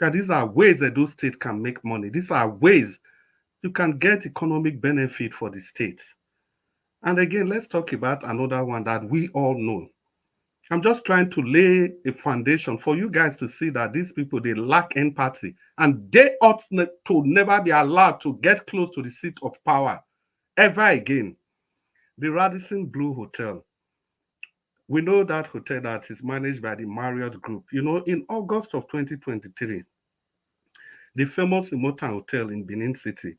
that these are ways Edo State can make money. These are ways you can get economic benefit for the state. And again, let's talk about another one that we all know. I'm just trying to lay a foundation for you guys to see that these people, they lack empathy and they ought to never be allowed to get close to the seat of power ever again. The Radisson Blu Hotel. We know that hotel that is managed by the Marriott Group. You know, in August of 2023, the famous Imotan Hotel in Benin City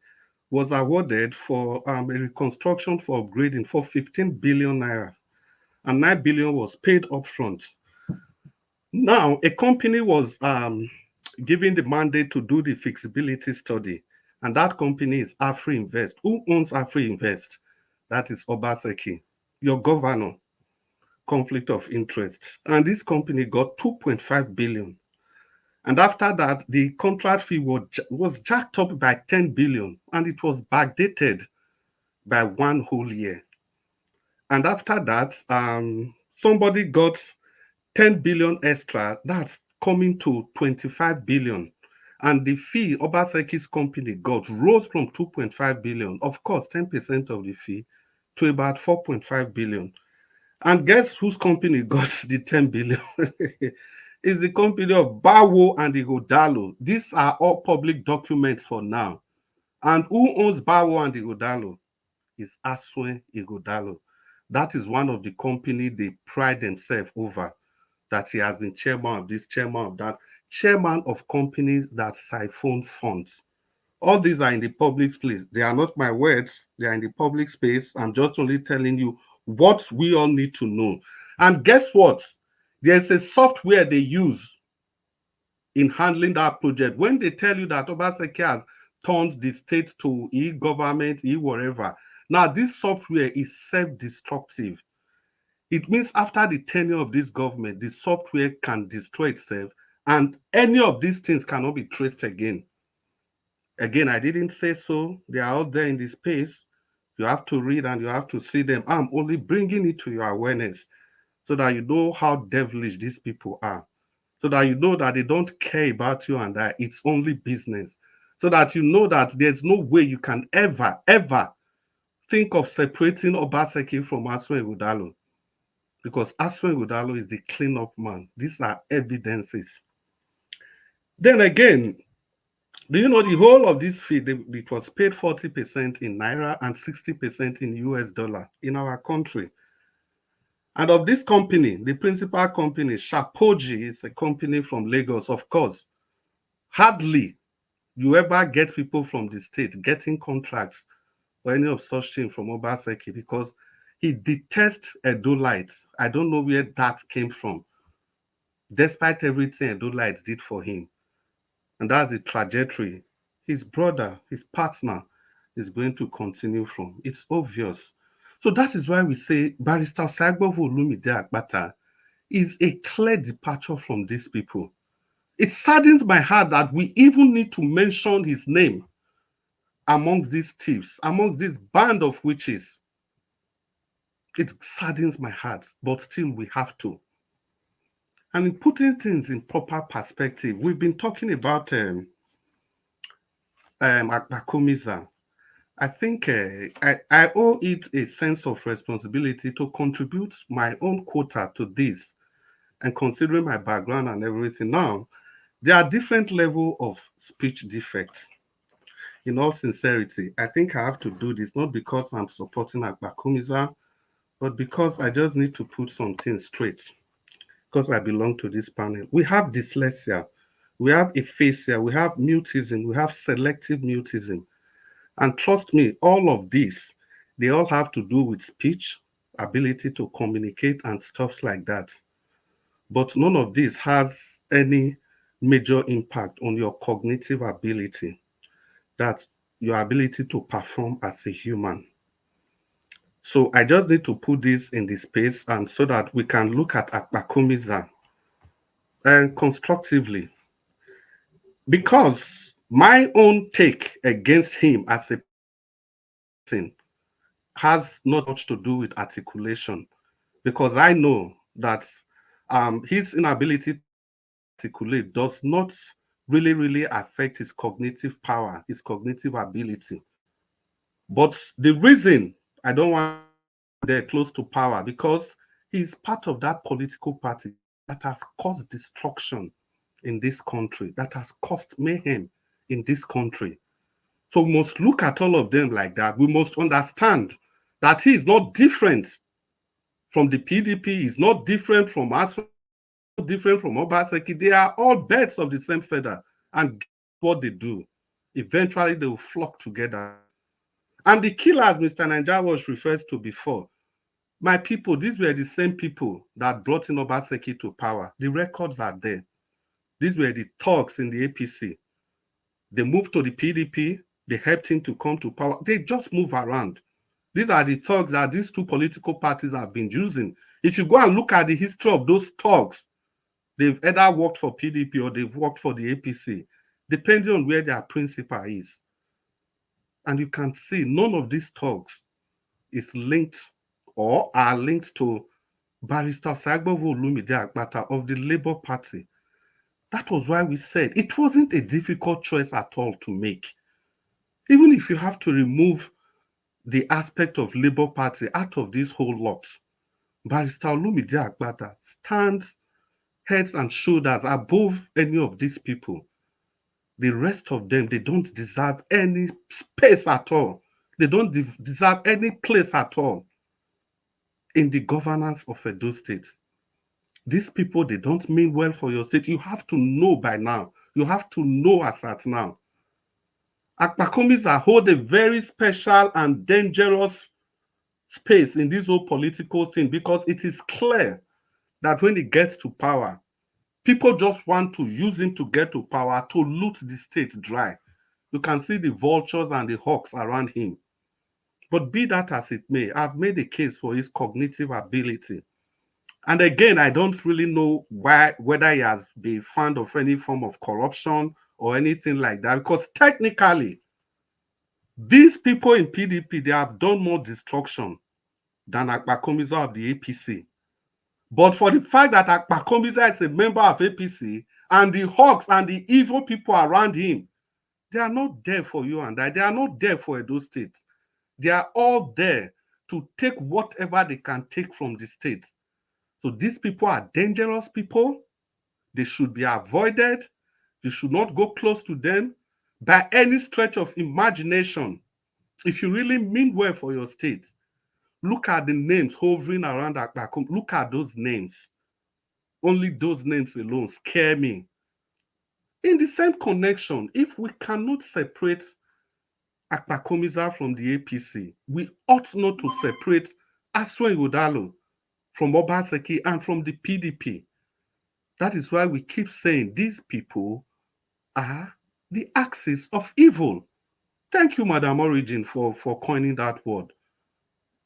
was awarded for a reconstruction for upgrading for 15 billion naira, and 9 billion was paid upfront. Now, a company was given the mandate to do the feasibility study, and that company is Afri Invest. Who owns Afri Invest? That is Obaseki, your governor. Conflict of interest. And this company got 2.5 billion. And after that, the contract fee was jacked up by 10 billion, and it was backdated by 1 whole year. And after that, somebody got 10 billion extra. That's coming to 25 billion. And the fee Obaseki's company got rose from 2.5 billion, of course, 10% of the fee, to about 4.5 billion. And guess whose company got the 10 billion? It's the company of Bawo and Ighodalo. These are all public documents for now. And who owns Bawo and Ighodalo? It's Aswen Ighodalo. That is one of the company they pride themselves over, that he has been chairman of this, chairman of that, chairman of companies that siphon funds. All these are in the public space. They are not my words. They are in the public space. I'm just only telling you what we all need to know. And guess what? There's a software they use in handling that project. When they tell you that Obaseki has turned the state to e-government, e-whatever, now this software is self-destructive. It means after the tenure of this government, the software can destroy itself and any of these things cannot be traced again. Again, I didn't say so. They are out there in the space. You have to read and you have to see them. I'm only bringing it to your awareness so that you know how devilish these people are. so that you know that they don't care about you and that it's only business, so that you know that there's no way you can ever, ever think of separating Obaseki from Aswe Udalo, because Aswe Udalo is the cleanup man. These are evidences. Then again, do you know the whole of this fee, it was paid 40% in Naira and 60% in US dollar in our country. And of this company, the principal company, Shapoji, is a company from Lagos, of course. Hardly you ever get people from the state getting contracts or any of such things from Obaseki, because he detests Edolites. I don't know where that came from, despite everything Edolites did for him. And that's the trajectory his brother, his partner, is going to continue from. It's obvious. So that is why we say Barrister Sagbovo Olumide Akpata is a clear departure from these people. It saddens my heart that we even need to mention his name amongst these thieves, amongst this band of witches. It saddens my heart, but still we have to. And in putting things in proper perspective, we've been talking about Akpakomiza. I think I owe it a sense of responsibility to contribute my own quota to this. And considering my background and everything now, there are different levels of speech defects. In all sincerity, I think I have to do this, not because I'm supporting Akpakomiza, but because I just need to put some things straight, because I belong to this panel. We have dyslexia, we have aphasia, we have mutism, we have selective mutism. And trust me, all of these, they all have to do with speech, ability to communicate and stuff like that. But none of this has any major impact on your cognitive ability, that your ability to perform as a human. So I just need to put this in the space and so that we can look at Akpakomiza and constructively. Because my own take against him as a person has not much to do with articulation, because I know that his inability to articulate does not really affect his cognitive power, his cognitive ability. But the reason I don't want there close to power, because he's part of that political party that has caused destruction in this country, that has caused mayhem in this country. So we must look at all of them like that. We must understand that he is not different from the PDP, he's not different from us, different from Obaseki. They are all birds of the same feather, and what they do, eventually they will flock together. And the killers Mr. Naija refers to before, my people, these were the same people that brought in Obaseki to power. The records are there. These were the thugs in the APC. They moved to the PDP. They helped him to come to power. They just move around. These are the thugs that these two political parties have been using. If you go and look at the history of those thugs, they've either worked for PDP or they've worked for the APC, depending on where their principal is. And you can see none of these thugs is linked or are linked to Barrister Sagbovo Olumide Akpata of the Labour Party. That was why we said it wasn't a difficult choice at all to make. Even if you have to remove the aspect of Labour Party out of this whole lot, Barrister Olumide Akpata stands heads and shoulders above any of these people. The rest of them, they don't deserve any space at all. They don't deserve any place at all in the governance of Edo State. These people, they don't mean well for your state. You have to know by now. You have to know as at now. Akpakomiza hold a very special and dangerous space in this whole political thing, because it is clear that when he gets to power, people just want to use him to get to power, to loot the state dry. You can see the vultures and the hawks around him. But be that as it may, I've made a case for his cognitive ability. And again, I don't really know whether he has been found of any form of corruption or anything like that, because technically, these people in PDP, they have done more destruction than Akpakomiza of the APC. But for the fact that Akpakomiza is a member of APC and the hawks and the evil people around him, they are not there for you and I. They are not there for Edo State. They are all there to take whatever they can take from the state. So these people are dangerous people. They should be avoided. You should not go close to them by any stretch of imagination. If you really mean well for your state, look at the names hovering around Akpakom. Look at those names. Only those names alone scare me. In the same connection, if we cannot separate Akpakomiza from the APC, we ought not to separate Aswen Udalo from Obaseki and from the PDP. That is why we keep saying these people are the axis of evil. Thank you, Madam Origin, for coining that word.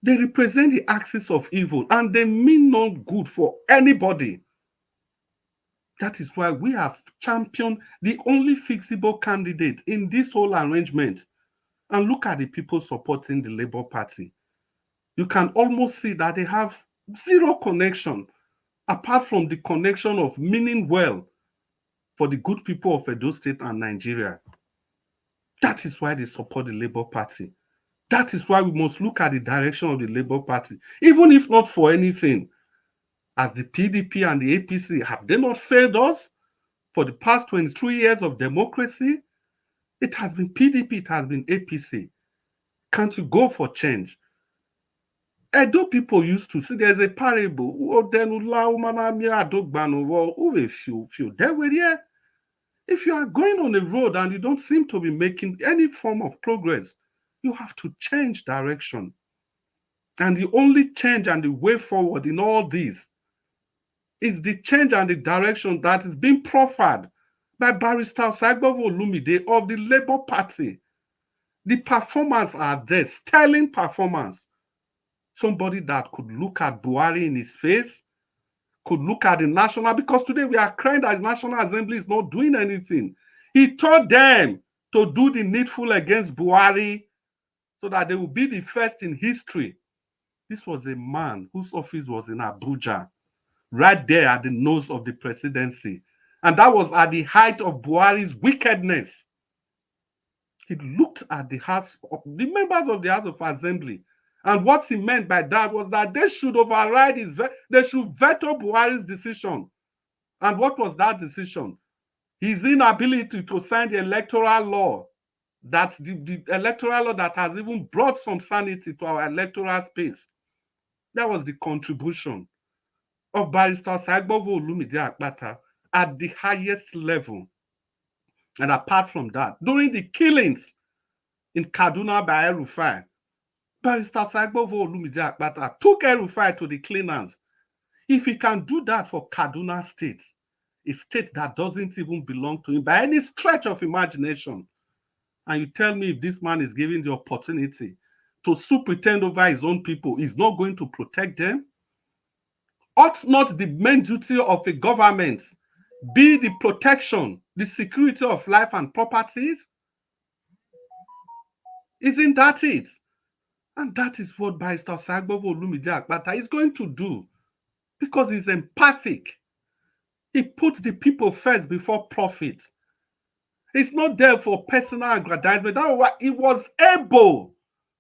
They represent the axis of evil and they mean no good for anybody. That is why we have championed the only fixable candidate in this whole arrangement. And look at the people supporting the Labour Party. You can almost see that they have zero connection, apart from the connection of meaning well for the good people of Edo State and Nigeria. That is why they support the Labour Party. That is why we must look at the direction of the Labour Party, even if not for anything. As the PDP and the APC, have they not failed us for the past 23 years of democracy? It has been PDP, it has been APC. Can't you go for change? Edo people used to see there's a parable. If you are going on a road and you don't seem to be making any form of progress, you have to change direction. And the only change and the way forward in all this is the change and the direction that is being proffered by Barrister Sagbovo Olumide of the Labour Party. The performance are there, sterling performance. Somebody that could look at Buhari in his face, could look at the national, because today we are crying that the National Assembly is not doing anything. He told them to do the needful against Buhari so that they will be the first in history. This was a man whose office was in Abuja, right there at the nose of the presidency. And that was at the height of Buhari's wickedness. He looked at the House, the members of the House of Assembly, and what he meant by that was that they should override they should veto Buhari's decision. And what was that decision? His inability to sign the electoral law, that the electoral law that has even brought some sanity to our electoral space. That was the contribution of Barrister Sagbovo Olumide Akpata at the highest level. And apart from that, during the killings in Kaduna by El-Rufai, Barrister Sagbovo Olumide Akpata took El-Rufai to the cleaners. If he can do that for Kaduna State, a state that doesn't even belong to him by any stretch of imagination, and you tell me if this man is given the opportunity to superintend over his own people, he's not going to protect them? Ought not the main duty of a government be the protection, the security of life and properties? Isn't that it? And that is what Barrister Sagbovo Olumide Akpata is going to do, because he's empathic. He puts the people first before profit. He's not there for personal aggrandizement. That's why he was able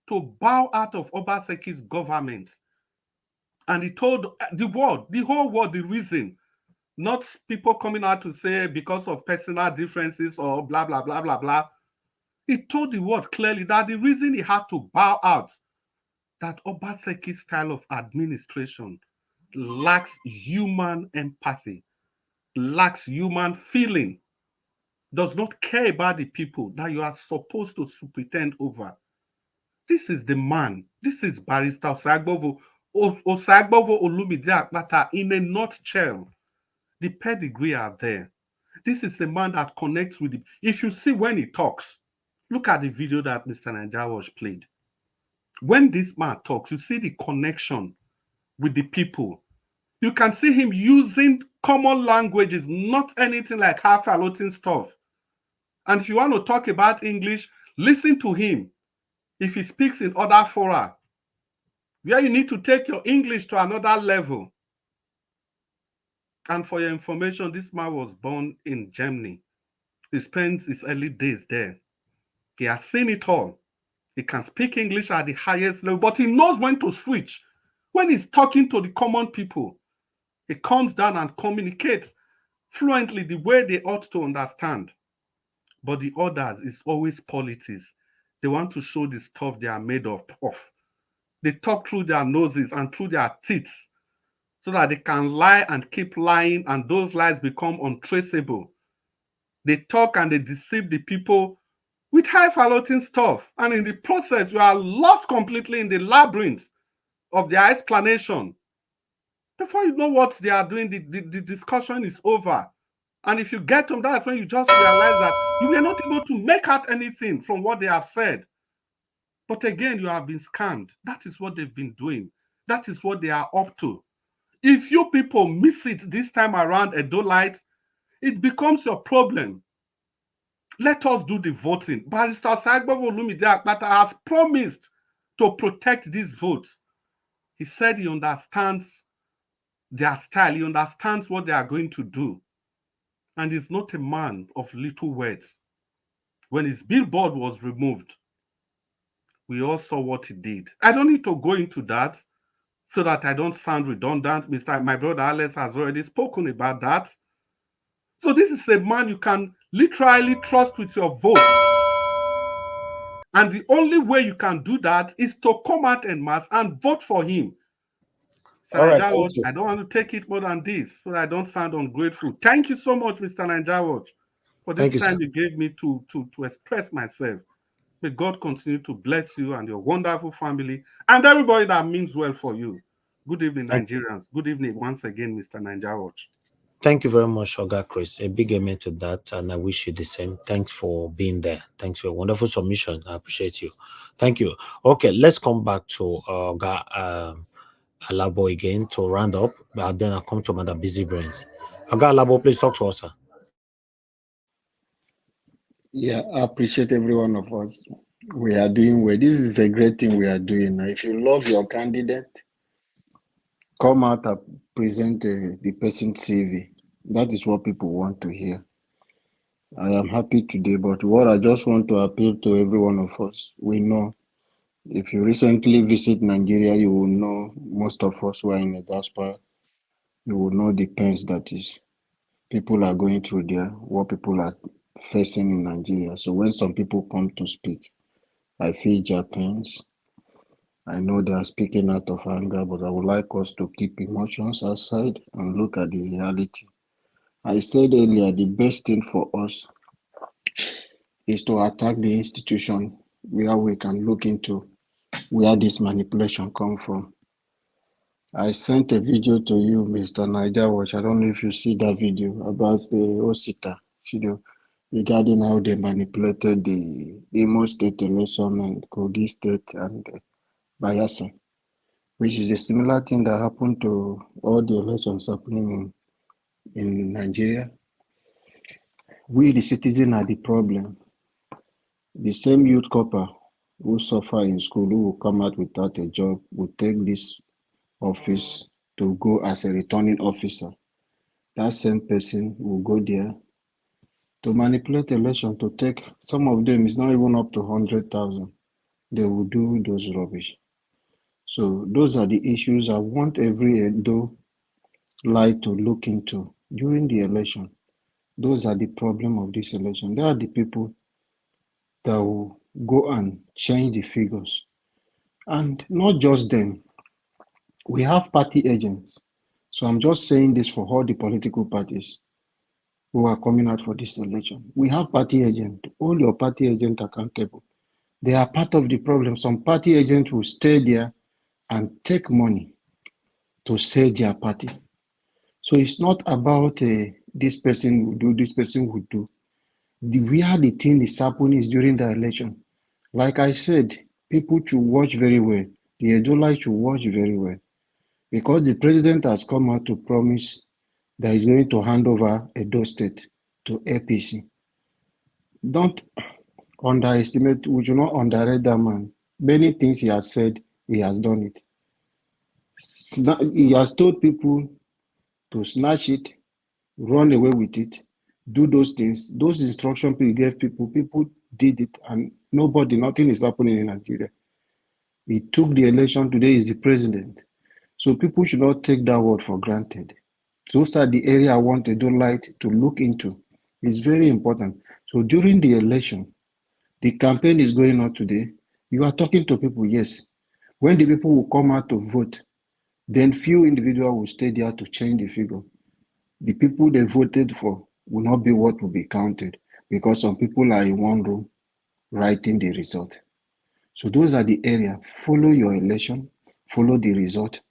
to bow out of Obaseki's government. And he told the world, the whole world, the reason. Not people coming out to say because of personal differences or blah, blah, blah, blah, blah. He told the world clearly that the reason he had to bow out, that Obaseki's style of administration lacks human empathy, lacks human feeling, does not care about the people that you are supposed to superintend over. This is the man. This is Barrister Sagbovo Olumide Akpata in a nutshell. The pedigree are there. This is a man that connects with the... If you see when he talks, look at the video that Mr. Najawash played. When this man talks, you see the connection with the people. You can see him using common languages, not anything like highfalutin stuff. And if you want to talk about English, listen to him. If he speaks in other fora, where you need to take your English to another level, And for your information, this man was born in Germany. He spent his early days there. He has seen it all. He can speak English at the highest level, but he knows when to switch. When he's talking to the common people, he comes down and communicates fluently the way they ought to understand. But the others is always politics. They want to show the stuff they are made of. They talk through their noses and through their teeth so that they can lie and keep lying, and those lies become untraceable. They talk and they deceive the people with highfalutin stuff. And in the process, you are lost completely in the labyrinth of their explanation. Before you know what they are doing, the discussion is over. And if you get them, that's when you just realize that you were not able to make out anything from what they have said. But again, you have been scammed. That is what they've been doing. That is what they are up to. If you people miss it this time around, Edolites, it becomes your problem. Let us do the voting. Barrister Sagbo Olumide Akpata has promised to protect these votes. He said he understands their style. He understands what they are going to do. And he's not a man of little words. When his billboard was removed, we all saw what he did. I don't need to go into that so that I don't sound redundant. My brother Alex has already spoken about that. So this is a man you can literally trust with your votes. And the only way you can do that is to come out en masse and vote for him. All right, I don't want to take it more than this so that I don't sound ungrateful. Thank you so much, Mr. Naijawatch, for this time you gave me to express myself. May God continue to bless you and your wonderful family and everybody that means well for you. Good evening, Nigerians. Good evening once again, Mr. Naijawatch. Thank you very much, Oga Chris. A big amen to that, and I wish you the same. Thanks for being there. Thanks for your wonderful submission. I appreciate you. Thank you. Okay, let's come back to Oga Alabo again to round up, but then I'll come to Madam Busy Brains. Oga Alabo, please talk to us, sir. Yeah, I appreciate every one of us. We are doing well. This is a great thing we are doing. Now, if you love your candidate, come out and present the person's CV. That is what people want to hear. I am happy today, but what I just want to appeal to every one of us, we know, if you recently visit Nigeria, you will know, most of us who are in the diaspora, you will know the pains that is people are going through there, what people are facing in Nigeria. So when some people come to speak, I feel their pains. I know they are speaking out of anger, but I would like us to keep emotions aside and look at the reality. I said earlier, the best thing for us is to attack the institution where we can look into where this manipulation come from. I sent a video to you, Mr. Naijawatch. I don't know if you see that video about the Osita video regarding how they manipulated the Imo State election and Kogi State and Bayelsa, which is a similar thing that happened to all the elections happening in Nigeria. We, the citizen, are the problem. The same youth copper who suffer in school, who will come out without a job, will take this office to go as a returning officer. That same person will go there to manipulate election, to take, some of them is not even up to 100,000. They will do those rubbish. So those are the issues I want every Edo like to look into during the election. Those are the problem of this election. They are the people that will go and change the figures. And not just them. We have party agents. So I'm just saying this for all the political parties who are coming out for this election. We have party agents. Hold your party agent accountable. They are part of the problem. Some party agents will stay there and take money to sell their party. So it's not about this person will do, this person will do. Where the thing is happening is during the election. Like I said, people should watch very well. The Edolite should watch very well. Because the president has come out to promise that he's going to hand over Edo State to APC. Don't underestimate, we should not underrate that man. Many things he has said, he has done it. He has told people to snatch it run away with it, do those things. Those instructions you gave people, people did it, and nothing is happening in Nigeria. He took the election, today is the president. So people should not take that word for granted. Those are the area I want the light to look into. It's very important. So during the election, the campaign is going on today. You are talking to people, yes. When the people will come out to vote, then few individuals will stay there to change the figure. The people they voted for will not be what will be counted because some people are in one room writing the result. So those are the area. Follow your election, follow the result,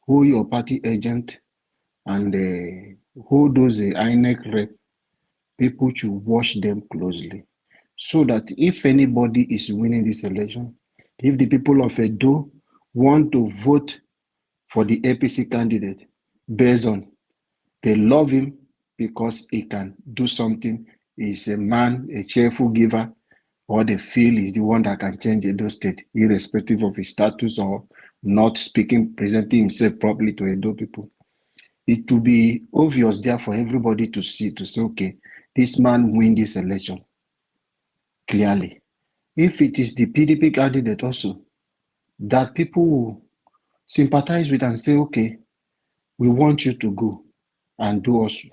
who your party agent, and who those INEC rep. People should watch them closely, so that if anybody is winning this election, if the people of Edo want to vote for the APC candidate based on they love him because he can do something, he's a man, a cheerful giver, or they feel he's the one that can change Edo State, irrespective of his status or not speaking, presenting himself properly to Edo people. It will be obvious there for everybody to see, to say, okay, this man win this election clearly. If it is the PDP candidate also, that people will sympathize with and say, okay, we want you to go and do also.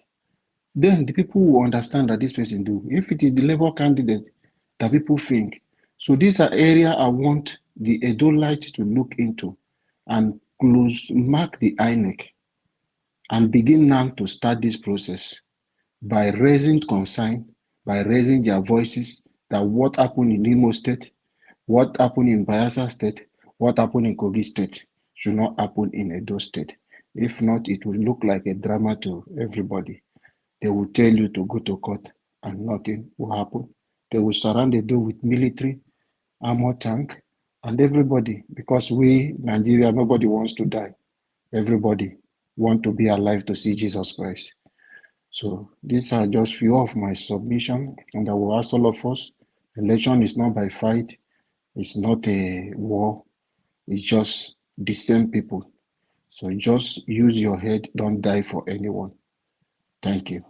Then the people will understand that this person do. If it is the Labour candidate that people think. So these are areas I want the Edo Light to look into and mark the INEC and begin now to start this process by raising concern, by raising their voices that what happened in Imo State, what happened in Bayelsa State, what happened in Kogi State should not happen in Edo State. If not, it will look like a drama to everybody. They will tell you to go to court and nothing will happen. They will surround Edo with military, armor tank, and everybody, because we, Nigeria, nobody wants to die. Everybody want to be alive to see Jesus Christ. So these are just few of my submission, and I will ask all of us, election is not by fight, it's not a war, it's just the same people. So just use your head, don't die for anyone. Thank you.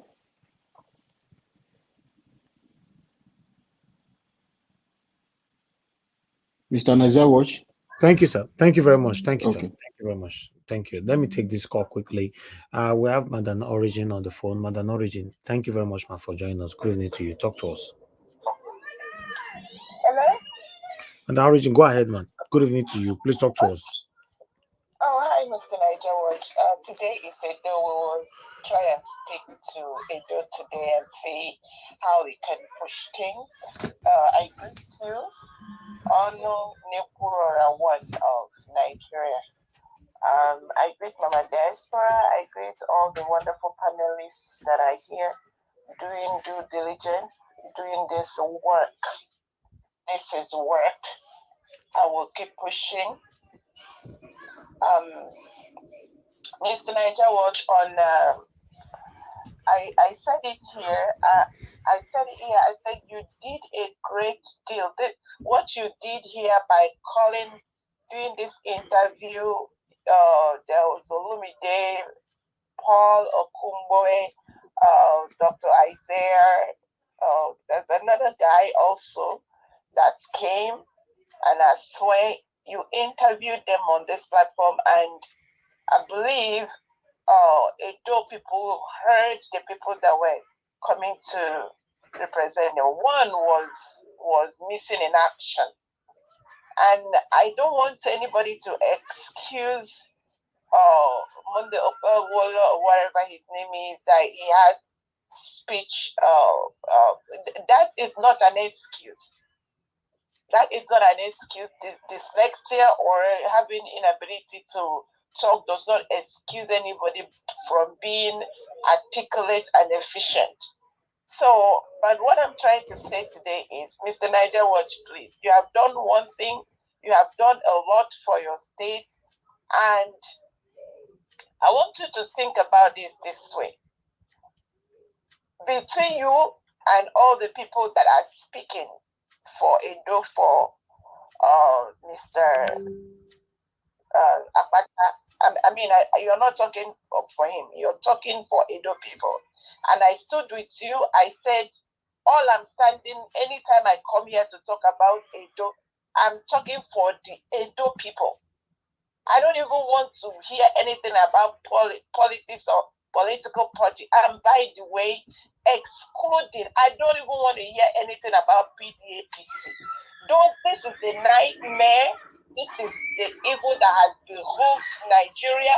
Mr. Naja Watch. Thank you, sir. Thank you very much. Thank you, Okay. sir. Thank you very much. Thank you. Let me take this call quickly. We have Madam Origin on the phone. Madam Origin, thank you very much, man, for joining us. Good evening to you. Talk to us. Hello? Madam Origin, go ahead, man. Good evening to you. Please talk to us. Oh, hi, Mr. Niger Watch. Today is a day we will try and stick to Edo today and see how we can push things. I greet you, Ono Nekurora one of Nigeria. I greet Mama Diaspora. I greet all the wonderful panelists that are here doing due diligence, doing this work. This is work. I will keep pushing. Mr. Niger Watch on I said it here. I said you did a great deal. What you did here by doing this interview, there was Olumide, Paul Okumboe, Dr. Isaiah, there's another guy also that came, and I swear you interviewed them on this platform, and I believe Edo people heard the people that were coming to represent them. One was missing in action. And I don't want anybody to excuse Monday Opewola or whatever his name is, that he has speech. That is not an excuse. That is not an excuse. Dyslexia or having inability to talk does not excuse anybody from being articulate and efficient. So, but what I'm trying to say today is, Mr. Niger Watch, please, you have done one thing, you have done a lot for your state, and I want you to think about this way. Between you and all the people that are speaking for Edo, for Mr. Apata, you're not talking for him, you're talking for Edo people. And I stood with you. I said, all I'm standing, anytime I come here to talk about Edo, I'm talking for the Edo people. I don't even want to hear anything about politics or political party. And by the way, excluding, I don't even want to hear anything about PDAPC. This is the nightmare. This is the evil that has behoved Nigeria,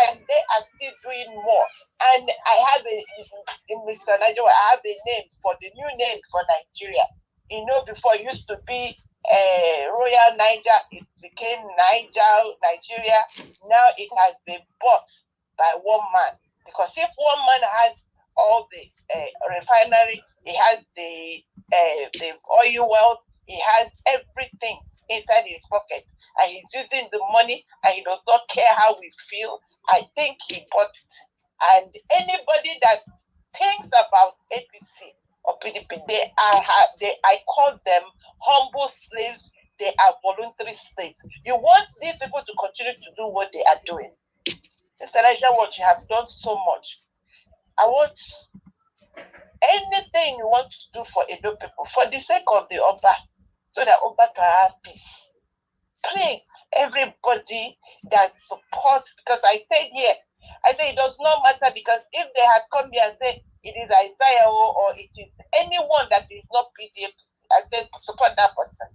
and they are still doing more. And I have Mr. Nigeria, I have a name for the new name for Nigeria. You know, before it used to be Royal Niger, it became Nigeria. Now it has been bought by one man. Because if one man has all the refinery, he has the oil wells, he has everything inside his pocket, and he's using the money, and he does not care how we feel. I think he bought it. And anybody that thinks about APC or PDP, I call them humble slaves. They are voluntary slaves. You want these people to continue to do what they are doing. Mr. Niger, what you have done so much. I want anything you want to do for Edo people, for the sake of the Oba, so that Oba can have peace. Please, everybody that supports, because I said here, I say it does not matter, because if they had come here and said it is Isaiah or it is anyone that is not PDP, I said support that person.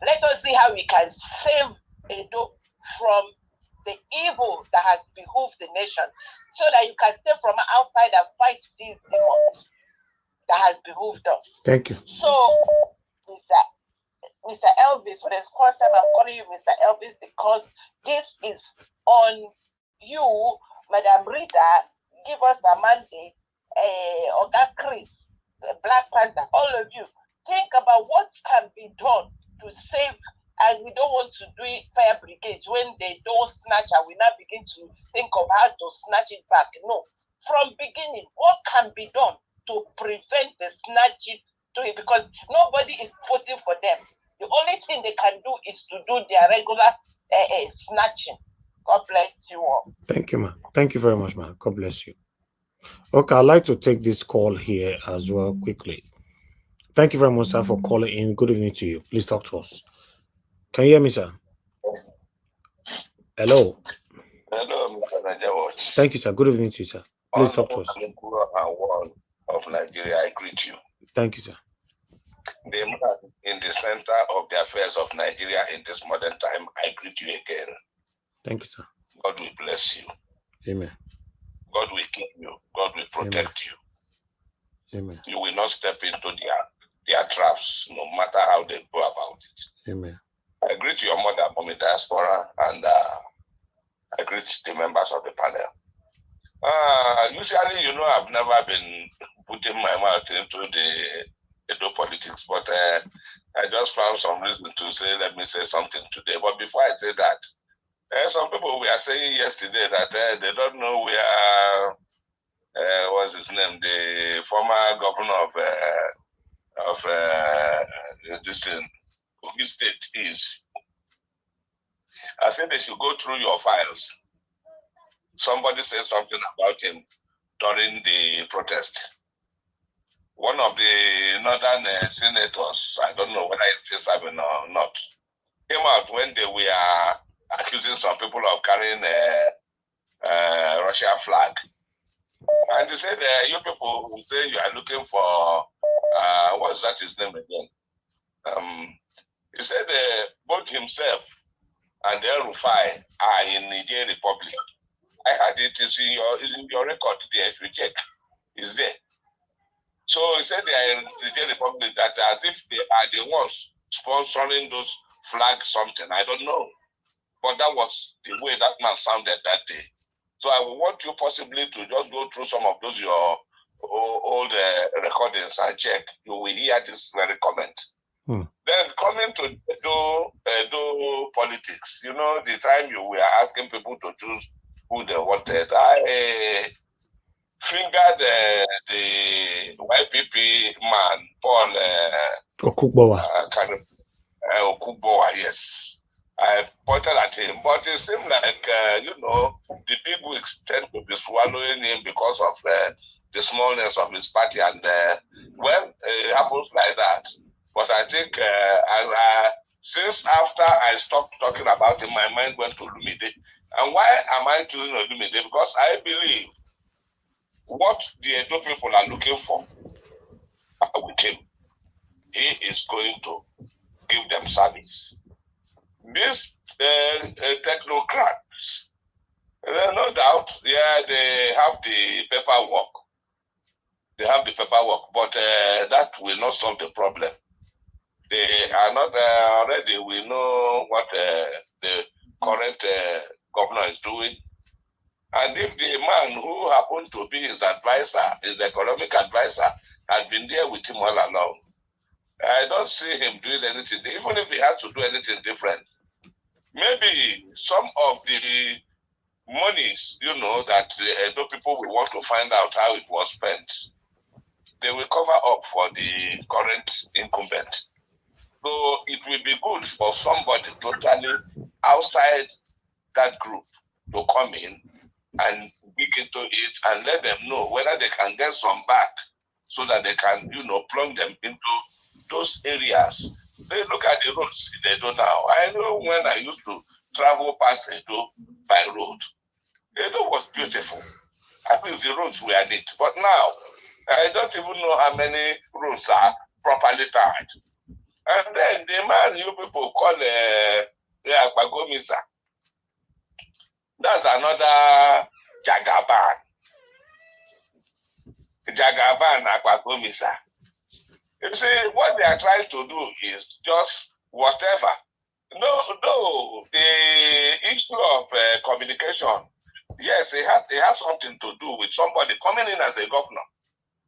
Let us see how we can save Edo from the evil that has behooved the nation, so that you can stay from outside and fight these demons that has behooved us. Thank you. So, Mr. Elvis, for the first time I'm calling you Mr. Elvis, because this is on you, Madam Rita. Give us a mandate, Oga Chris, Black Panther, all of you. Think about what can be done to save, and we don't want to do it fire brigades when they don't snatch, and we now begin to think of how to snatch it back. No, from beginning, what can be done to prevent the snatch it to it, because nobody is voting for them. The only thing they can do is to do their regular snatching. God bless you all. Thank you, ma. Thank you very much, ma. God bless you. Okay, I'd like to take this call here as well quickly. Thank you very much, sir, for calling in. Good evening to you. Please talk to us. Can you hear me, sir? Hello. Hello, Mr. Nigeria. Thank you, sir. Good evening to you, sir. Please talk to us. Of Nigeria, I greet you. Thank you, sir. The man in the center of the affairs of Nigeria in this modern time, I greet you again. Thank you, sir. God will bless you. Amen. God will keep you. God will protect you. Amen. You will not step into their traps, no matter how they go about it. Amen. I greet your mother, Mommy Diaspora, and I greet the members of the panel. Usually, I've never been putting my mouth into the Edo politics, but I just found some reason to say, let me say something today. But before I say that, some people were saying yesterday that they don't know where, what's his name, the former governor of this Kogi State is. I said they should go through your files. Somebody said something about him during the protest. One of the northern senators, I don't know whether he's still serving or not, came out when they were accusing some people of carrying a Russian flag. And they said, you people who say you are looking for, what's that his name again? He said both himself and El Rufai are in Niger Republic. I had it, it's in your record there, if you check, it's there. So he said they are in Niger Republic, that as if they are the ones sponsoring those flags something, I don't know. But that was the way that man sounded that day. So I would want you possibly to just go through some of those your old recordings and check. You will hear this very comment. Then coming to Edo politics, the time you were asking people to choose who they wanted, I fingered the YPP man, Paul Okugbowa. Okugbowa, yes. I pointed at him, but it seemed like, the big wigs tend to be swallowing him because of the smallness of his party. And it happens like that. But I think since after I stopped talking about him, my mind went to Lumide. And why am I choosing Lumide? Because I believe what the Edo people are looking for with him, he is going to give them service. These technocrats, no doubt, they have the paperwork. They have the paperwork, but that will not solve the problem. They are not already. We know what the current governor is doing. And if the man who happened to be his advisor, his economic advisor, had been there with him all along, I don't see him doing anything, even if he has to do anything different. Maybe some of the monies, that the Edo people will want to find out how it was spent, they will cover up for the current incumbent. So it will be good for somebody totally outside that group to come in and dig into it and let them know whether they can get some back so that they can, plumb them into those areas. They look at the roads in Edo now. I know when I used to travel past Edo by road, Edo was beautiful. At least the roads were neat. But now, I don't even know how many roads are properly tied. And then the man you people call Akpagomisa, that's another Jagaban. Jagaban Akpagomisa. You see, what they are trying to do is just whatever. No, the issue of communication, yes, it has something to do with somebody coming in as a governor.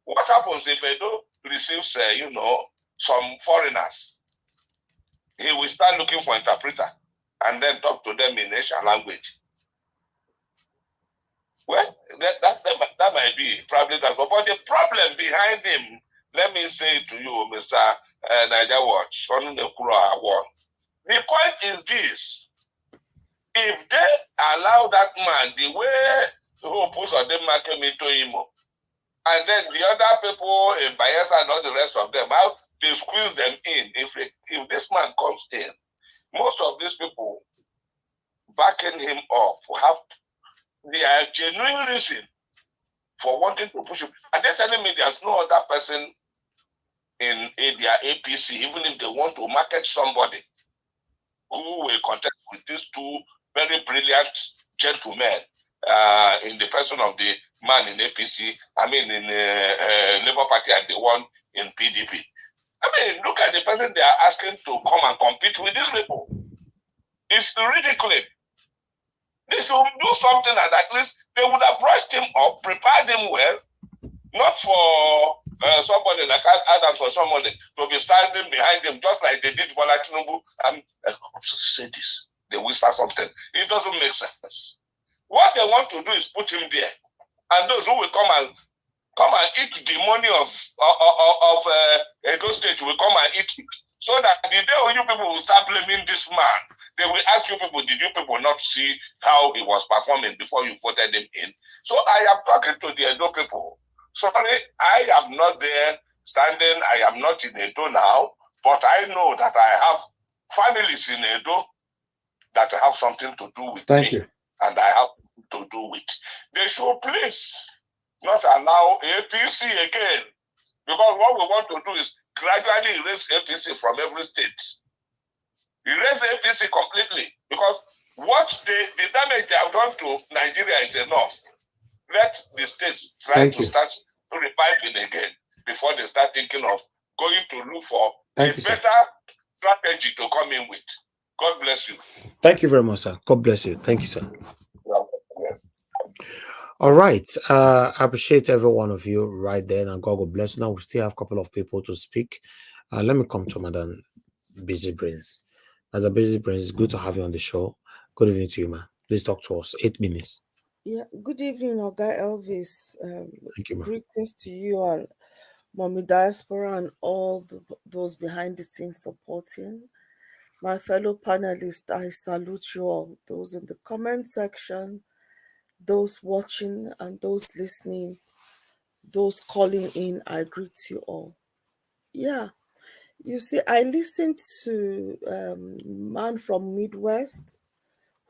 What happens if Edo receives, some foreigners? He will start looking for interpreter and then talk to them in Asian language. Well, that might be probably that. But the problem behind him, let me say to you, Mr. Niger Watch, the point is this. If they allow that man the way who puts on them came into Imo, and then the other people in Bayelsa and all the rest of them, how they squeeze them in. If this man comes in, most of these people backing him up have their genuine reason for wanting to push him. And they're telling me there's no other person in their APC, even if they want to market somebody who will contest with these two very brilliant gentlemen in the person of the man in APC, in Labour Party and the one in PDP. Look at the person they are asking to come and compete with these people. It's ridiculous. They should do something that at least they would have brushed him up, prepared him well, not for somebody like Idam, for somebody to be standing behind him, just like they did Bola Tinubu. Say this. They whisper something. It doesn't make sense. What they want to do is put him there. And those who will come and eat the money of Edo State will come and eat it. So that the day when you people will start blaming this man, they will ask you people, did you people not see how he was performing before you voted him in? So I am talking to the Edo people. Sorry, I am not there standing. I am not in Edo now, but I know that I have families in Edo that have something to do with me. And I have to do with. They should please not allow APC again. Because what we want to do is gradually erase APC from every state. Erase APC completely. Because what the damage they have done to Nigeria is enough. Let the states try to start reviving again before they start thinking of going to look for a better strategy to come in with. God bless you. Thank you very much, sir. God bless you. Thank you, sir. All right. I appreciate every one of you right there, and God will bless you. Now we still have a couple of people to speak. Let me come to Madam Busy Brains. Madam Busy Brains, it's good to have you on the show. Good evening to you, man. Please talk to us. 8 minutes. Yeah, good evening, Oga Elvis. Thank you, man. Greetings to you and Mommy Diaspora and all those behind the scenes supporting. My fellow panelists, I salute you all. Those in the comment section, those watching and those listening, those calling in, I greet you all. Yeah, you see, I listened to man from Midwest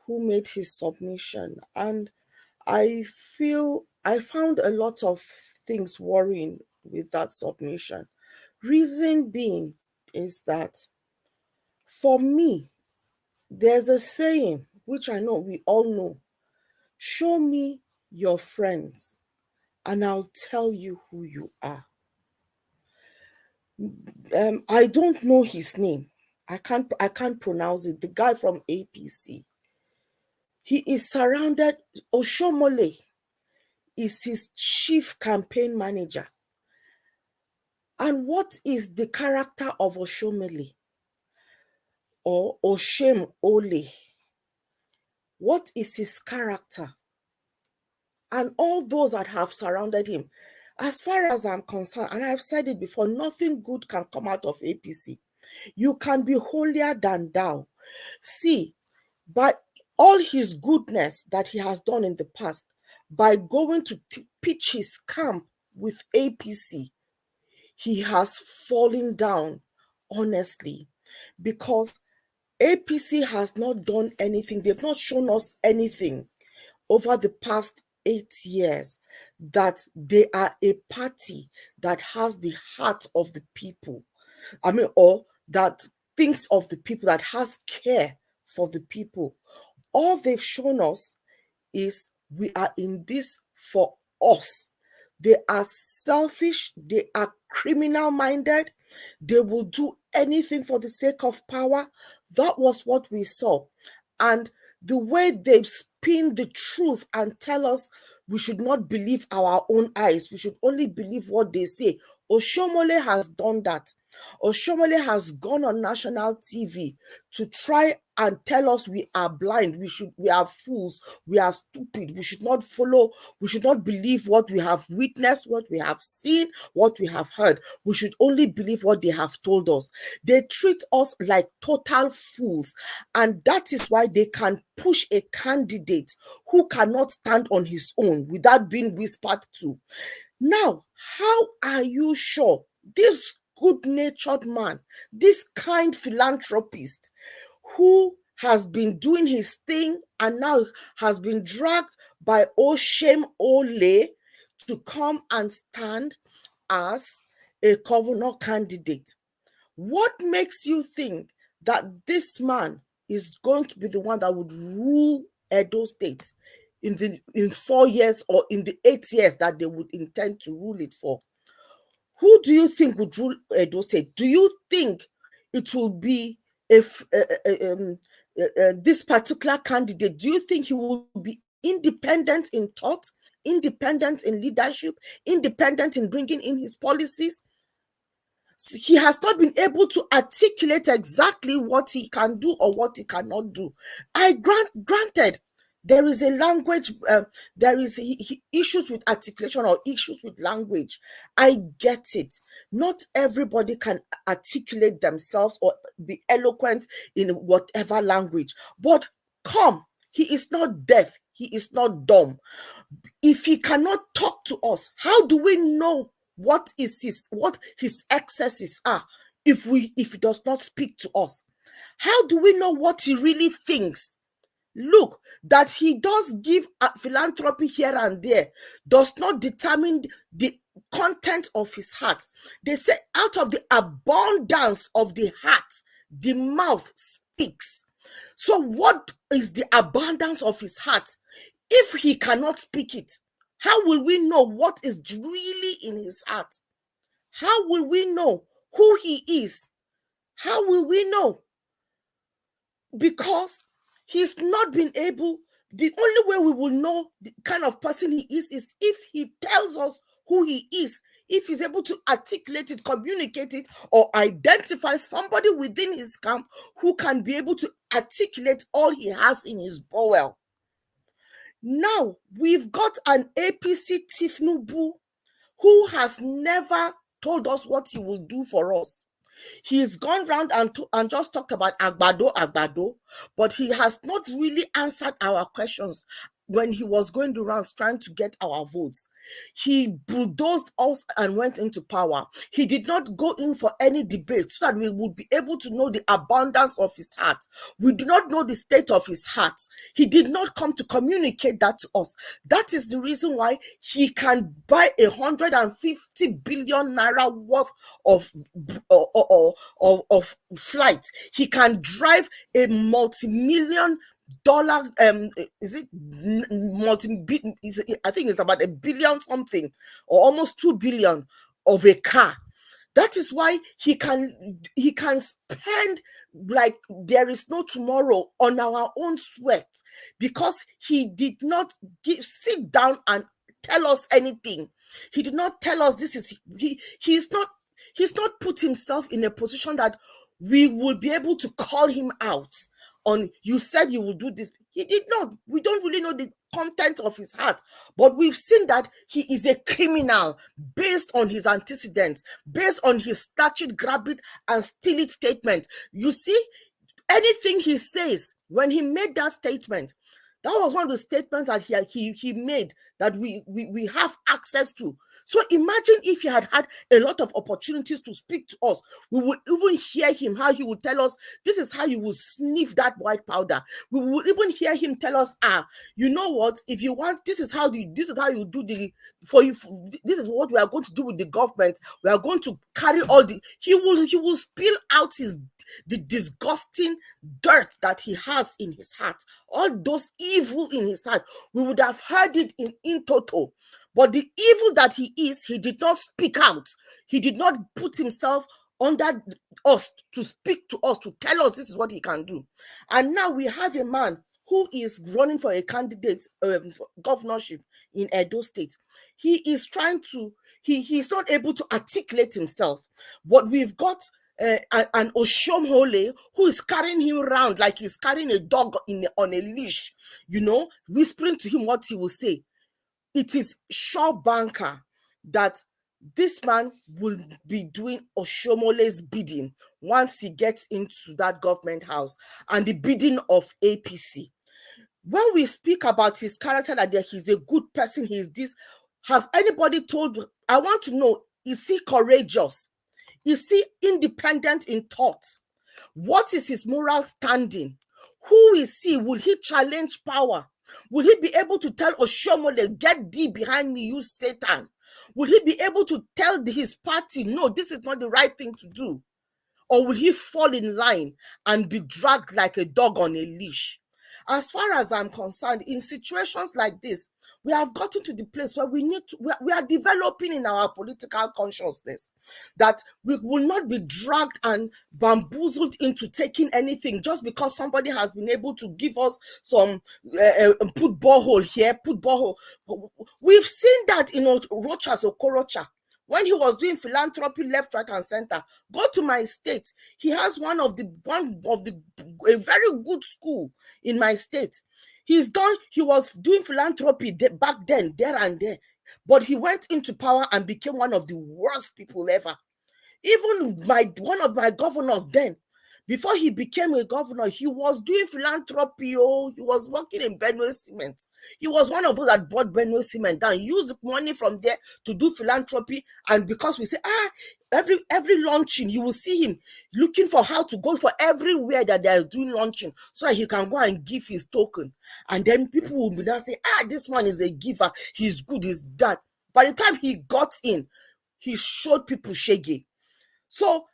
who made his submission, and I found a lot of things worrying with that submission. Reason being is that for me, there's a saying which I know we all know: show me your friends and I'll tell you who you are. I don't know his name. I can't pronounce it. The guy from APC. He is surrounded. Oshomole is his chief campaign manager. And what is the character of Oshomole or Oshem Ole? What is his character? And all those that have surrounded him, as far as I'm concerned, and I've said it before, nothing good can come out of APC. You can be holier than thou. See, by all his goodness that he has done in the past, by going to pitch his camp with APC, he has fallen down, honestly, because APC has not done anything. They've not shown us anything over the past 8 years that they are a party that has the heart of the people. I mean, or that thinks of the people, that has care for the people. All they've shown us is we are in this for us. They are selfish, they are criminal-minded, they will do anything for the sake of power. That was what we saw. And the way they spin the truth and tell us we should not believe our own eyes, we should only believe what they say. Oshomole has done that. Oshomole has gone on national TV to try and tell us we are blind, we are fools, we are stupid, we should not follow, we should not believe what we have witnessed, what we have seen, what we have heard. We should only believe what they have told us. They treat us like total fools, and that is why they can push a candidate who cannot stand on his own without being whispered to. Now, how are you sure this good-natured man, this kind philanthropist who has been doing his thing and now has been dragged by Oshem Ole to come and stand as a governor candidate? What makes you think that this man is going to be the one that would rule Edo State in 4 years or in the 8 years that they would intend to rule it for? Who do you think would rule Edo State? Do you think it will be this particular candidate? Do you think he will be independent in thought, independent in leadership, independent in bringing in his policies? He has not been able to articulate exactly what he can do or what he cannot do. Granted, there is a language, there is issues with articulation or issues with language. I get it. Not everybody can articulate themselves or be eloquent in whatever language. But come, he is not deaf. He is not dumb. If he cannot talk to us, how do we know what his excesses are if he does not speak to us? How do we know what he really thinks? Look, that he does give philanthropy here and there does not determine the content of his heart. They say out of the abundance of the heart, the mouth speaks. So what is the abundance of his heart? If he cannot speak it, how will we know what is really in his heart? How will we know who he is? How will we know? Because he's not been able, the only way we will know the kind of person he is if he tells us who he is, if he's able to articulate it, communicate it, or identify somebody within his camp who can be able to articulate all he has in his bowel. Now, we've got an APC Tinubu who has never told us what he will do for us. He's gone round and just talked about Agbado, but he has not really answered our questions when he was going the rounds trying to get our votes. He bulldozed us and went into power. He did not go in for any debate so that we would be able to know the abundance of his heart. We do not know the state of his heart. He did not come to communicate that to us. That is the reason why he can buy 150 billion naira worth of flight. He can drive a multi-million dollar is it I think it's about $1 billion something, or almost 2 billion of a car. That is why he can spend like there is no tomorrow on our own sweat, because he did not sit down and tell us anything. He did not tell us this is he's not put himself in a position that we would be able to call him out on, you said you would do this. He did not. We don't really know the content of his heart, but we've seen that he is a criminal based on his antecedents, based on his statute grab it and steal it statement. You see, anything he says, when he made that statement, that was one of the statements that he made that we have access to. So imagine if he had had a lot of opportunities to speak to us. We would even hear him, how he would tell us, this is how you will sniff that white powder. We would even hear him tell us, you know what, if you want, this is how you do this is what we are going to do with the government. We are going to carry all he will spill out the disgusting dirt that he has in his heart, all those evil in his heart. We would have heard it in total. But the evil that he is, he did not speak out. He did not put himself under us to speak to us, to tell us this is what he can do. And now we have a man who is running for a candidate for governorship in Edo State. He is trying to, he's not able to articulate himself. But we've got an Oshomhole who is carrying him around like he's carrying a dog on a leash, whispering to him what he will say. It is sure banker that this man will be doing Oshomole's bidding once he gets into that government house, and the bidding of APC. When we speak about his character, that he's a good person, he's this, has anybody told, I want to know, is he courageous? Is he independent in thought? What is his moral standing? Who is he? Will he challenge power? Will he be able to tell Oshomole, get thee behind me, you Satan? Will he be able to tell his party, no, this is not the right thing to do? Or will he fall in line and be dragged like a dog on a leash? As far as I'm concerned, in situations like this, we have gotten to the place where we are developing in our political consciousness that we will not be dragged and bamboozled into taking anything just because somebody has been able to give us some, put borehole here, put borehole. We've seen that in Rocha's Okorocha. When he was doing philanthropy left, right, and center. Go to my state. He has a very good school in my state. He was doing philanthropy back then, there and there. But he went into power and became one of the worst people ever. Even one of my governors then, before he became a governor, he was doing philanthropy. He was working in Benue Cement. He was one of those that bought Benue Cement down. He used the money from there to do philanthropy. And because we say, every launching, you will see him looking for how to go for everywhere that they are doing launching so that he can go and give his token. And then people will be now saying, this man is a giver. He's good, he's that. By the time he got in, he showed people shaggy. So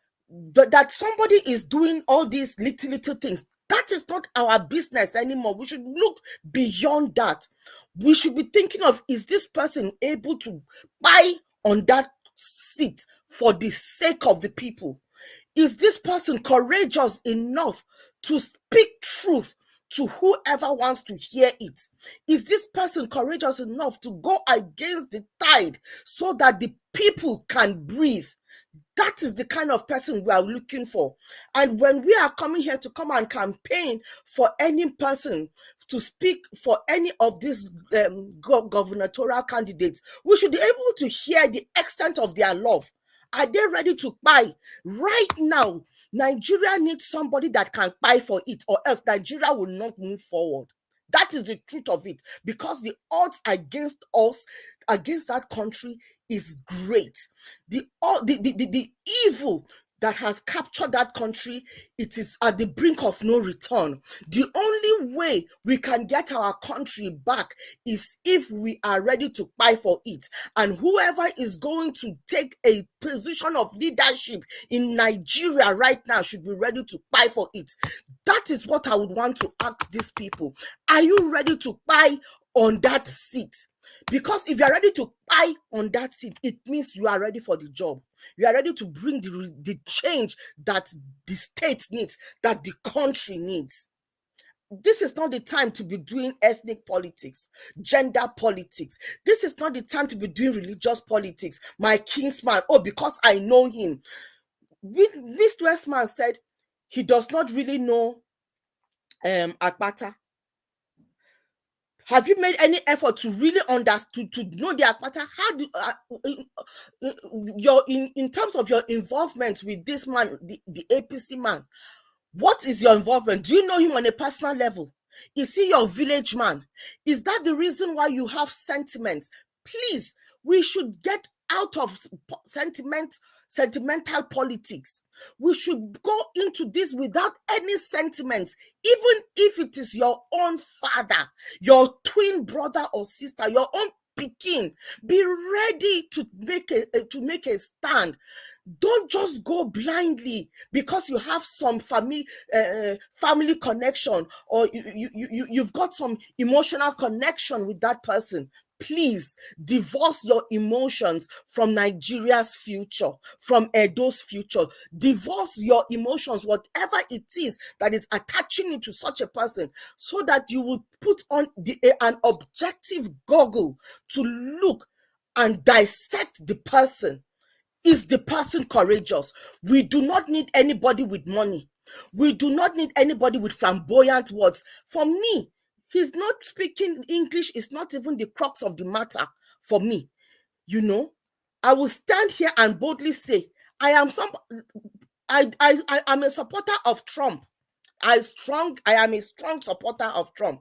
that somebody is doing all these little things, that is not our business anymore. We should look beyond that. We should be thinking of, is this person able to buy on that seat for the sake of the people? Is this person courageous enough to speak truth to whoever wants to hear it? Is this person courageous enough to go against the tide so that the people can breathe? That is the kind of person we are looking for. And when we are coming here to come and campaign for any person to speak for any of these gubernatorial candidates, we should be able to hear the extent of their love Are they ready to buy? Right now, Nigeria needs somebody that can buy for it, or else Nigeria will not move forward. That is the truth of it, because the odds against us, against that country, is great. The evil that has captured that country, it is at the brink of no return. The only way we can get our country back is if we are ready to buy for it. And whoever is going to take a position of leadership in Nigeria right now should be ready to buy for it. That is what I would want to ask these people. Are you ready to buy on that seat? Because if you are ready to buy on that seat, it means you are ready for the job. You are ready to bring the change that the state needs, that the country needs. This is not the time to be doing ethnic politics, gender politics. This is not the time to be doing religious politics. My kinsman, oh, because I know him. This Westman said he does not really know Akpata. Have you made any effort to really understand, to know the Akpata? How do in terms of your involvement with this man, the APC man? What is your involvement? Do you know him on a personal level? Is he your village man? Is that the reason why you have sentiments? Please, we should get out of sentimental politics. We should go into this without any sentiments, even if it is your own father, your twin brother or sister, your own pikin. Be ready to make a stand. Don't just go blindly because you have some family connection, or you've got some emotional connection with that person. Please divorce your emotions from Nigeria's future, from Edo's future. Divorce your emotions, whatever it is that is attaching you to such a person, so that you will put on an objective goggle to look and dissect the person. Is the person courageous? We do not need anybody with money. We do not need anybody with flamboyant words. For me, he's not speaking English. It's not even the crux of the matter for me. You know, I will stand here and boldly say, I am a supporter of Trump. I am a strong supporter of Trump.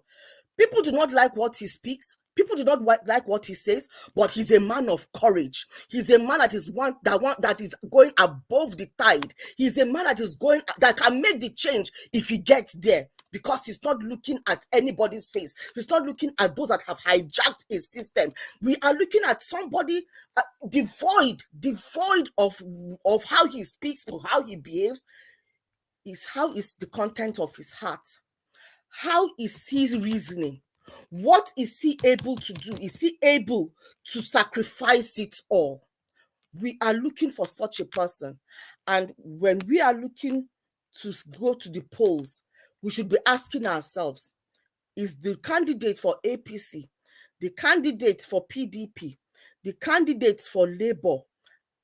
People do not like what he speaks. People do not like what he says, but he's a man of courage. He's a man that is going above the tide. He's a man that can make the change if he gets there, because he's not looking at anybody's face. He's not looking at those that have hijacked his system. We are looking at somebody devoid of how he speaks or how he behaves. How is the content of his heart? How is he reasoning? What is he able to do? Is he able to sacrifice it all? We are looking for such a person. And when we are looking to go to the polls, we should be asking ourselves, is the candidate for APC, the candidates for PDP, the candidates for Labour,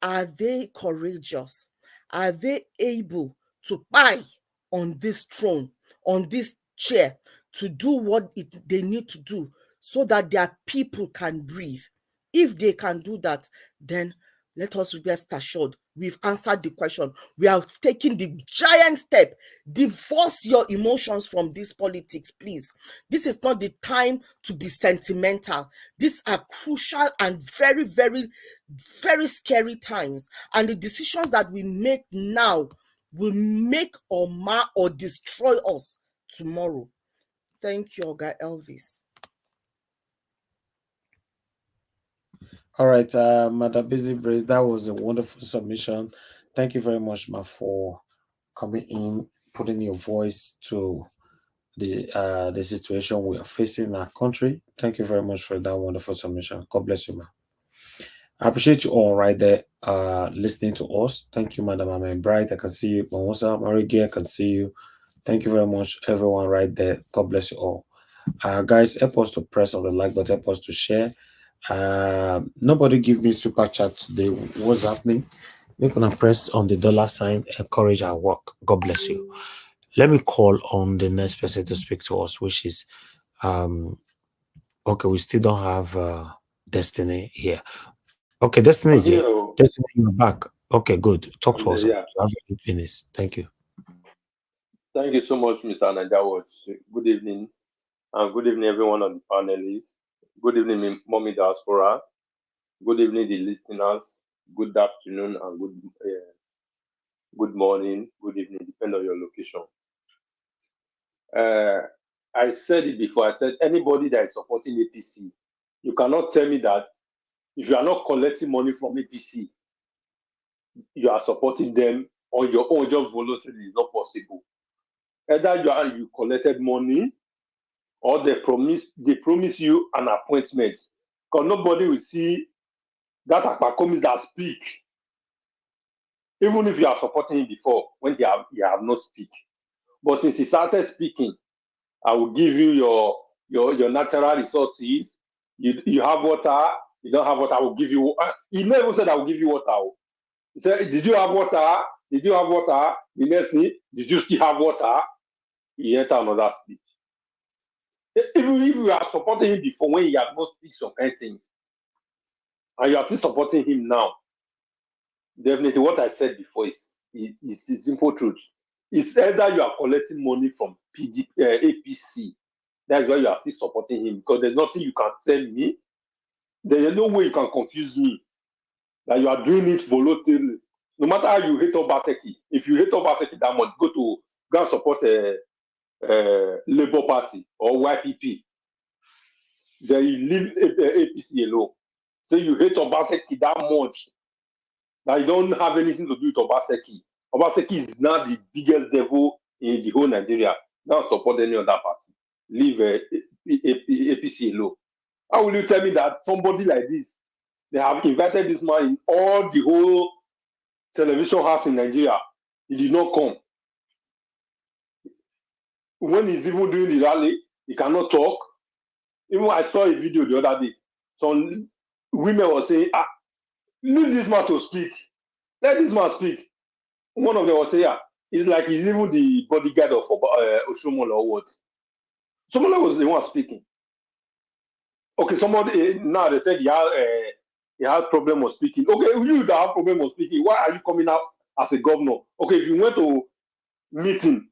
are they courageous? Are they able to buy on this throne, on this chair, to do what they need to do so that their people can breathe? If they can do that, then let us rest assured we've answered the question. We have taken the giant step. Divorce your emotions from this politics, please. This is not the time to be sentimental. These are crucial and very, very, very scary times. And the decisions that we make now will make or mar or destroy us tomorrow. Thank you, Oga Elvis. All right, Madam Busy Brace, that was a wonderful submission. Thank you very much, Ma, for coming in, putting your voice to the situation we are facing in our country. Thank you very much for that wonderful submission. God bless you, Ma. I appreciate you all right there listening to us. Thank you, Madam Amen Bright. I can see you. Mawosa, Marigi, I can see you. Thank you very much, everyone right there. God bless you all. Guys, help us to press on the like button, help us to share. Nobody give me super chat today. What's happening? We're gonna press on the dollar sign, encourage our work. God bless you. Let me call on the next person to speak to us, which is okay, we still don't have Destiny here. Okay, Destiny is here. Destiny, you're back. Okay, good. Talk to us. Yeah. You have 8 minutes. Thank you. Thank you so much, Mr. Najawat. Good evening. And good evening, everyone on the panelists. Good evening, Mommy Diaspora. Good evening, the listeners. Good afternoon and good morning, good evening, depending on your location. I said it before. I said anybody that is supporting APC, you cannot tell me that if you are not collecting money from APC, you are supporting them on your own just voluntarily. It's not possible. Either you collected money or they promise you an appointment. Because nobody will see that Akpakomis that speak, even if you are supporting him before, when he have not speak. But since he started speaking, I will give you your natural resources. You have water, you don't have water, I will give you. He never said I will give you water. He said, did you have water? Did you have water? The next thing, did you still have water? He entered another speech. Even if you are supporting him before when he had not speak some kind of things, and you are still supporting him now, definitely what I said before is simple truth. It's either you are collecting money from APC, that's why you are still supporting him, because there's nothing you can tell me. There is no way you can confuse me that you are doing it voluntarily. No matter how you hate Obaseki, if you hate Obaseki that much, go and support Labour Party or YPP. Then you leave APC alone. So you hate Obaseki that much that you don't have anything to do with Obaseki. Obaseki is now the biggest devil in the whole Nigeria. Don't support any other party. Leave APC alone. How will you tell me that somebody like this, they have invited this man in all the whole television house in Nigeria, he did not come. When he's even doing the rally, he cannot talk. Even I saw a video the other day. Some women were saying, leave this man to speak. Let this man speak. One of them was saying, it's like he's even the bodyguard of Oshomola or what. Someone was the one speaking. Okay, somebody, now they said he had problem of speaking. Okay, you that have problem of speaking, why are you coming out as a governor? Okay, if you went to meeting,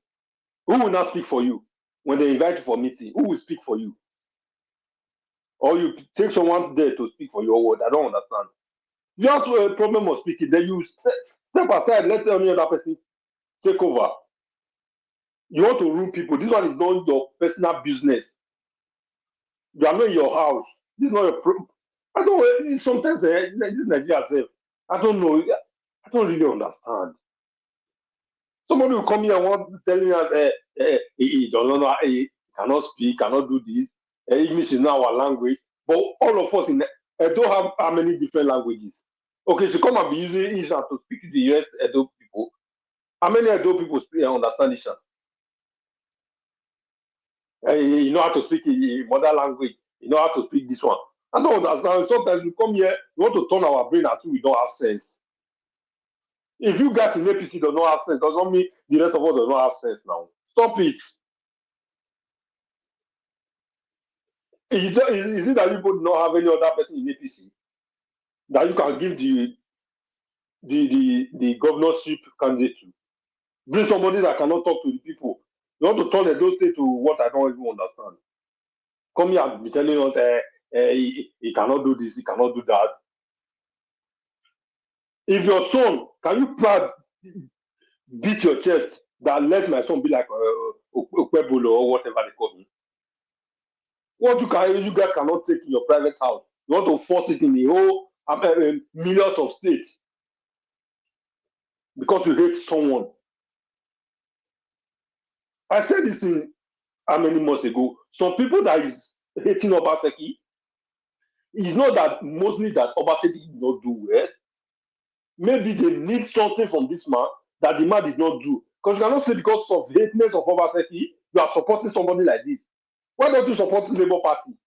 who will not speak for you? When they invite you for meeting, who will speak for you? Or you take someone there to speak for your word. I don't understand. If you have a problem of speaking, then you step aside, let any other person take over. You want to rule people. This one is not your personal business. You are not in your house. This is not your problem. I don't. Sometimes this Nigeria self, I don't know. I don't really understand. Somebody will come here and want to tell me us, he don't know, he cannot speak, cannot do this. English is not our language. But all of us don't have how many different languages. Okay, so come and be using English to speak to the US Edo people. How many Edo people understand English? You know how to speak in mother language. You know how to speak this one. I don't understand. Sometimes we come here, we want to turn our brain as if we don't have sense. If you guys in APC do not have sense, doesn't mean the rest of us do not have sense now. Stop it. Is it that you do not have any other person in APC that you can give the governorship candidate to? Bring somebody that cannot talk to the people. You want to turn those things to what I don't even understand. Come here and be telling us he cannot do this, he cannot do that. If your son, can you proud beat your chest that let my son be like Okwebolo or whatever they call me? What you guys cannot take in your private house, you want to force it in the whole millions of states because you hate someone. I said this thing how many months ago. Some people that is hating Obaseki, it's not that mostly that Obaseki did not do well. Maybe they need something from this man that the man did not do. Because you cannot say because of hateness of Obaseki, you are supporting somebody like this. Why don't you support the Labour Party?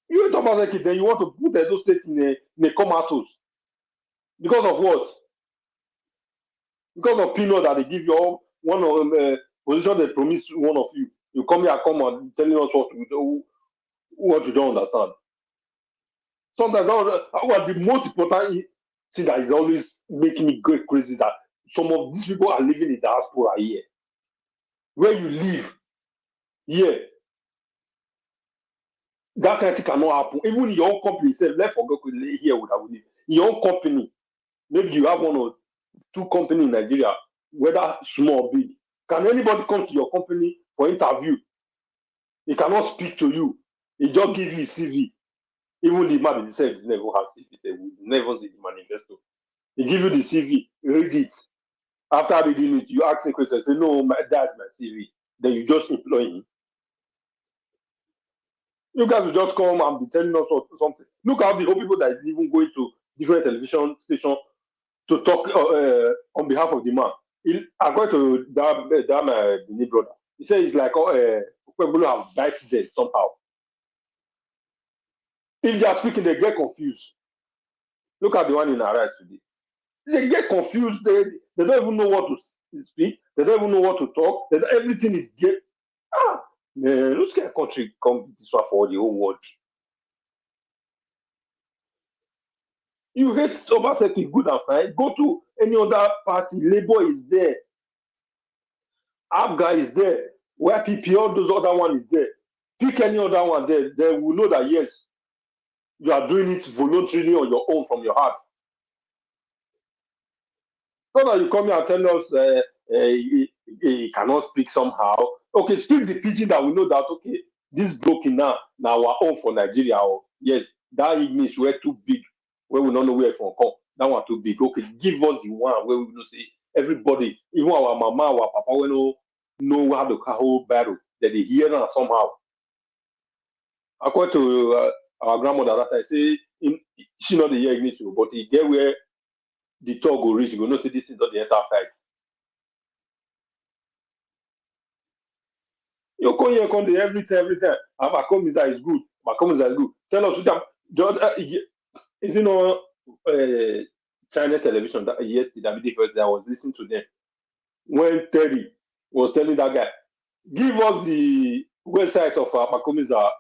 You hate Obaseki, then you want to put those states in a comatose. Because of what? Because of peanut that they give you one of position they promise one of you. You come here and come and telling us what you don't understand. Sometimes the most important thing that is always making me go crazy is that some of these people are living in diaspora here. Where you live here, that kind of thing cannot happen. Even in your own company, say, let's forget here would have live. In your own company, maybe you have 1 or 2 companies in Nigeria, whether small or big. Can anybody come to your company for interview? He cannot speak to you. He just give you his CV. Even the man himself never has CV. He said, we never see the manifesto. He give you the CV, read it. After reading it, you ask a question, say, no, that's my CV. Then you just employ him. You guys will just come and be telling us something. Look at the whole people that is even going to different television stations to talk on behalf of the man. According to that my Benin brother, he said it's like people have bites there somehow. If they are speaking, they get confused. Look at the one in Arise today. They get confused. They don't even know what to speak. They don't even know what to talk. Everything is man, let's get a country come this far for the whole world. You hate Obaseki, good and fine. Go to any other party. Labour is there. Abga is there. YPP, all those other one is there. Pick any other one there. They will know that yes, you are doing it voluntarily on your own from your heart. So that you come here and tell us he cannot speak somehow. Okay, speak the pidgin that we know that okay, this broken now our own for Nigeria. Or yes, that English were too big, where we don't know where it's from come. That one too big. Okay, give us the one where we know say everybody, even our mama, our papa, we know how to hold battle. That they hear now somehow. According to our grandmother, that I say she not the hear English, but he get where the talk go reach, you go know say this is not the entire fight. You come here, come there every time. My commissar is good. My commissar is good. Tell us is it not China television that yesterday I was listening to them when Terry was telling that guy, give us the website of our commissar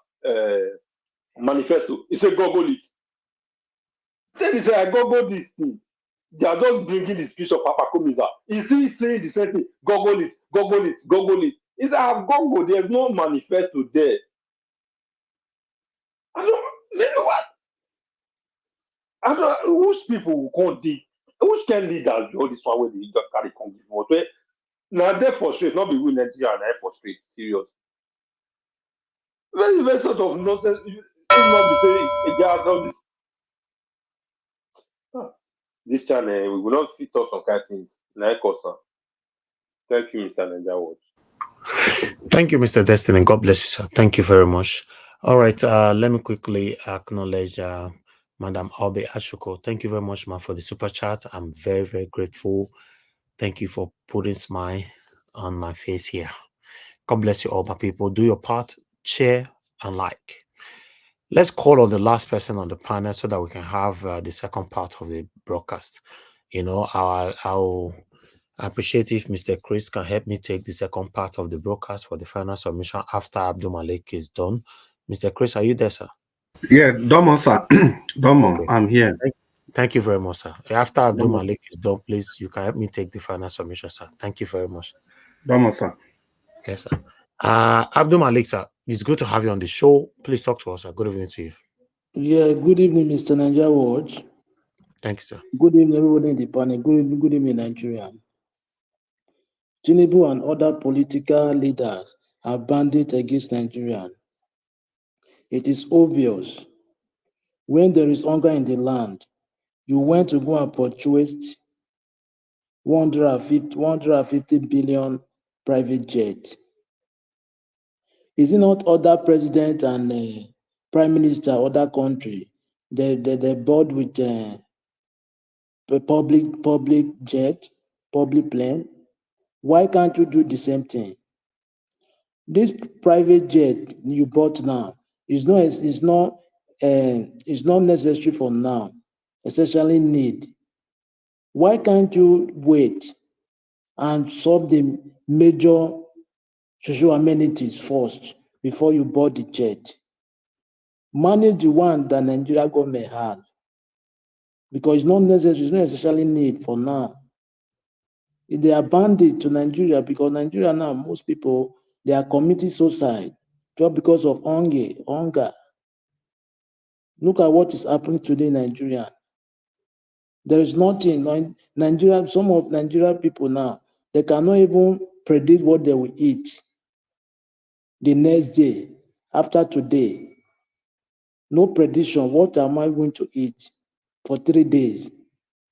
manifesto. He said, Google it. Terry said, I Google this thing. They are just bringing the speech of Papa Komiza. Is he saying the same thing? Google it, Google it, Google it. He said, I've Googled, there's no manifesto there. I don't you know what? I don't whose people can't dig, who can lead us all this one where they just carry come before. Now they're frustrated, not be winning Nigeria and they're frustrated, serious. Very sort of nonsense. If not be say again all this. This channel we will not fit us some kind of things. Like us. Thank you, Mr. Nigeria. Thank you, Mr. Destiny. God bless you, sir. Thank you very much. All right, let me quickly acknowledge Madam Albe Ashuko. Thank you very much, ma, for the super chat. I'm very, very grateful. Thank you for putting a smile on my face here. God bless you all, my people. Do your part, share and like. Let's call on the last person on the panel so that we can have the second part of the broadcast. You know, I'll appreciate if Mr. Chris can help me take the second part of the broadcast for the final submission after Abdul Malik is done. Mr. Chris, are you there, sir? Yeah, Domo, sir. Domo, okay. I'm here. Thank you very much, sir. After Abdul Malik is done, please, you can help me take the final submission, sir. Thank you very much. Domo, sir. Yes, sir. Abdul Malik, sir, it's good to have you on the show. Please talk to us, sir. Good evening to you. Yeah, good evening, Mr. Nigeria Watch. Thank you, sir. Good evening, everybody in the panel. Good evening, Nigeria. Tinubu and other political leaders are bandit against Nigeria. It is obvious when there is hunger in the land, you went to go and purchase 150 billion private jet. Is it not other president and prime minister, other country, they board with public jet, public plane? Why can't you do the same thing? This private jet you bought now is not necessary for now, essentially need. Why can't you wait and solve the major social amenities first before you board the jet? Manage the one that Nigeria government has. Because it's not necessary, it's not necessarily need for now. If they are banded to Nigeria, because Nigeria now, most people, they are committing suicide just because of hunger. Look at what is happening today in Nigeria. There is nothing. Nigeria, some of Nigeria people now, they cannot even predict what they will eat the next day, after today. No prediction. What am I going to eat for 3 days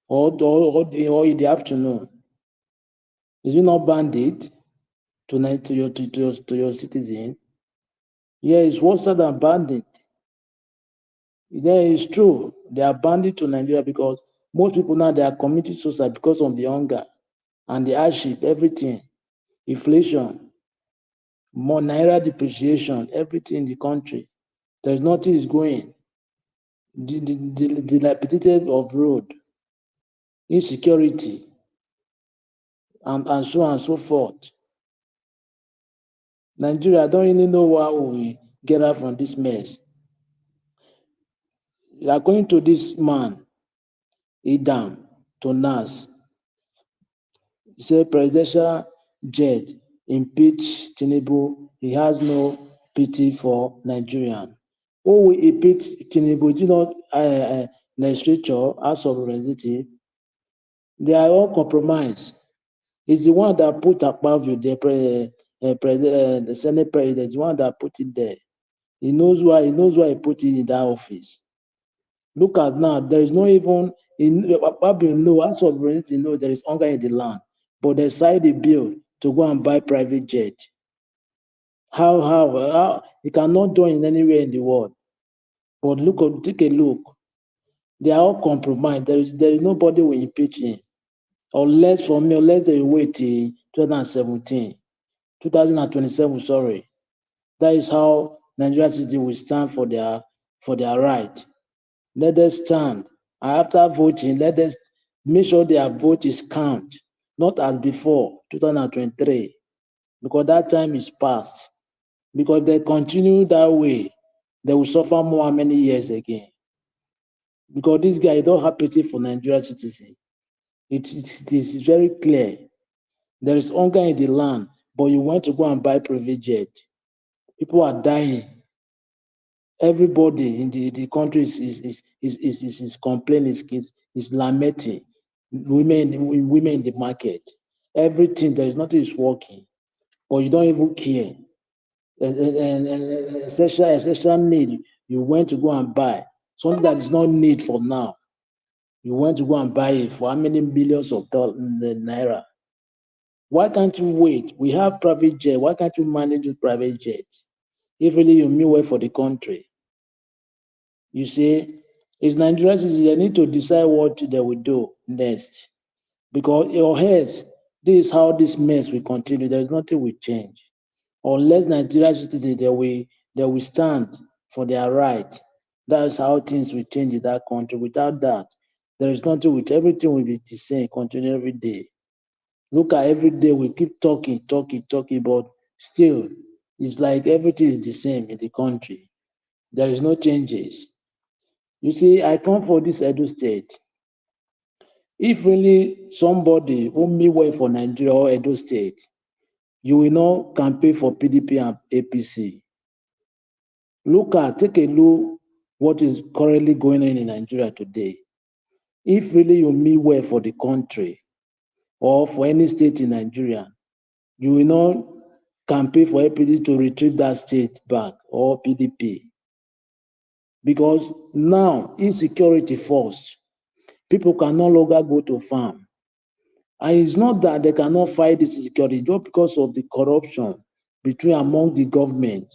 or in the afternoon? Is it not bandit to your citizen? Yeah, it's worse than bandit. Yeah, it's true. They are bandit to Nigeria because most people now, they are committing suicide because of the hunger and the hardship, everything. Inflation, more naira depreciation, everything in the country. There's nothing is going. The dilapidated of road, insecurity, and so on and so forth. Nigeria, I don't really know how we get out from this mess. According to this man, Idam, to NASS, he said presidential jet impeach Tinubu. He has no pity for Nigerian. Who will impeach Tinubu? It is not legislature, House of Representatives. They are all compromised. He's the one that put Akpavio, the Senate president, the one that put it there. He knows why he put it in that office. Look at now, there is no even, Akpavio know, House of Representatives know there is hunger in the land, but they signed a bill to go and buy private jet. How? He cannot join anywhere in the world. But take a look. They are all compromised. There is nobody will impeach him. Unless they wait till 2027, sorry. That is how Nigerian citizens will stand for their right. Let us stand. And after voting, let us make sure their vote is counted, not as before, 2023, because that time is past. Because if they continue that way, they will suffer more many years again. Because this guy don't have pity for Nigerian citizens. It is very clear. There is hunger in the land, but you want to go and buy private jet. People are dying. Everybody in the country is complaining, is lamenting. Women in the market. Everything, there is nothing is working, but you don't even care. Essential need, you went to go and buy something that is not need for now. You went to go and buy it for how many millions of naira? Why can't you wait? We have private jet. Why can't you manage with private jet? If really you mean well for the country. You see, it's Nigerians, they need to decide what they will do next. Because your heads, this is how this mess will continue. There is nothing will change. Unless Nigerian citizens, they will stand for their right. That's how things will change in that country. Without that, there is nothing with everything will be the same, continue every day. Look at every day we keep talking, but still, it's like everything is the same in the country. There is no changes. You see, I come for this Edo State. If really somebody who mean well for Nigeria or Edo State, you will not campaign for PDP and APC. Take a look what is currently going on in Nigeria today. If really you mean well for the country or for any state in Nigeria, you will not campaign for APC to retrieve that state back or PDP. Because now, insecurity first. People can no longer go to farm. And it's not that they cannot fight this insecurity, just because of the corruption among the government.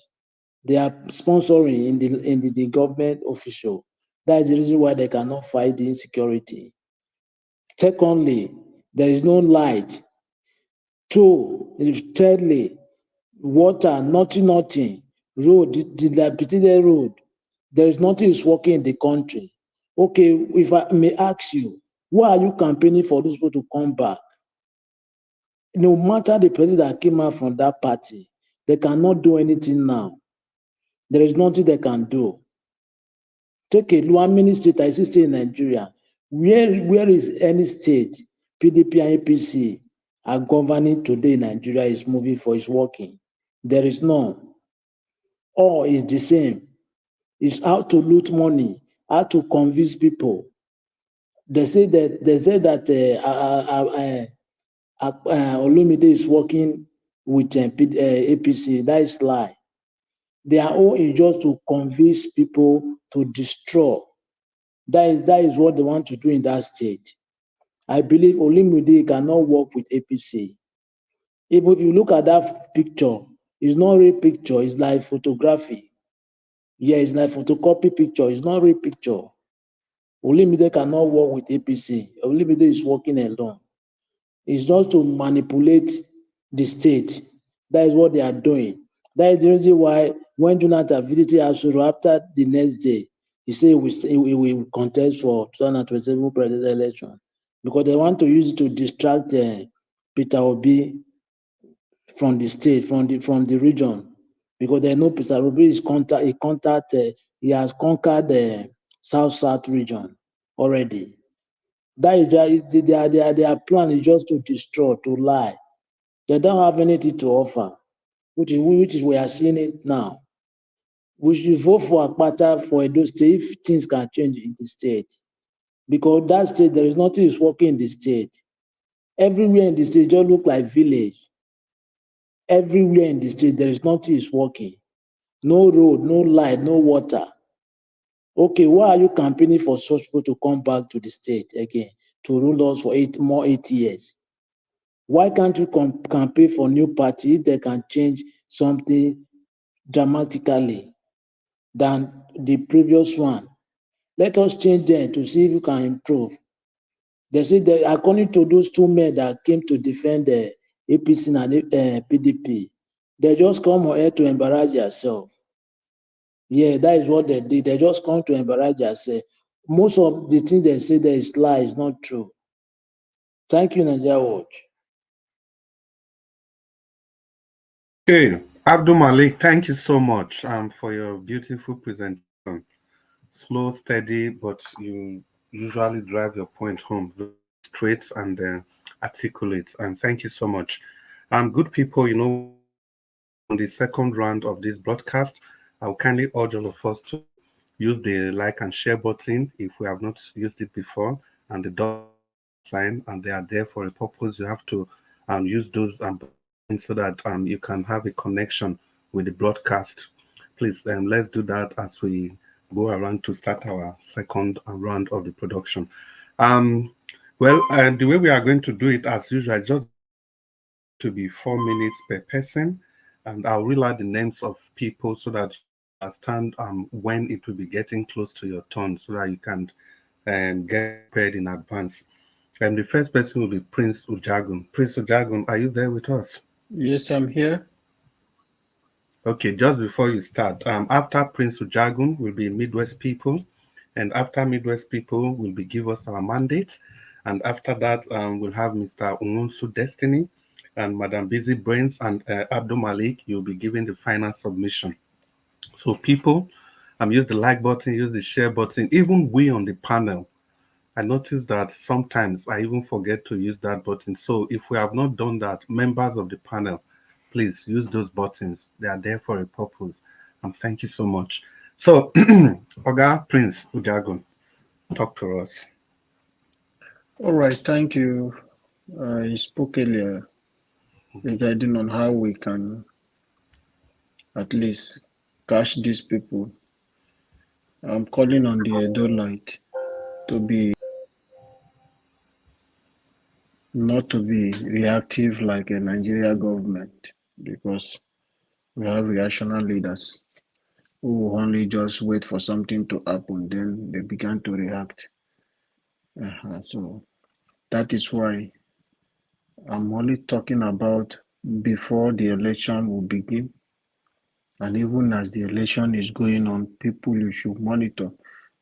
They are sponsoring in the government official. That is the reason why they cannot fight the insecurity. Secondly, there is no light. Thirdly, water, nothing. Road, dilapidated road. There is nothing is working in the country. Okay, if I may ask you, why are you campaigning for those people to come back? No matter the president that came out from that party, they cannot do anything now. There is nothing they can do. Take how many states I see in Nigeria. Where is any state PDP and APC are governing today in Nigeria is moving for, is working? There is none. All is the same. It's how to loot money, how to convince people. They say that Olumide is working with APC. That is lie. Their own is just to convince people to destroy. That is what they want to do in that state. I believe Olumide cannot work with APC. Even if you look at that picture, it's not real picture, it's like photography. Yeah, it's like photocopy picture, it's not real picture. Olumide cannot work with APC. Olumide is working alone. It's just to manipulate the state. That is what they are doing. That is the reason why when Jonathan visited Asuru after the next day, he said we will contest for 2027 presidential election because they want to use it to distract Peter Obi from the state, from the region, because they know Peter Obi is he has conquered the South region already. That is their plan is just to destroy, to lie. They don't have anything to offer, which is we are seeing it now. We should vote for Akpata for Edo State if things can change in the state. Because that state, there is nothing is working in the state. Everywhere in the state just look like village. Everywhere in the state, there is nothing is working. No road, no light, no water. Okay, why are you campaigning for such people to come back to the state again to rule us for 8 years? Why can't you campaign for new party if they can change something dramatically than the previous one? Let us change them to see if you can improve. They say that according to those two men that came to defend the APC and PDP, they just come here to embarrass yourself. Yeah, that is what they did. They just come to embarrass yourself. Most of the things they say there is lie, is not true. Thank you, Nigeria Watch. Okay, Abdul Malik, thank you so much for your beautiful presentation. Slow, steady, but you usually drive your point home straight and articulate. And thank you so much. Good people, you know, on the second round of this broadcast, I will kindly urge all of us to use the like and share button if we have not used it before, and the dot sign, and they are there for a purpose. You have to use those so that you can have a connection with the broadcast. Please, let's do that as we go around to start our second round of the production. Well, the way we are going to do it as usual, just to be 4 minutes per person, and I'll read out the names of people so that you understand when it will be getting close to your turn, so that you can get prepared in advance. And the first person will be Prince Ujagun. Prince Ujagun, are you there with us? Yes, I'm here. Okay, just before you start, after Prince Ujagun will be Midwest people, and after Midwest people will be give us our mandate, and after that we'll have Mr. Ununsu Destiny and Madam Busy Brains and Abdul Malik. You'll be giving the final submission. So people, use the like button, use the share button. Even we on the panel, I noticed that sometimes I even forget to use that button. So if we have not done that, members of the panel, please use those buttons. They are there for a purpose. And thank you so much. So, Oga Prince Ujagun, talk to us. All right, thank you. I spoke earlier regarding on how we can at least catch these people. I'm calling on the Edo Light to be not to be reactive like a Nigeria government, because we have reactionary leaders who only just wait for something to happen, then they began to react. So that is why I'm only talking about before the election will begin, and even as the election is going on, people you should monitor.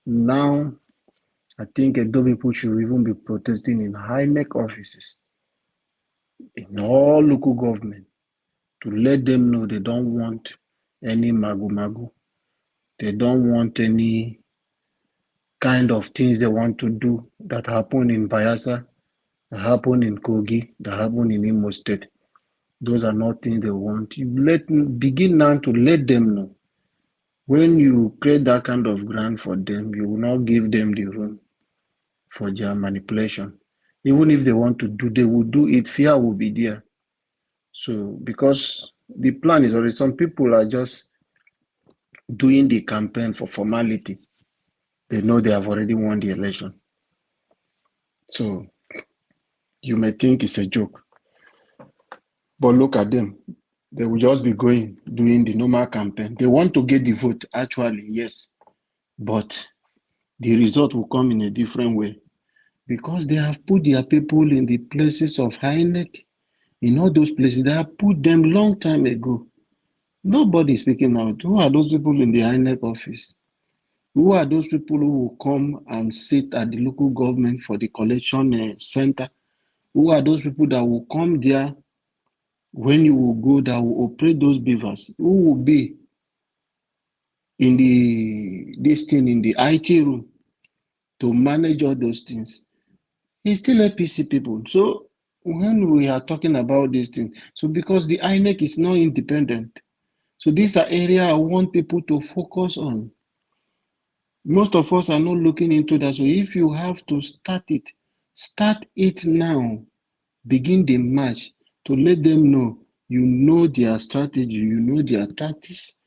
Now, I think Edo people should even be protesting in high-neck offices in all local government to let them know they don't want any magu-magu. They don't want any kind of things they want to do that happen in Bayelsa, that happen in Kogi, that happen in Imo State. Those are not things they want. You begin now to let them know. When you create that kind of grant for them, you will not give them the room for their manipulation. Even if they want to do, they will do it. Fear will be there. So because the plan is already, some people are just doing the campaign for formality. They know they have already won the election. So you may think it's a joke, but look at them. They will just be doing the normal campaign. They want to get the vote, actually, yes, but the result will come in a different way because they have put their people in the places of INEC. In all those places, they have put them long time ago. Nobody is speaking out. Who are those people in the INEC office? Who are those people who will come and sit at the local government for the collection center? Who are those people that will come there when you will go, that will operate those beavers? Who will be in the IT room to manage all those things? It's still APC people. So when we are talking about these things, so because the INEC is not independent, so these are areas I want people to focus on. Most of us are not looking into that. So if you have to start it now. Begin the march to let them know you know their strategy, you know their tactics,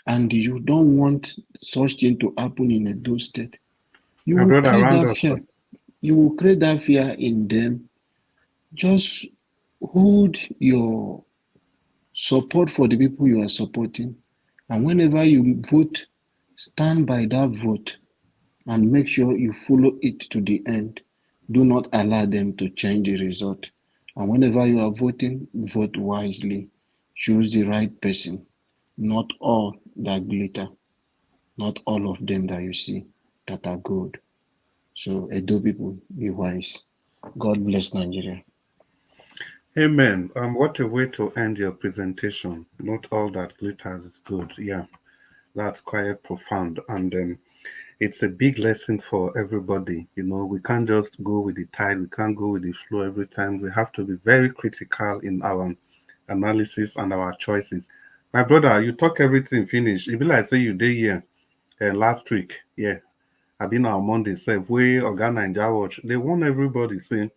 and you don't want such thing to happen in Edo State. You My will brother, create round that up. fear. You will create that fear in them. Just hold your support for the people you are supporting. And whenever you vote, stand by that vote and make sure you follow it to the end. Do not allow them to change the result. And whenever you are voting, vote wisely. Choose the right person. Not all that glitter. Not all of them that you see that are good. So, Edo people, be wise. God bless Nigeria. Amen. What a way to end your presentation. Not all that glitters is good. Yeah, that's quite profound. And it's a big lesson for everybody. You know, we can't just go with the tide. We can't go with the flow every time. We have to be very critical in our analysis and our choices. My brother, you talk everything finish. It be like say you did here last week. Yeah, I been on Monday. Say we Oga Naija watch. They want everybody saying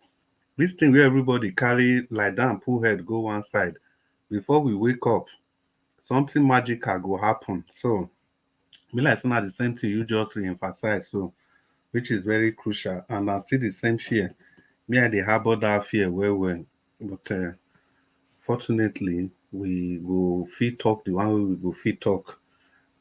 this thing where everybody carry lie down, pull head, go one side. Before we wake up, something magical go happen. So be like saying the same thing you just re-emphasize. So which is very crucial. And I still the same fear. Me, I dey harbor that fear well. But fortunately, we go fit talk the one way we go fit talk.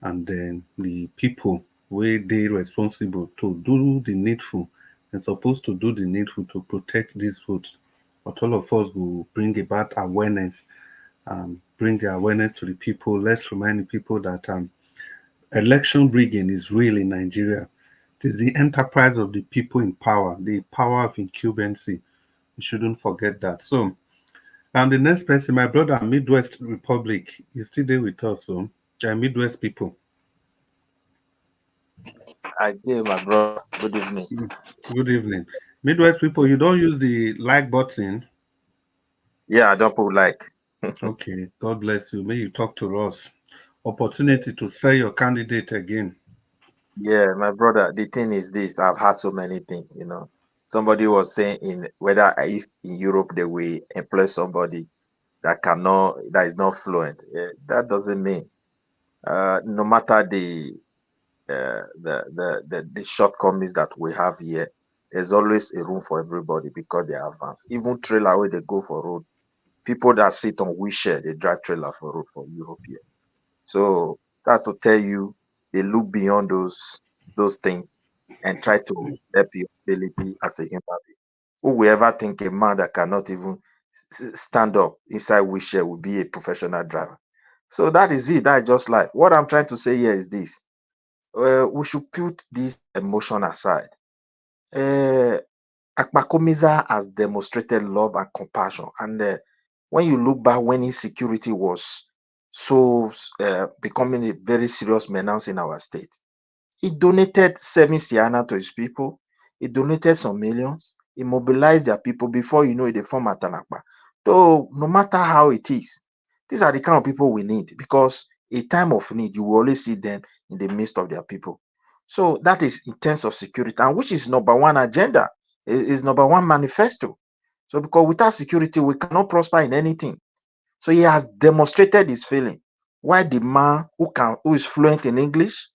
And then the people where they responsible to do the needful and supposed to do the needful to protect these votes. But all of us will bring about awareness, bring the awareness to the people. Let's remind the people that election rigging is real in Nigeria. It is the enterprise of the people in power, the power of incumbency. We shouldn't forget that. So, and the next person, my brother, Midwest Republic, is still there with us. So, Midwest people. I did, my brother. Good evening. Good evening. Midwest people, you don't use the like button. Yeah, I don't put like. Okay, God bless you. May you talk to us. Opportunity to sell your candidate again. Yeah, my brother, the thing is this, I've had so many things, you know. Somebody was saying in whether if in Europe they will employ somebody that is not fluent. That doesn't mean no matter the shortcomings that we have here, there's always a room for everybody because they are advanced. Even trailer where they go for road, people that sit on wheelchair, they drive trailer for road for Europe here. So that's to tell you they look beyond those things and try to help your ability as a human being. Who will ever think a man that cannot even stand up inside wheelchair will be a professional driver? So that is it. That is just life. What I'm trying to say here is this: we should put this emotion aside. Uh, Akpakomiza has demonstrated love and compassion, and when you look back when insecurity was so becoming a very serious menace in our state, He donated 7 Siana to his people. He donated some millions. He mobilized their people. Before you know it, they form Atanakpa. So no matter how it is, these are the kind of people we need, because a time of need, you will always see them in the midst of their people. So that is in terms of security, and which is number one agenda, is number one manifesto. So because without security, we cannot prosper in anything. So he has demonstrated his feeling. Why the man who is fluent in English,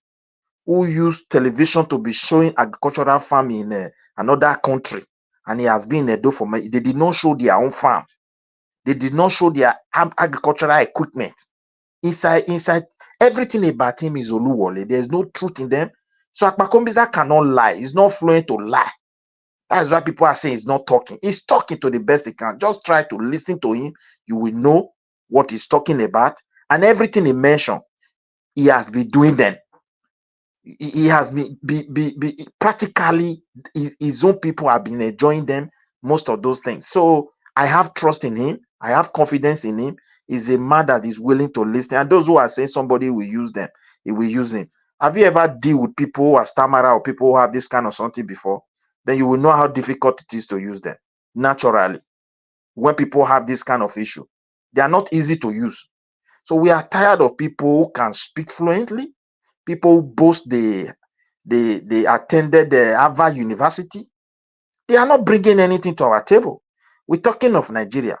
who use television to be showing agricultural farm in another country, and he has been in Edo for many, they did not show their own farm. They did not show their agricultural equipment. Inside, everything about him is Oluwole. There's no truth in them. So Akpakombiza cannot lie. He's not fluent to lie. That's why people are saying he's not talking. He's talking to the best he can. Just try to listen to him. You will know what he's talking about. And everything he mentioned, he has been doing them. He has been practically, his own people have been enjoying them, most of those things. So I have trust in him. I have confidence in him. He's a man that is willing to listen. And those who are saying somebody will use them, he will use him. Have you ever deal with people who are stammerer or people who have this kind of something before? Then you will know how difficult it is to use them. Naturally, when people have this kind of issue, they are not easy to use. So we are tired of people who can speak fluently, people who boast they attended the Harvard University. They are not bringing anything to our table. We're talking of Nigeria.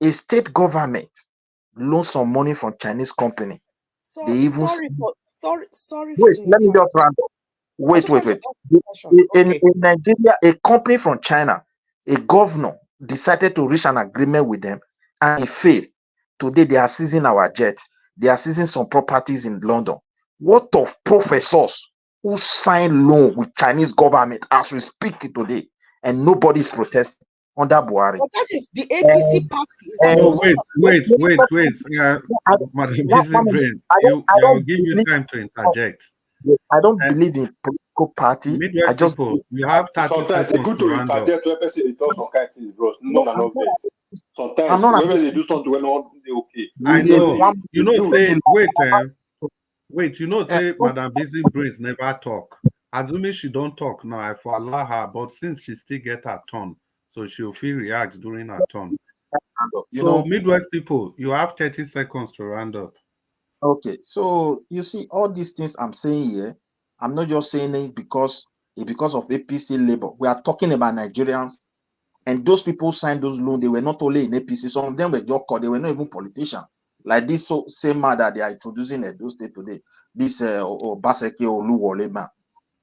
A state government loans some money from Chinese company. Sorry Wait, to let me interrupt. just round up. Wait. In Nigeria, a company from China, a governor decided to reach an agreement with them, and it failed. Today, they are seizing our jets. They are seizing some properties in London. What of professors who sign loan with Chinese government as we speak today, and nobody's protesting under Buhari? But that is the APC party. Oh, wait. Madam Busy I'll give you time to interject. I don't believe in political party. Midwest I just people, you have 30 sometimes it's good to interject when person talk some kind of things, bro. No vex. Sometimes when they do something when not okay. I know. You know, say wait. You know, say Madam Busy Brains never talk. Assuming she don't talk now, I for allow her. But since she still get her turn, so she'll feel react during her turn. So Midwest people, you have 30 seconds to round up. Okay, so you see all these things I'm saying here, I'm not just saying it because of APC labor. We are talking about Nigerians, and those people signed those loans. They were not only in APC, some of them were just called. They were not even politicians. Like this same man that they are introducing at those state today, this Obaseki Oluwole man.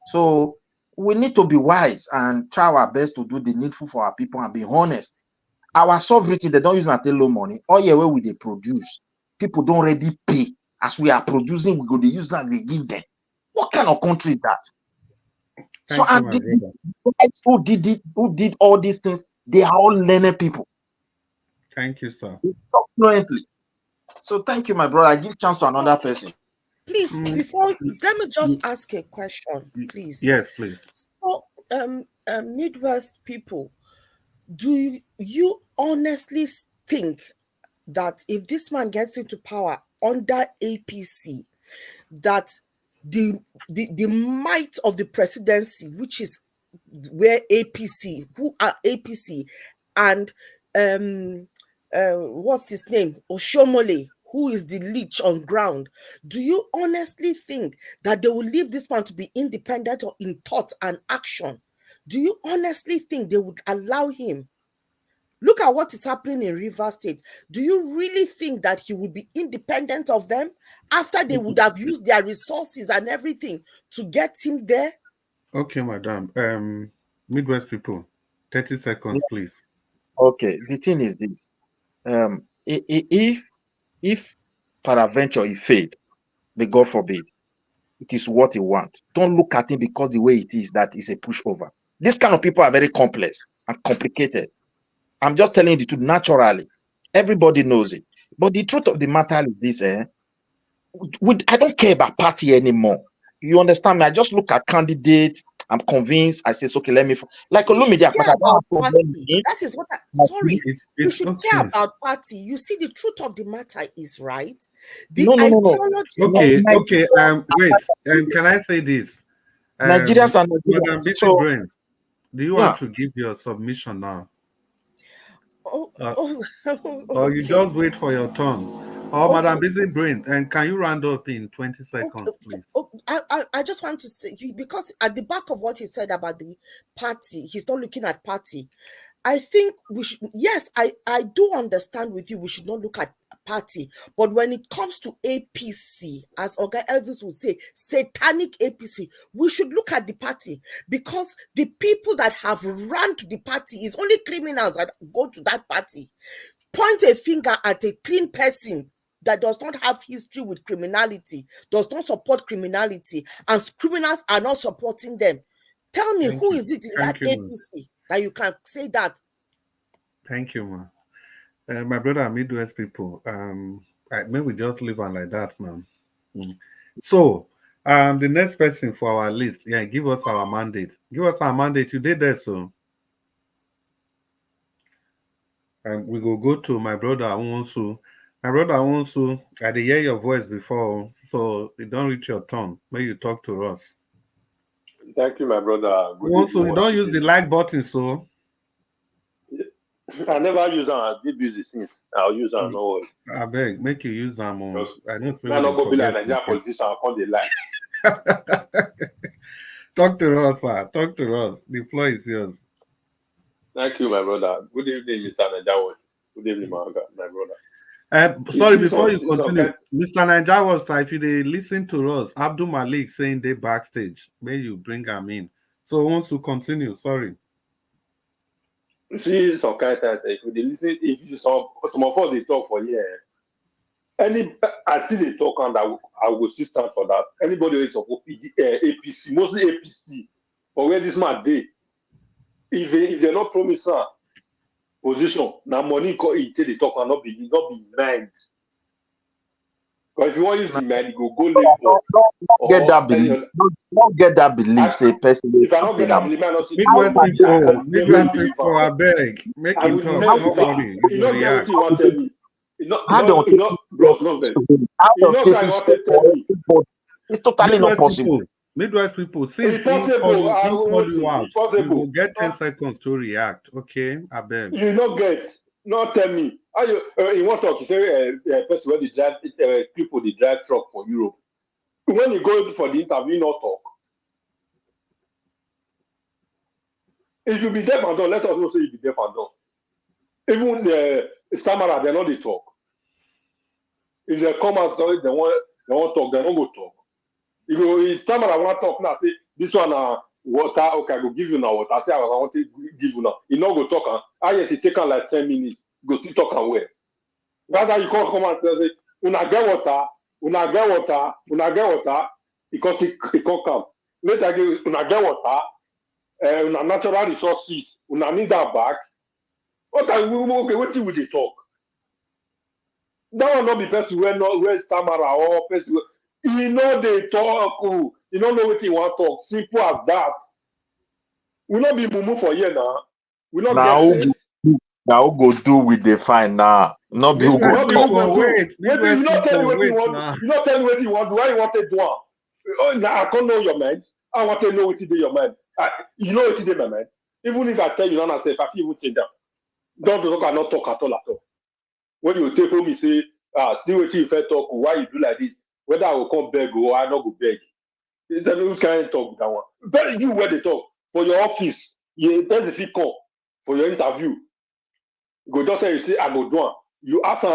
So we need to be wise and try our best to do the needful for our people and be honest. Our sovereignty, they don't use until low money. All year where we they produce, people don't already pay. As we are producing, we go to use that, they give them. What kind of country is that? So and the guys who did all these things, they are all learning people. Thank you, sir. They talk fluently. So thank you, my brother. I give chance to another person. Please, let me just ask a question, please. Yes, please. So, Midwest people, do you honestly think that if this man gets into power under APC, that the might of the presidency, which is where APC, who are APC, and what's his name, Oshomole, who is the leech on ground, do you honestly think that they will leave this man to be independent or in thought and action? Do you honestly think they would allow him? Look at what is happening in Rivers State. Do you really think that he would be independent of them after they would have used their resources and everything to get him there? Okay, madam. Midwest people, 30 seconds, please. Okay, the thing is this. If peradventure he failed, may God forbid, it is what he wants. Don't look at him because the way it is, that is a pushover. These kind of people are very complex and complicated. I'm just telling you the truth naturally. Everybody knows it. But the truth of the matter is this, I don't care about party anymore. You understand me? I just look at candidates. I'm convinced. I say, okay, let me like Olumide. That is what sorry. You should care about party. You see, the truth of the matter is right. The ideology. Okay. Wait. Can I say this? Nigerians are Madam Nigerians. Busy So Brains, do you yeah. want to give your submission now? Or you Okay. just wait for your turn? Or Madam Okay. Busy Brains, and can you round up in 20 seconds, please? I just want to say, because at the back of what he said about the party, he's not looking at party. I think we should, yes, I do understand with you, we should not look at party. But when it comes to APC, as Oga Elvis would say, satanic APC, we should look at the party, because the people that have run to the party is only criminals that go to that party. Point a finger at a clean person that does not have history with criminality, does not support criminality, and criminals are not supporting them. Tell me, who is it in that APC that you can say that? Thank you, ma. My brother, Midwest people, maybe we just leave on like that now. So, the next person for our list, yeah, give us our mandate. Give us our mandate. You did that, so. And we go to my brother Awonsu. My brother Awonsu, I did hear your voice before, so it don't reach your turn. May you talk to us. Thank you, my brother. Awonsu, you don't use the like button, so. I never use them. I did use it since. I'll use them. No worry. I beg, make you use them. I don't feel I'm not going to be like Nigerian politician. I'll call the lie. Talk to us, sir. Talk to us. The floor is yours. Thank you, my brother. Good evening, Mr. Najawa. Good evening, my brother. Sorry, before you continue, Mr. Najawa, sir, if you listen to us, Abdul Malik saying they backstage, may you bring him in. So once you continue, sorry. See, some kind of times, if you listen, if you some of us they talk for years, I see they talk and I will still stand for that. Anybody who is of APC, mostly APC, but where this man dey, if they're not promising position, now money they talk and not be mind. Because if you want to use the mind, you go late for. Get that belief. Don't get that belief. Say person. If I don't get that belief, I don't see. Midwest people, I beg, make him talk. Don't worry, you will react. It's totally not possible. Midwest people, since he call you out, you will get 10 seconds to react. Okay, I beg. You not get, not tell me. How you want to talk? You say person where they drive people they drive truck for Europe. When you go for the interview, not talk. If you be deaf and dumb, let us know say you be deaf and dumb. Even the stammerer, they know they talk. If they come out, sorry, they want talk, they don't go talk. If stammerer want talk now, say this one water, okay, I go give you now water. I say I want to give you now. He not go talk. Yes, it take like 10 minutes. Go to talk and where. That's how you can't come and say, una get water, una get water, una get water. Because it can't come. Later, una get water, una natural resources, una need that back. Okay, what will they talk? That will not be person where stammerer or person. You know they talk. You don't know what you want to talk. Simple as that. We not be mumu for here now. We not get this. Now go do with the fine now. Not be who go talk. Wait. You not tell me what you want. You not tell me what you want. Why you want to do? Oh, now I can't know your mind. I want to know what is in your mind. You know what is in my mind. Even if I tell you not say, if I feel even change them. Don't talk and not talk at all. When you take home, you say, see what you first talk. Why you do like this? Whether I will come beg or I not go beg. It's a new kind of talk that one. Tell you where they talk for your office. You tell the people for your interview. Go doctor, you say I go do it. You ask, you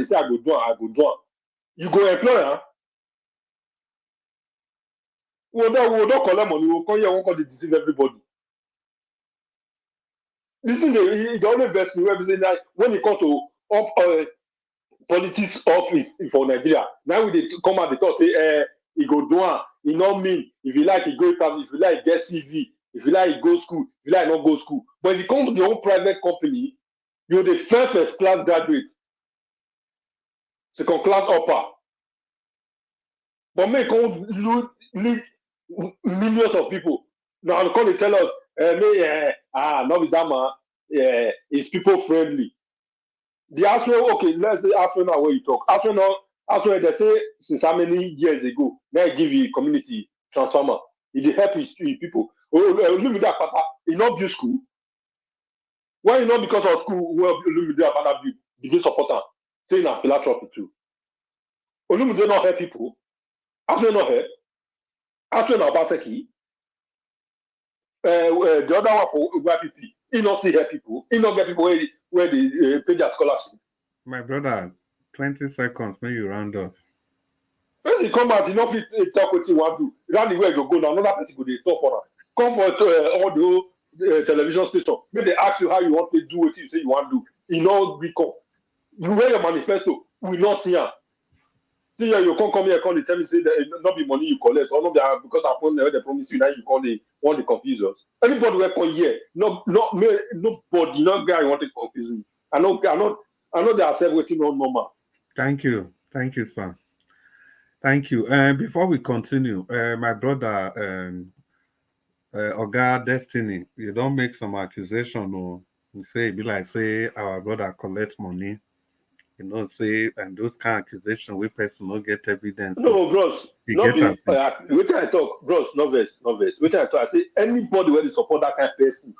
say I go do it. You go employer. We don't collect money. We come here, we come to deceive everybody. This is the only best we ever say that when it comes to politics office for Nigeria. Now we come out the talk say he go do it. He not mean if you like he go if you like get CV, if you like he go school, if you like not go school. But if you come to your own private company, you're the first class graduate, second class upper. But me come lead millions of people. Now they come to tell us, not be that man, it's people friendly. The Astro, okay, let's say Astro now where you talk. Astro they say since how many years ago, they give you community transformer. It help his people. Olumide Akpata, he not build school. Why not because of school where Olumide Akpata build? Did they support him? Saying a philanthropy too. Olumide not help people. After not help. After not Obaseki. The other one for YPP, he not still help people. He not get people where they pay their scholarship. My brother, 20 seconds when you round up. When he come out, he not fit talk what he want to do. That's the way you go now. Another person go dey talk for him. Come for all the television station. When they ask you how you want to do what you say you want to do, he not become. You wear your manifesto, we not see him. See here, you can't come here, come and tell me say that not be money you collect, or not be because upon they promise you now you call the want to confuse us. Anybody work for here, nobody, no guy want to confuse me. I know they are self waiting on normal. Thank you, sir. Thank you. Before we continue, my brother, Oga Destiny, you don't make some accusation or you say be like say our brother collects money. You know, say and those kind of accusations we person not get evidence. No, bros. Not be wait I talk, bros, no verse. Wait I talk. I say anybody where they support that kind of person.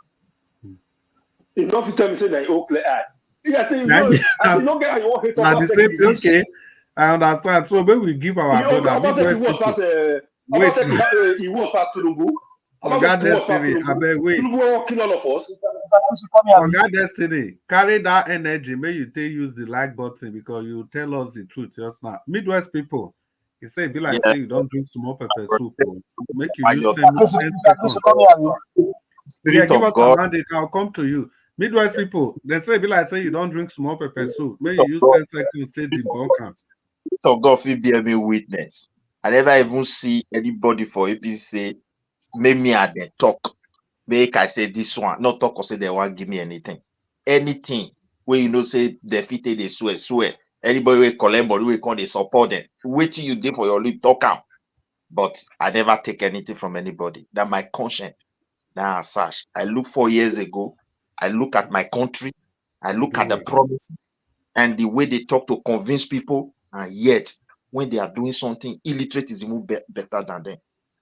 Enough you tell me say that you clear eye. Yeah, say no, I say no get you want hate on okay. I understand. So when we give our brother, he was past Tinubu. Oga Destiny, I beg wait. Tinubu won't kill all of us. Oga Destiny, carry that energy. May you take use the like button because you tell us the truth just now. Midwest people, you say be like say you don't drink small pepper soup. Make you use 10 seconds. Yeah, give us a mandate. I'll come to you. Midwest people, they say be like say you don't drink small pepper soup. May you use 10 seconds to say the bunker. So God will be a witness. I never even see anybody for APC say, make me at the talk. Make I say this one, not talk or say they won't give me anything. Anything where you know say defeated they swear. Anybody will collect body will come they support them. Wait till you did for your lip talk out. But I never take anything from anybody. That my conscience. Now Sash. I look 4 years ago. I look at my country. I look at the promise and the way they talk to convince people, and yet when they are doing something, illiterate is even better than them.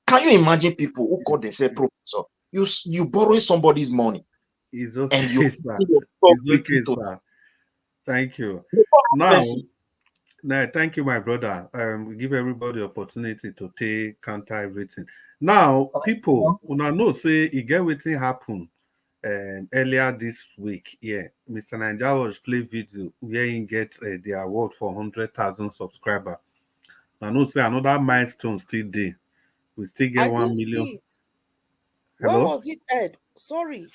Can you imagine people who call themselves professor? You borrowing somebody's money. It's okay, and you sir. It's okay, sir. Thank you. Now, thank you, my brother. We give everybody opportunity to take counter everything. Now, people, when I know say it get wetin happen earlier this week. Yeah, Mr. Nigerians play video where he get the award for 100,000 subscribers. I know say another milestone still there. We still get 1 million. Hello? When was it aired? Sorry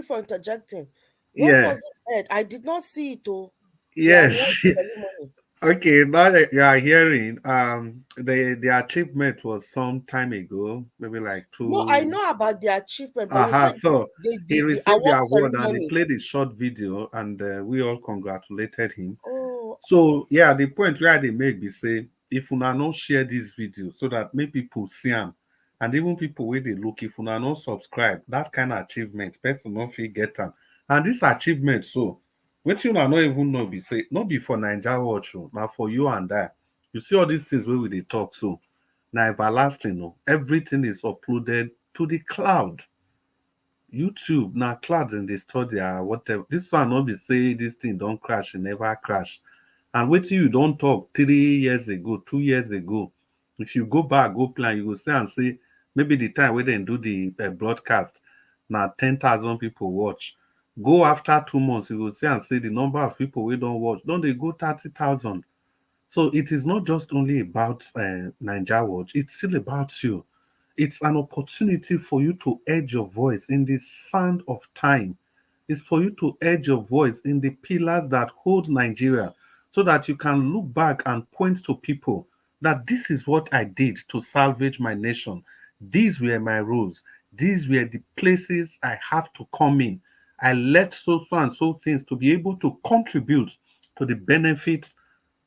for interjecting. When was it aired? I did not see it though. Yes. Okay, now that you are hearing, the achievement was some time ago, maybe like 2. No, I know about the achievement, but you said so he received the award ceremony. and he played a short video, and we all congratulated him. Oh. So yeah, the point where they make be say if you not share this video so that make people see them, and even people where they look, if you not subscribe, that kind of achievement, person not fit get them, and this achievement so. What you not even know be say not be for Nigeria watch now for you and I. You see all these things where we they talk so now everlasting no everything is uploaded to the cloud. YouTube now cloud and they store their whatever. This one not be say this thing don't crash and never crash. And wait till you don't talk 3 years ago, 2 years ago. If you go back, go plan, you will say and say maybe the time where they do the broadcast now 10,000 people watch. Go after 2 months, you will see and say the number of people we don't watch. Don't they go 30,000? So it is not just only about Nigeria Watch, it's still about you. It's an opportunity for you to edge your voice in the sand of time. It's for you to edge your voice in the pillars that hold Nigeria so that you can look back and point to people that this is what I did to salvage my nation. These were my rules. These were the places I have to come in. I left so and so things to be able to contribute to the benefits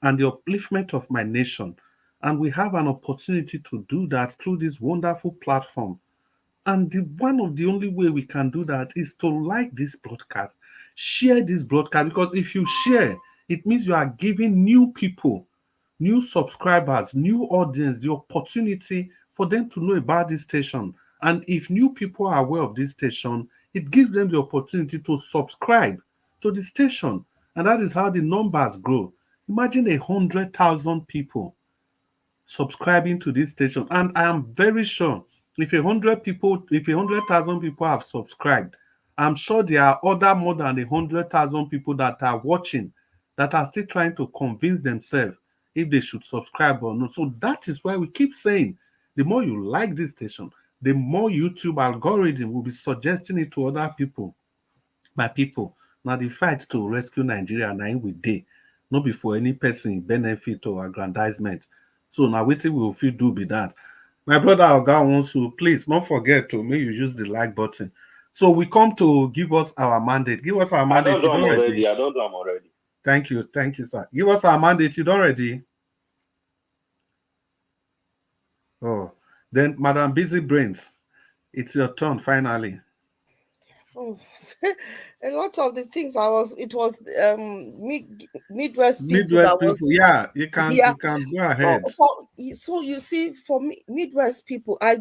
and the upliftment of my nation. And we have an opportunity to do that through this wonderful platform. And one of the only way we can do that is to like this broadcast, share this broadcast, because if you share, it means you are giving new people, new subscribers, new audience the opportunity for them to know about this station. And if new people are aware of this station, it gives them the opportunity to subscribe to the station. And that is how the numbers grow. Imagine 100,000 people subscribing to this station. And I am very sure if 100,000 people have subscribed, I'm sure there are other more than 100,000 people that are watching that are still trying to convince themselves if they should subscribe or not. So that is why we keep saying the more you like this station, the more YouTube algorithm will be suggesting it to other people. My people, now the fight to rescue Nigeria now we day, not before any person benefit or aggrandizement. So now waiting we will feel do be that. My brother Oga wants to please not forget to make you use the like button. So we come to give us our mandate. Give us our I mandate. don't do them already. I don't do them already. Thank you, sir. Give us our mandate. You don't ready? Oh, then Madam Busy Brains, it's your turn finally. Oh, a lot of the things it was Midwest people that was. Yeah, you can go ahead. So you see, for me, Midwest people, I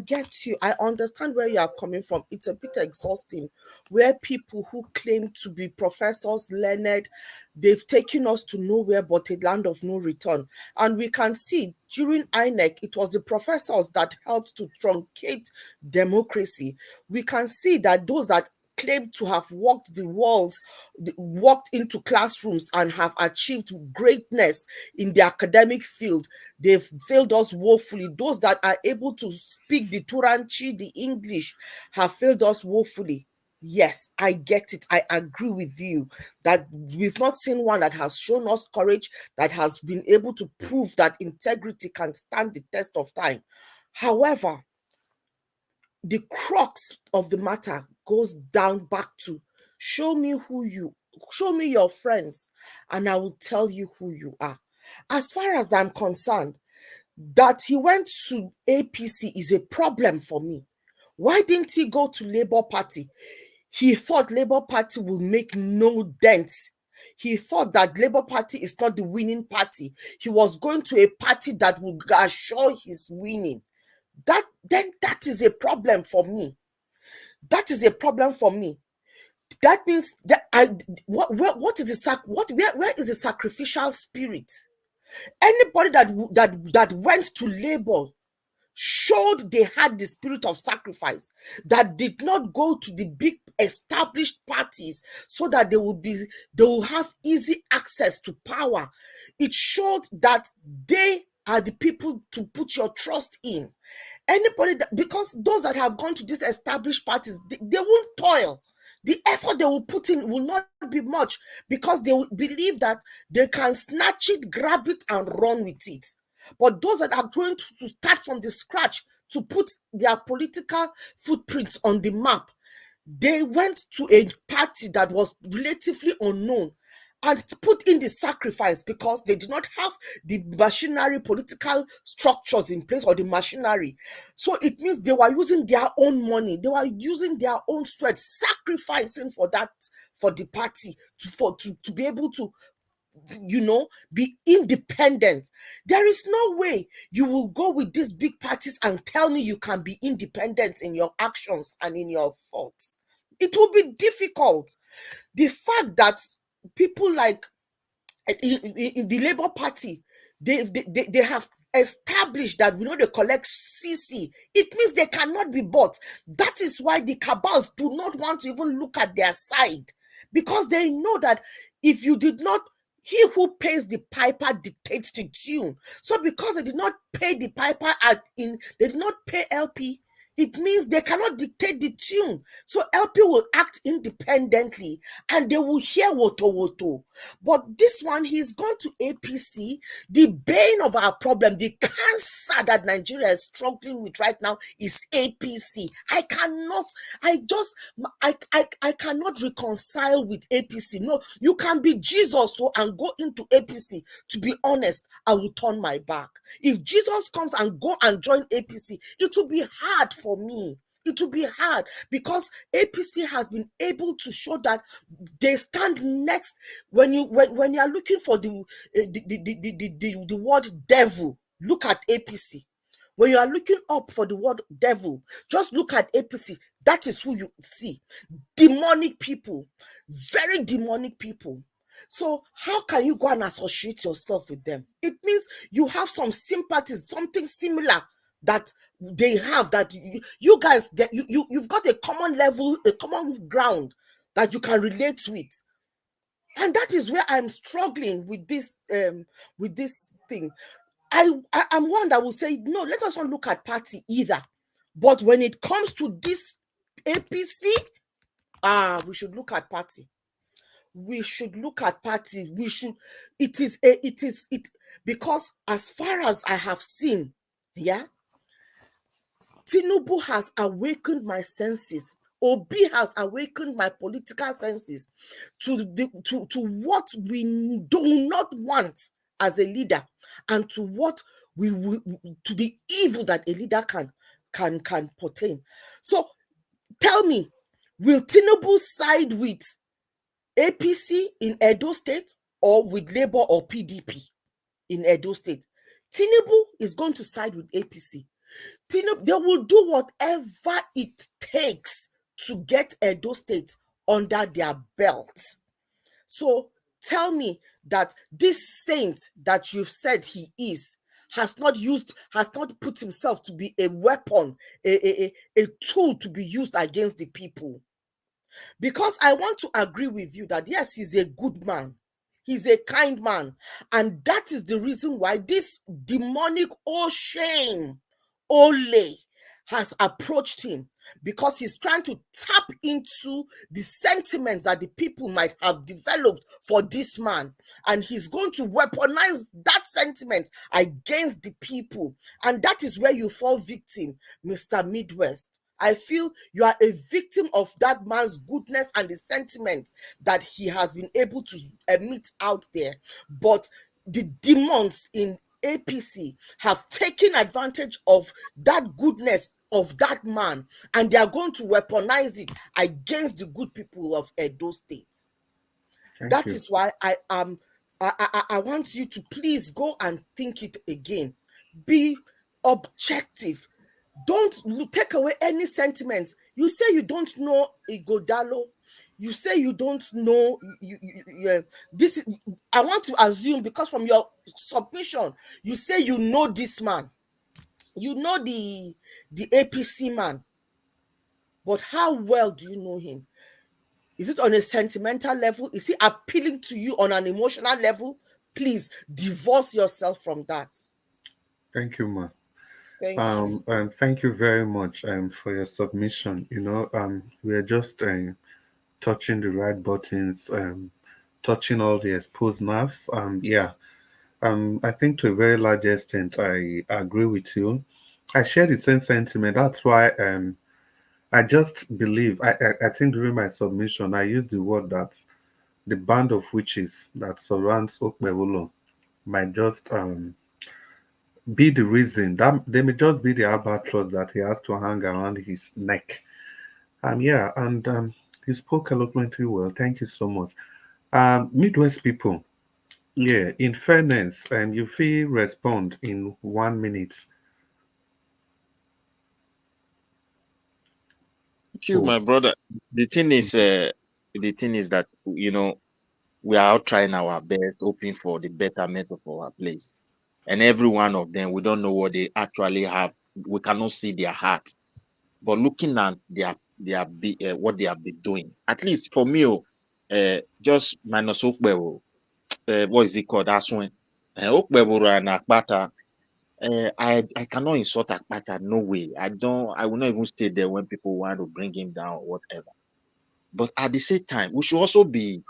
get you. I understand where you are coming from. It's a bit exhausting, where people who claim to be professors, learned, they've taken us to nowhere but a land of no return. And we can see during INEC, it was the professors that helped to truncate democracy. We can see that those that claim to have walked the walls, walked into classrooms and have achieved greatness in the academic field, they've failed us woefully. Those that are able to speak the Turanchi, the English, have failed us woefully. Yes, I get it. I agree with you that we've not seen one that has shown us courage, that has been able to prove that integrity can stand the test of time. However, the crux of the matter goes down back to show me your friends, and I will tell you who you are. As far as I'm concerned, that he went to APC is a problem for me. Why didn't he go to Labour Party? He thought Labour Party will make no dent. He thought that Labour Party is not the winning party. He was going to a party that would assure his winning. That is a problem for me. That is a problem for me. That means that where is the sacrificial spirit? Anybody that went to Labour showed they had the spirit of sacrifice, that did not go to the big established parties so that they will have easy access to power. It showed that they are the people to put your trust in. Because those that have gone to these established parties, they won't toil. The effort they will put in will not be much, because they will believe that they can snatch it, grab it, and run with it. But those that are going to start from the scratch to put their political footprints on the map, they went to a party that was relatively unknown and put in the sacrifice because they did not have the machinery, political structures in place, or the machinery. So it means they were using their own money, they were using their own sweat, sacrificing for the party to be able to be independent. There is no way you will go with these big parties and tell me you can be independent in your actions and in your thoughts. It will be difficult. The fact that people like in the Labour Party, they have established that we know they collect CC. It means they cannot be bought. That is why the cabals do not want to even look at their side, because they know that if you did not, he who pays the piper dictates the tune. So because they did not pay the piper they did not pay LP, it means they cannot dictate the tune. So LP will act independently and they will hear woto. But this one, he's gone to APC. The bane of our problem, the cancer that Nigeria is struggling with right now is APC. I cannot reconcile with APC. No, you can be Jesus and go into APC. To be honest, I will turn my back. If Jesus comes and go and join APC, it will be hard for me. It will be hard because APC has been able to show that they stand next. When you are looking for the word devil, look at APC. When you are looking up for the word devil, just look at APC. That is who you see. Demonic people, very demonic people. So how can you go and associate yourself with them? It means you have some sympathies, something similar that they have, that you guys get, you've got a common level, a common ground that you can relate with. And that is where I'm struggling with this thing. I'm one that will say, no, let us not look at party either. But when it comes to this APC, we should look at party. We should look at party. We should, because as far as I have seen, Tinubu has awakened my senses. Obi has awakened my political senses to what we do not want as a leader, and to what we will, to the evil that a leader can pertain. So tell me, will Tinubu side with APC in Edo State or with Labour or PDP in Edo State? Tinubu is going to side with APC. Tinubu, they will do whatever it takes to get Edo State under their belt. So tell me that this saint that you've said he is has not put himself to be a weapon, a tool to be used against the people. Because I want to agree with you that yes, he's a good man. He's a kind man. And that is the reason why this demonic shame Ole has approached him, because he's trying to tap into the sentiments that the people might have developed for this man, and he's going to weaponize that sentiment against the people. And that is where you fall victim, Mr. Midwest. I feel you are a victim of that man's goodness and the sentiments that he has been able to emit out there. But the demons in APC have taken advantage of that goodness of that man, and they are going to weaponize it against the good people of Edo State. That is why I want you to please go and think it again. Be objective. Don't take away any sentiments. You say you don't know Igodalo. You say you don't know. This is, I want to assume, because from your submission, you say you know this man. You know the APC man. But how well do you know him? Is it on a sentimental level? Is he appealing to you on an emotional level? Please divorce yourself from that. Thank you, ma. Thank you. And thank you very much for your submission. You know, we are just touching the right buttons, touching all the exposed nerves. I think to a very large extent, I agree with you. I share the same sentiment. That's why I just believe, I think during my submission, I used the word that the band of witches that surrounds Okpewolo might just be the reason that they may just be the albatross that he has to hang around his neck. You spoke eloquently well. Thank you so much. Midwest people, in fairness, you feel respond in 1 minute. Thank you, my brother. The thing is that, you know, we are out trying our best, hoping for the betterment of our place. And every one of them, we don't know what they actually have. We cannot see their heart. But looking at what they have been doing, at least for me, just minus Okpebo, what is it called? Aswen. Okpebo and Akpata. I cannot insult Akpata, no way. I will not even stay there when people want to bring him down or whatever. But at the same time, we should also be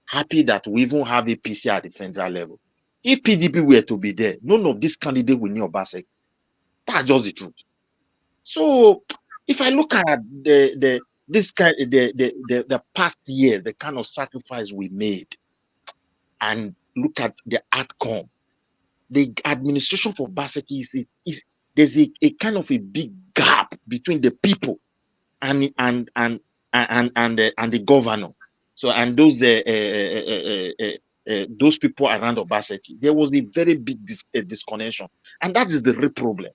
happy that we even have a PC at the federal level. If PDP were to be there, none of these candidates will know Obaseki. That's just the truth. So if I look at the past year, the kind of sacrifice we made, and look at the outcome, the administration for Obaseki is there's a kind of a big gap between the people and the governor. So, and those people around Obaseki, there was a very big disconnection, and that is the real problem.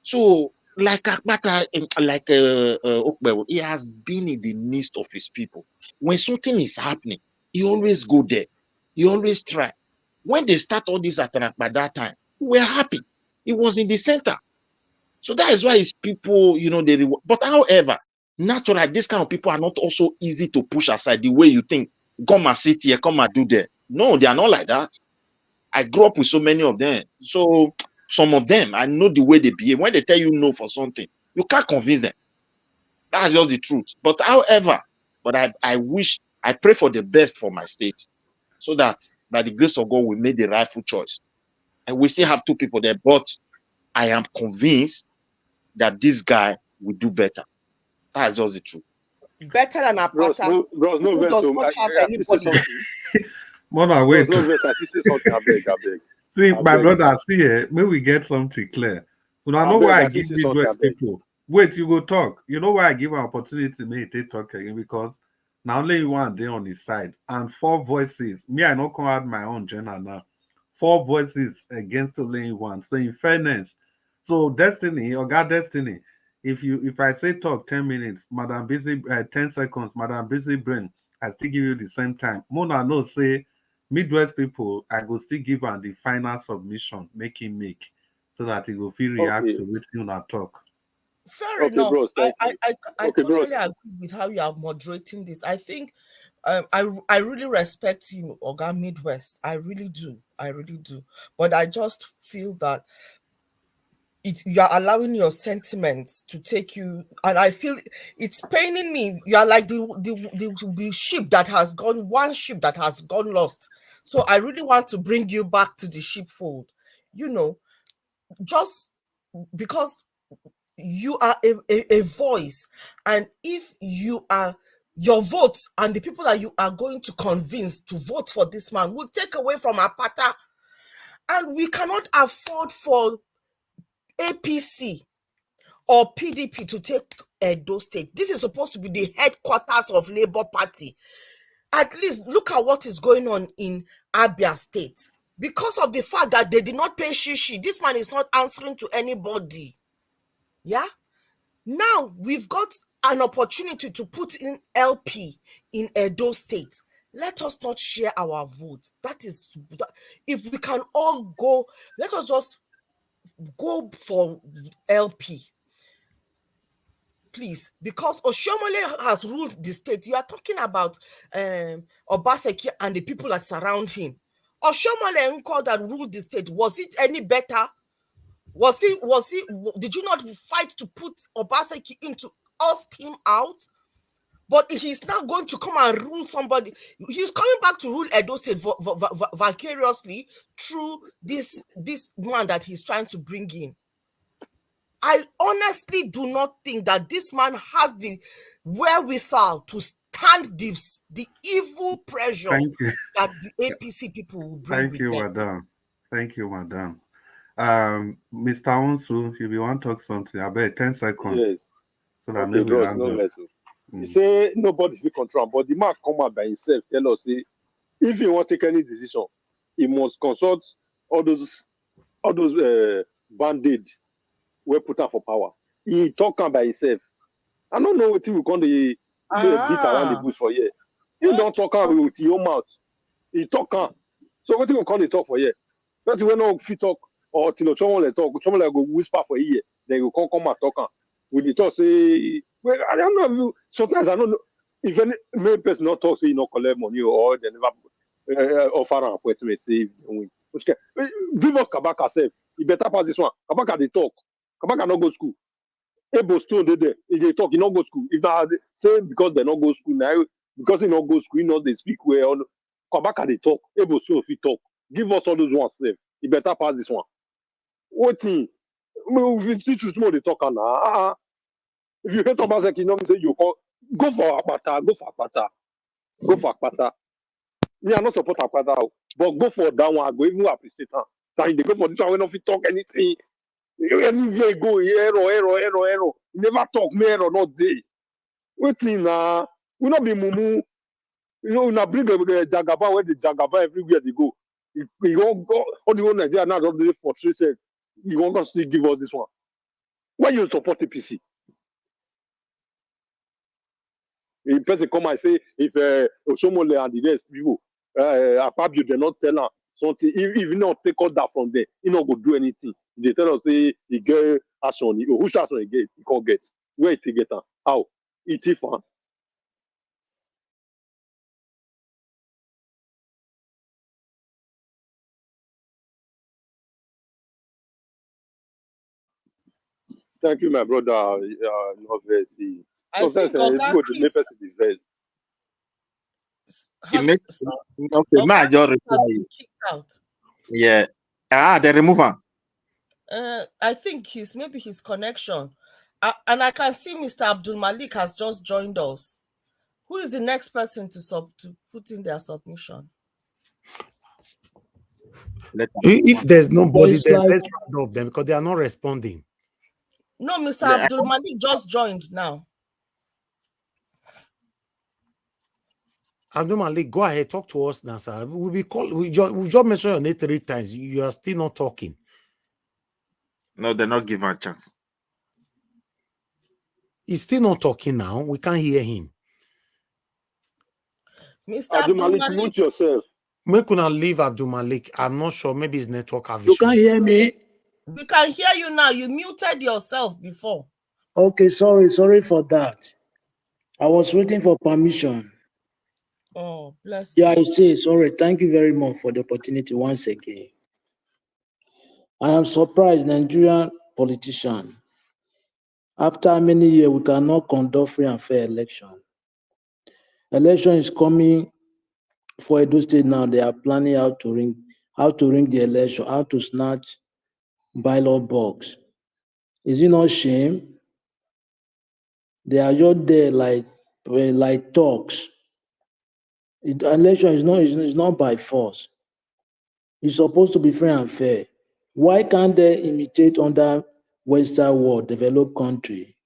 So, like Akpata, like Okbewo, he has been in the midst of his people. When something is happening, he always go there. He always try. When they start all this at that time, we were happy. He was in the center. So that is why his people, they reward. But however, naturally, this kind of people are not also easy to push aside the way you think. Come and sit here, come and do there. No, they are not like that. I grew up with so many of them. So some of them, I know the way they behave. When they tell you no for something, you can't convince them. That's just the truth. But however, I pray for the best for my state, so that by the grace of God, we made the rightful choice. And we still have two people there, but I am convinced that this guy will do better. That's just the truth. Better than Apata, who does not have anybody. Mona, wait. No verse, I see something. I beg. See, my brother, see here, may we get something clear. You know why I give Midwest people. Wait, you go talk. You know why I give an opportunity me to talk again? Because now only one day on his side and 4 voices. Me, I not come out my own genre now. 4 voices against only one. So in fairness, so Destiny or God Destiny, if I say talk 10 minutes, Madam Busy 10 seconds, Madam Busy Brain, I still give you the same time. Mona no say Midwest people, I go still give am the final submission, make him make, so that he go feel react to wetin una talk. Fair enough. Bros, I totally agree with how you are moderating this. I think I really respect you, Oga Midwest. I really do. But I just feel that you are allowing your sentiments to take you, and I feel it's paining me. You are like the ship that has gone, one ship that has gone lost. So I really want to bring you back to the sheepfold, just because you are a voice, and if you are your votes and the people that you are going to convince to vote for this man will take away from Apata, and we cannot afford for APC or PDP to take Edo State. This is supposed to be the headquarters of Labour Party. At least look at what is going on in Abia State. Because of the fact that they did not pay Shishi, this man is not answering to anybody. Yeah? Now we've got an opportunity to put in LP in Edo State. Let us not share our votes. If we can all go, let us just go for LP. Please, because Oshiomhole has ruled the state. You are talking about Obaseki and the people that surround him. Oshiomhole that ruled the state, was it any better? Did you not fight to put Obaseki in to oust him out? But he's now going to come and rule somebody. He's coming back to rule Edo State vicariously through this man that he's trying to bring in. I honestly do not think that this man has the wherewithal to stand the evil pressure that the APC people will bring with them. Thank you, madam. Mr. Onsu, if you want to talk something, I bet 10 seconds. Yes. So that okay, bros, no vessel. He say nobody will control him, but the man come out by himself, tell us, say, if he want to take any decision, he must consult all those band-aids we put out for power. He talk by himself. I don't know what he will come the beat around the bush for here. You don't talk with your mouth. He talk. So what he will come the talk for here? Because when no fit talk or someone will talk, someone will go whisper for here, then you come and talk. With the talk say, well, I don't know. Sometimes I don't know if any main person not talk say you not collect money or they never offer an appointment say win. Okay, give up Kabaka self. He better pass this one. Kabaka they talk. Kabaka not go school. Ebo still there. If they talk, he not go school. If they say because they not go school now, because he not go school, he not they speak well. Kabaka they talk. Ebo still if he talk. Give us all those ones self. He better pass this one. What thing? We see truth more they talk now. If you hate Obaseki, you know say you go for Akpata, go for Akpata. Me, I not support Akpata, but go for that one. I go even appreciate her. Like they go for this one, we don't fit talk anything. Anywhere go, error. Never talk, me error not there. Waiting now. We not be mumu. You know, na bring the Jagaba where the Jagaba everywhere they go. You won't go all the whole Nigeria now. Don't do it for 3 seconds. You won't go still give us this one. Why you support APC? A person come and say if Osomole and the rest people, Akpabio they not tell her something. If you not take all that from there, he not go do anything. They tell us say he get action. Which action he get? He can't get. Where he get her? How? It's if Thank you, my brother. Not very see. I think People the make person be vex. Okay, may I just reply you? Kicked out. Yeah. They remove him. I think maybe his connection. And I can see Mr. Abdul Malik has just joined us. Who is the next person to put in their submission? If there's nobody, then let's round up them because they are not responding. No, Mr. Abdul Malik just joined now. Abdul Malik, go ahead, talk to us now, sir. We've just mentioned your name 3 times. You are still not talking. No, they're not giving a chance. He's still not talking now. We can't hear him. Mr. Abdul Malik, mute yourself. We couldn't leave Abdul Malik. I'm not sure. Maybe his network have You issues. can't hear me? We can hear you now. You muted yourself before. Okay, sorry for that. I was waiting for permission. Oh, bless you. Yeah, I say sorry. Thank you very much for the opportunity once again. I am surprised, Nigerian politician. After many years, we cannot conduct free and fair election. Election is coming for Edo State now. They are planning how to ring the election, how to snatch ballot box. Is it not shame? They are just there like talks. Election is not by force. It's supposed to be free and fair. Why can't they imitate other Western world developed country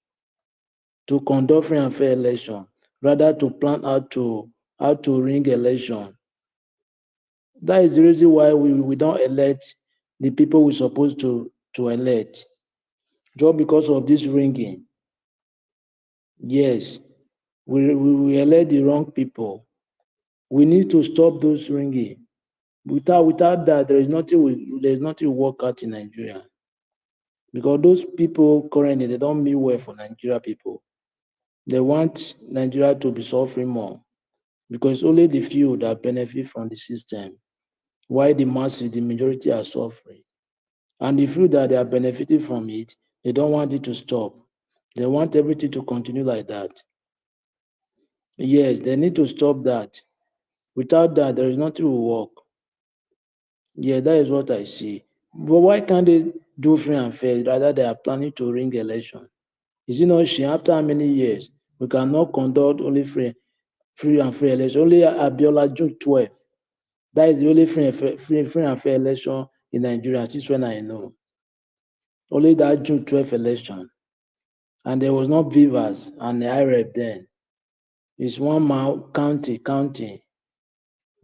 to conduct free and fair election rather to plan how to ring election? That is the reason why we don't elect the people we're supposed to elect. Just because of this ringing. Yes, we elect the wrong people. We need to stop those ringing. Without that, there's nothing work out in Nigeria. Because those people currently, they don't mean well for Nigeria people. They want Nigeria to be suffering more. Because only the few that benefit from the system, while the masses, the majority are suffering. And the few that they are benefiting from it, they don't want it to stop. They want everything to continue like that. Yes, they need to stop that. Without that, there is nothing will work. Yeah, that is what I see. But why can't they do free and fair? Rather, they are planning to ring election. Is it not shame? After how many years, we cannot conduct only free and fair election? Only Abiola June 12. That is the only free and fair election in Nigeria, since when I know. Only that June 12 election. And there was no Vivas and the IREP then. It's one man counting.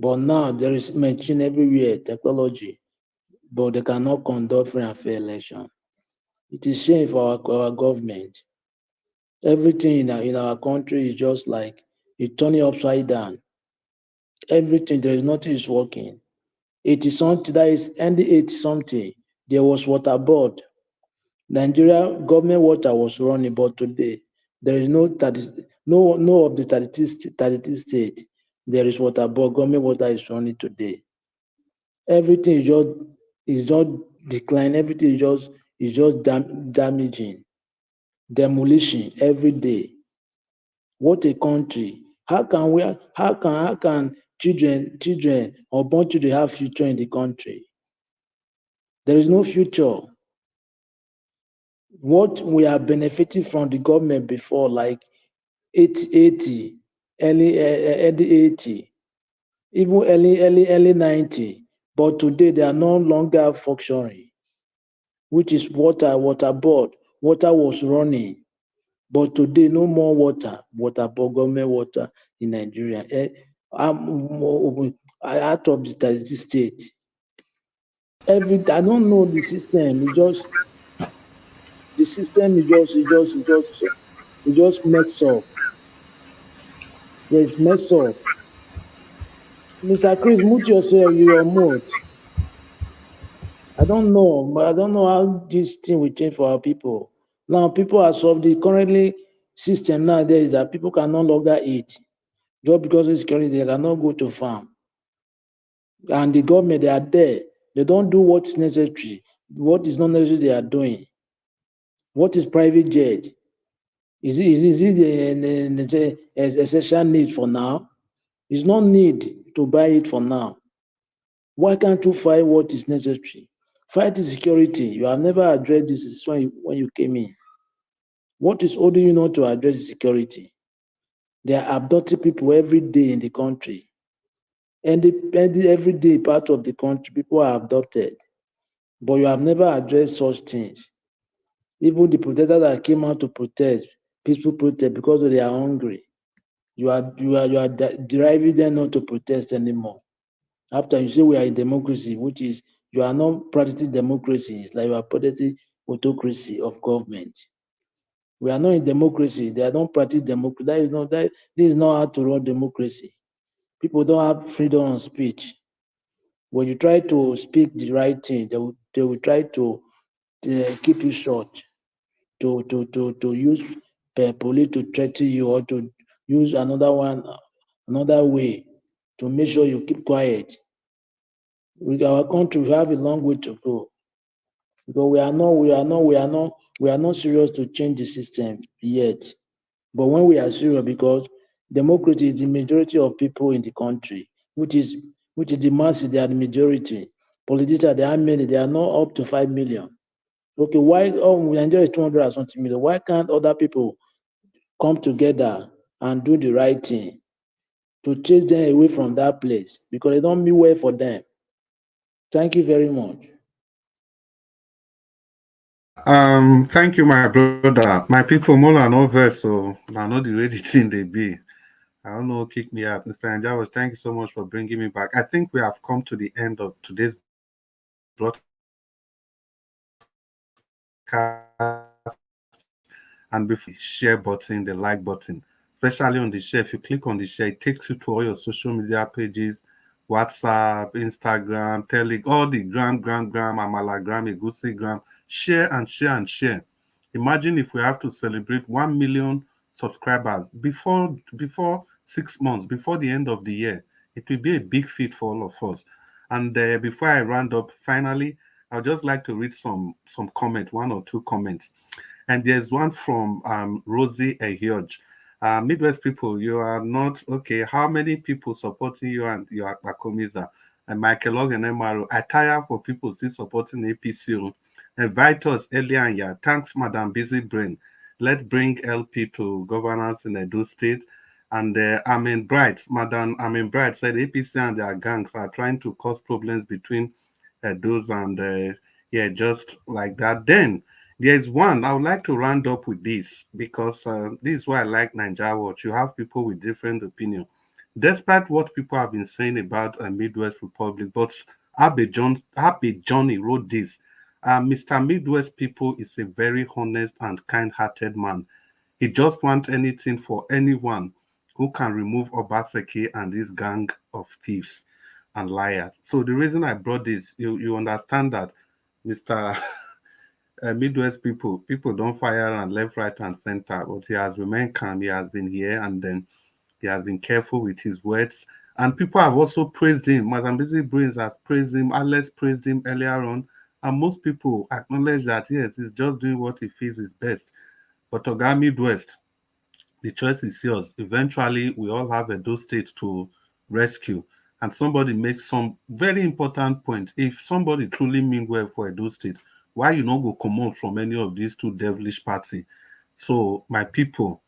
But now there is machine everywhere, technology. But they cannot conduct free and fair election. It is shame for our government. Everything in our country is just like it's turning upside down. Everything, there is nothing is working. 80 something, that is ending 80 something. There was water board. Nigeria government water was running, but today there is no of the 32 state. There is water board. Government water is running today. Everything is just decline. Everything is just damaging, demolition every day. What a country! How can children or born children have future in the country? There is no future. What we are benefiting from the government before, like 80, early 80, even early 90, but today they are no longer functioning, which is water board. Water was running, but today no more water board, government water in Nigeria. Out of the 30 state. I don't know the system. It's just the system is just messed up. Yes, messed up. Mr. Chris, mute yourself. You're mute. I don't know, but I don't know how this thing will change for our people. Now, people are solved. The currently system nowadays is that people can no longer eat. Just because of security, they cannot go to farm. And the government, they are there. They don't do what's necessary. What is not necessary, they are doing. What is private jet? Is it an essential need for now? It's not need to buy it for now. Why can't you fight what is necessary? Fight the security. You have never addressed this when you came in. What is holding you not to address security? They are abducting people every day in the country. And every day part of the country, people are abducted. But you have never addressed such things. Even the protesters that came out to protest, peaceful protest, because they are hungry. You are deriving them not to protest anymore. After you say we are in democracy, which is you are not practicing democracy, it's like you are practicing autocracy of government. We are not in democracy. They don't practice democracy. This is not how to run democracy. People don't have freedom of speech. When you try to speak the right thing, they will try to keep you short, to use police to threaten you or to use another way to make sure you keep quiet. With our country, we have a long way to go because we are not serious to change the system yet. But when we are serious, because democracy is the majority of people in the country, which is the masses, they are the majority. Politicians, they are many, they are not up to 5 million. Okay, why Nigeria is 200 or something million? Why can't other people come together and do the right thing to chase them away from that place? Because they don't mean well for them. Thank you very much. Thank you, my brother. My people, more than no verse, so I know the way the thing they be. I don't know, kick me out. Mr. Anjawas, thank you so much for bringing me back. I think we have come to the end of today's broadcast. And before the share button, the like button, especially on the share, if you click on the share, it takes you to all your social media pages, WhatsApp, Instagram, Telegram, all the gram, Amalagram, Egusigram. Share and share and share. Imagine if we have to celebrate 1 million subscribers before 6 months, before the end of the year. It will be a big feat for all of us. And before I round up, finally, I'd just like to read some comment, one or two comments. And there's one from Rosie Ehioj. Midwest people, you are not okay. How many people supporting you and your Akbakomiza? And Michael Logan MRO, I tire for people still supporting APC. Invite us earlier and yeah. Thanks, Madam Busy Brain. Let's bring LP to governance in Edo State. And Amin Bright, Madam Amin Bright said APC and their gangs are trying to cause problems between those and yeah, just like that. Then there's one I would like to round up with this because this is why I like Nigeria Watch. You have people with different opinion, despite what people have been saying about Midwest Republic. But Happy Johnny wrote this. Mr. Midwest people is a very honest and kind-hearted man. He just wants anything for anyone who can remove Obaseki and this gang of thieves and liars. So the reason I brought this, you understand that, Mr. Midwest people don't fire and left, right, and center, but he has remained calm. He has been here and then he has been careful with his words. And people have also praised him. Madam Busy Brains has praised him. Alex praised him earlier on. And most people acknowledge that, yes, he's just doing what he feels is best. But Oga Midwest, the choice is yours. Eventually, we all have a those states to rescue. And somebody makes some very important point. If somebody truly mean well for Edo State, why you not go come out from any of these two devilish party? So my people,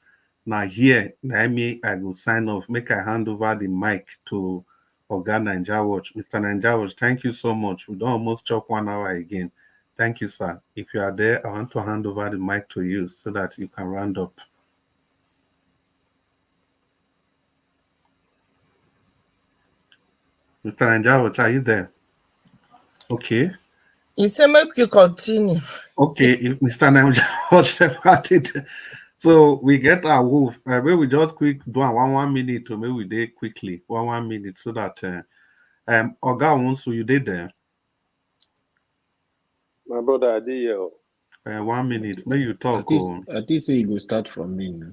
now here, I will sign off. Make I hand over the mic to Oga Ninja Watch. Mr. Ninja Watch, thank you so much. We don't almost chop 1 hour again. Thank you, sir. If you are there, I want to hand over the mic to you so that you can round up. Mr. Ninja Watch, are you there? Okay. You say make you continue. Okay, if Mr. Namja, whatever did. So we get our wolf. Maybe we just quick do one minute to maybe we did quickly one minute so that Oga wants to you did there. My brother, I did here. 1 minute. May you talk. At least say you go start from me now.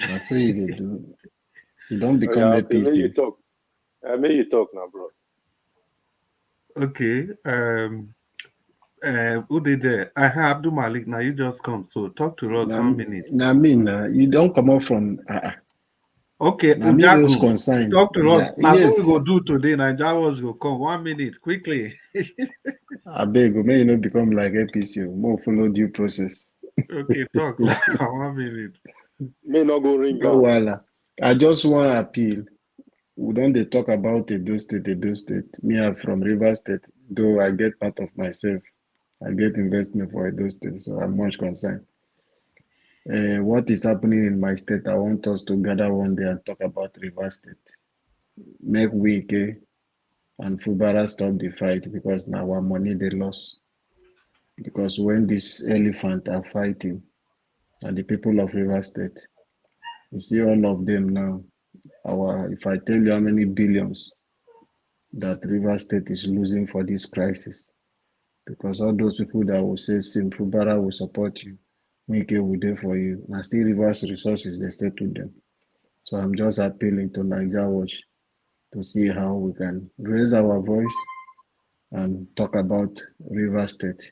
That's what you do. You don't become Yeah, a okay, may you PC. talk. May you talk now, bros. Okay. Who did there? I have Abdul Malik. Now you just come. So talk to us 1 minute. Now, me, you don't come out from. Okay, Now, me was Ujagu, concerned. talk to us. Now, so we Yes. go do today. Nigerians go come 1 minute quickly. I beg you, may you not become like APC. More follow due process. Okay, talk now. 1 minute. May not go ring No, down. wala. I just want to appeal. We don't they talk about Edo State. Me, I'm from River State. Though I get part of myself. I get investment for Edo State, so I'm much concerned. What is happening in my state? I want us to gather one day and talk about River State. Make Wike and Fubara stop the fight because now our money they lost. Because when this elephant are fighting, and the people of River State, you see all of them now. If I tell you how many billions that River State is losing for this crisis, because all those people that will say Fubara will support you, Wike will do for you. Now still reverse resources they settle them. So I'm just appealing to Niger Watch to see how we can raise our voice and talk about River State.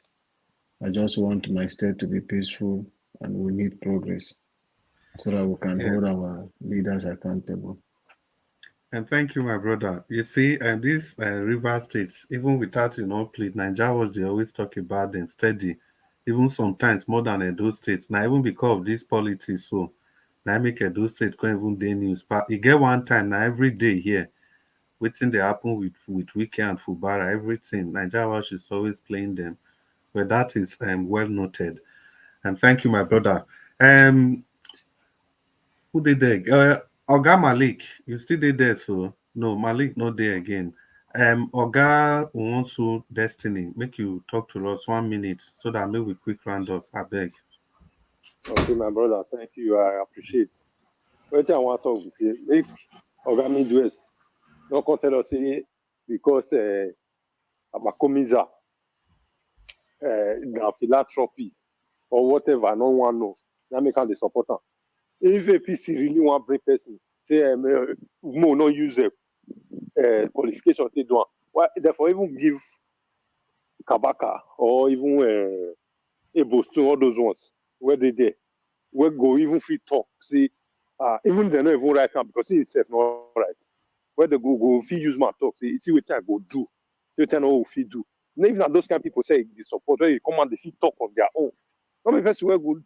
I just want my state to be peaceful and we need progress so that we can hold our leaders accountable. And thank you, my brother. You see, and these river states, even without please, Nigeria they always talk about them steady, even sometimes more than Edo states. Now, even because of this politics, so now make Edo state can't even day news. But you get one time now every day here, waiting they happen with Wike and Fubara, everything. Nigeria is always playing them. But that is well noted. And thank you, my brother. Who did there? Oga Malik, you still did there, so no, Malik not there again. Oga Wonsu Destiny, make you talk to us 1 minute so that maybe we quick round up. I beg. Okay, my brother, thank you. I appreciate. What I want to talk is say, make Oga Midwest no come tell us say because Abakomiza na philanthropist or whatever, no one know. That make am dey support am. If APC really want bring person, say Mo no use qualification they do am. Why therefore even give Kabaka or even Ebostu, all those ones where they there, where go even free talk, say even they not even right now because he himself not right. Where they go fit use my talk, say see what I go do, see what I know fit do. And even those kind of people say the support where you come and they fit talk on their own. Not because where go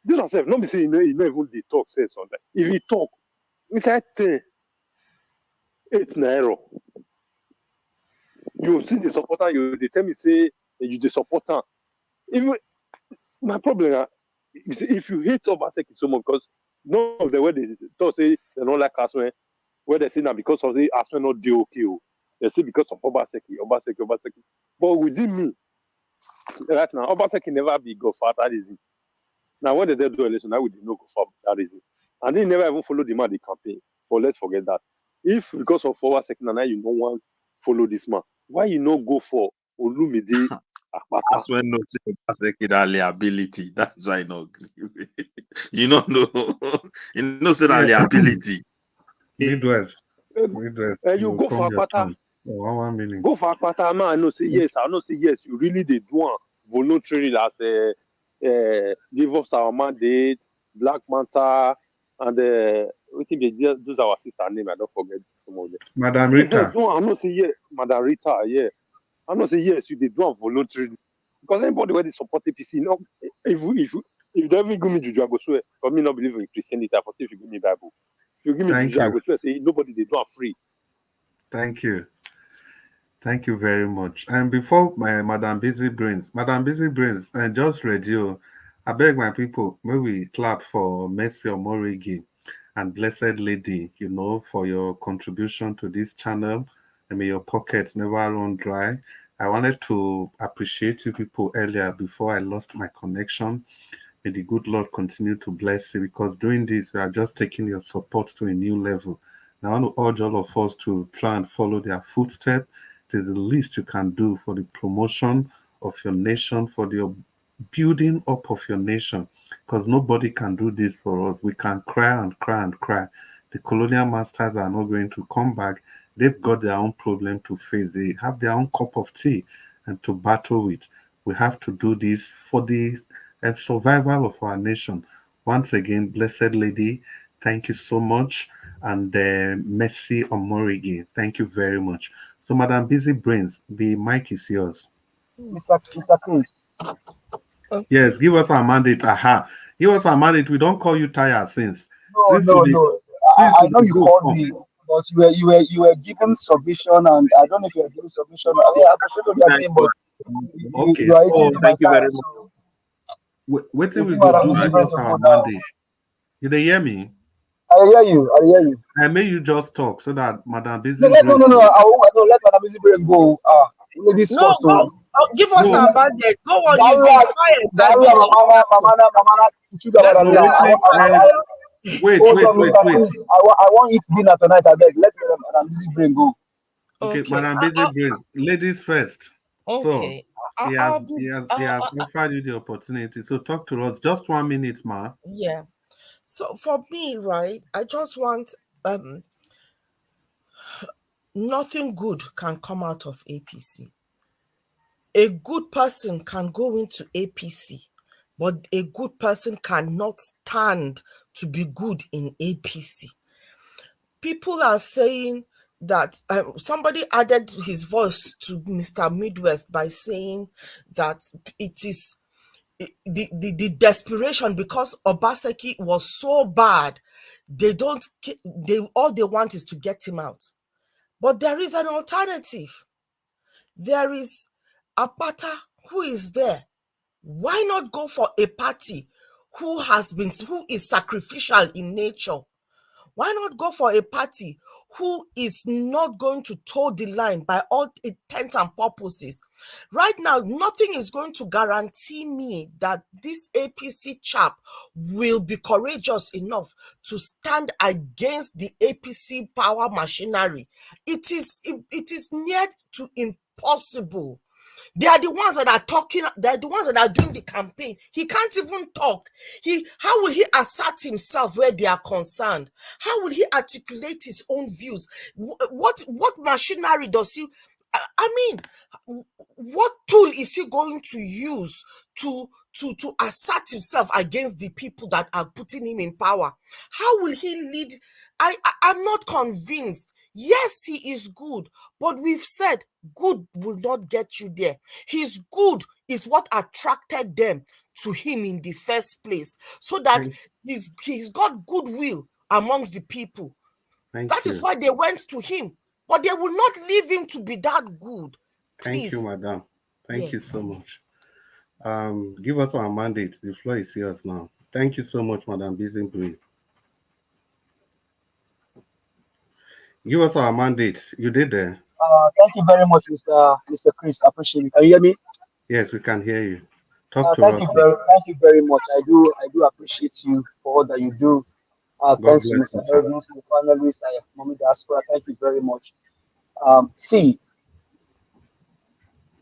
do yourself, not be say you know even the talk say something. If you talk, inside 8 naira, you see the supporter, you they tell me say you the supporter. Even my problem is if you hate Obaseki so much because none of the way they talk say they don't like Aswen, where they say now because of the Aswen not do okay. They say because of Obaseki. But within me, right now, Obaseki never be go for that reason. Now when they do election, now we did not go for that reason. And they never even follow the man the campaign. But let's forget that. If because of Obaseki now you don't want follow this man, why you not go for Olumide Akpata? That's when no second liability. That's why I not agree. You don't know. You know, say that liability. Midwest. You go for Akpata. 1 minute. Go for Akpata, man. I know say yes. I know say yes. You really did one voluntarily as give us our mandate, Black Manta, and we think they those our sister name. I don't forget some of them. Madam Rita. I know say yes, Madam Rita. Yeah, I know say yes. You did one voluntarily because anybody where they support APC, no, if they ever give me juju, I go swear. For me, not believe in Christianity. I for say if you give me Bible, if you give me juju, I go swear say nobody they do it free. Thank you. Thank you very much. And before my Madam Busy Brains, and just radio, I beg my people, may we clap for Mercy Omorigi and Blessed Lady, for your contribution to this channel. And may your pockets never run dry. I wanted to appreciate you people earlier before I lost my connection. May the good Lord continue to bless you, because doing this, we are just taking your support to a new level. Now, I want to urge all of us to try and follow their footsteps. It is the least you can do for the promotion of your nation, for the building up of your nation, because nobody can do this for us. We can cry and cry and cry. The colonial masters are not going to come back. They've got their own problem to face. They have their own cup of tea and to battle with. We have to do this for the survival of our nation. Once again, Blessed Lady, thank you so much. And Mercy Omorigi, thank you very much. So, Madam Busy Brains, the mic is yours. Mr. Chris. Yes, give us our mandate. Aha. Give us our mandate. We don't call you tired since. No. I know you called me, but you were given submission, and I don't know if you are giving submission. I mean, I appreciate what you are doing, but okay. you are eating into my thank you time. very much. What we go do? I just our mandate. You dey hear me? I hear you. I may you just talk so that Madam Busy. No. I will let Madam Busy Brain go. Ladies no, first. go. Give us our mandate. Go on, you've been quiet. Wait. I want eat dinner tonight. I beg. Let Madam Busy Brain go. Okay, Madam Busy Brain. Ladies first. Okay. So he has offered you the opportunity. So talk to us. Just 1 minute, ma. Yeah. So for me, right, I just want nothing good can come out of APC. A good person can go into APC, but a good person cannot stand to be good in APC. People are saying that somebody added his voice to Mr. Midwest by saying that it is the desperation because Obaseki was so bad. All they want is to get him out. But there is an alternative. There is Apata who is there. Why not go for a party who is sacrificial in nature? Why not go for a party who is not going to toe the line by all intents and purposes? Right now, nothing is going to guarantee me that this APC chap will be courageous enough to stand against the APC power machinery. It is near to impossible. They are the ones that are talking. They're the ones that are doing the campaign. He can't even talk. How will he assert himself where they are concerned? How will he articulate his own views? What machinery does he? I mean, what tool is he going to use to assert himself against the people that are putting him in power? How will he lead? I'm not convinced. Yes, he is good, but we've said good will not get you there. His good is what attracted them to him in the first place, so that he's got goodwill amongst the people. That is why they went to him, but they will not leave him to be that good. Please. Thank you, madam. Thank you so much. Give us our mandate. The floor is yours now. Thank you so much, Madam Busy Brain. Give us our mandate. You did there. Thank you very much, Mr. Chris. I appreciate it. Can you hear me? Yes, we can hear you. Talk to thank us. Thank you very much. I do appreciate you for all that you do. Thanks to Mr. Evans, the panelists, Mommy Diaspora. Thank you very much. See,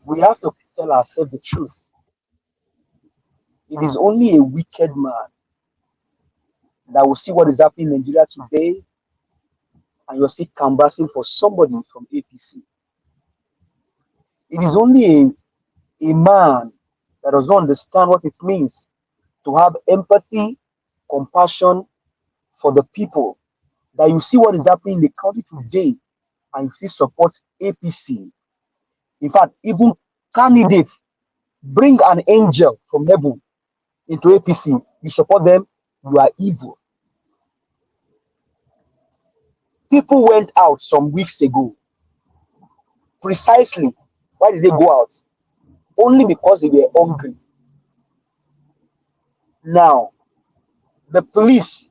we have to tell ourselves the truth. It is only a wicked man that will see what is happening in Nigeria today, and you're still canvassing for somebody from APC. It is only a man that does not understand what it means to have empathy, compassion for the people, that you see what is happening in the country today and you still support APC. In fact, even candidates bring an angel from heaven into APC. You support them, you are evil. People went out some weeks ago. Precisely, why did they go out? Only because they were hungry. Now, the police,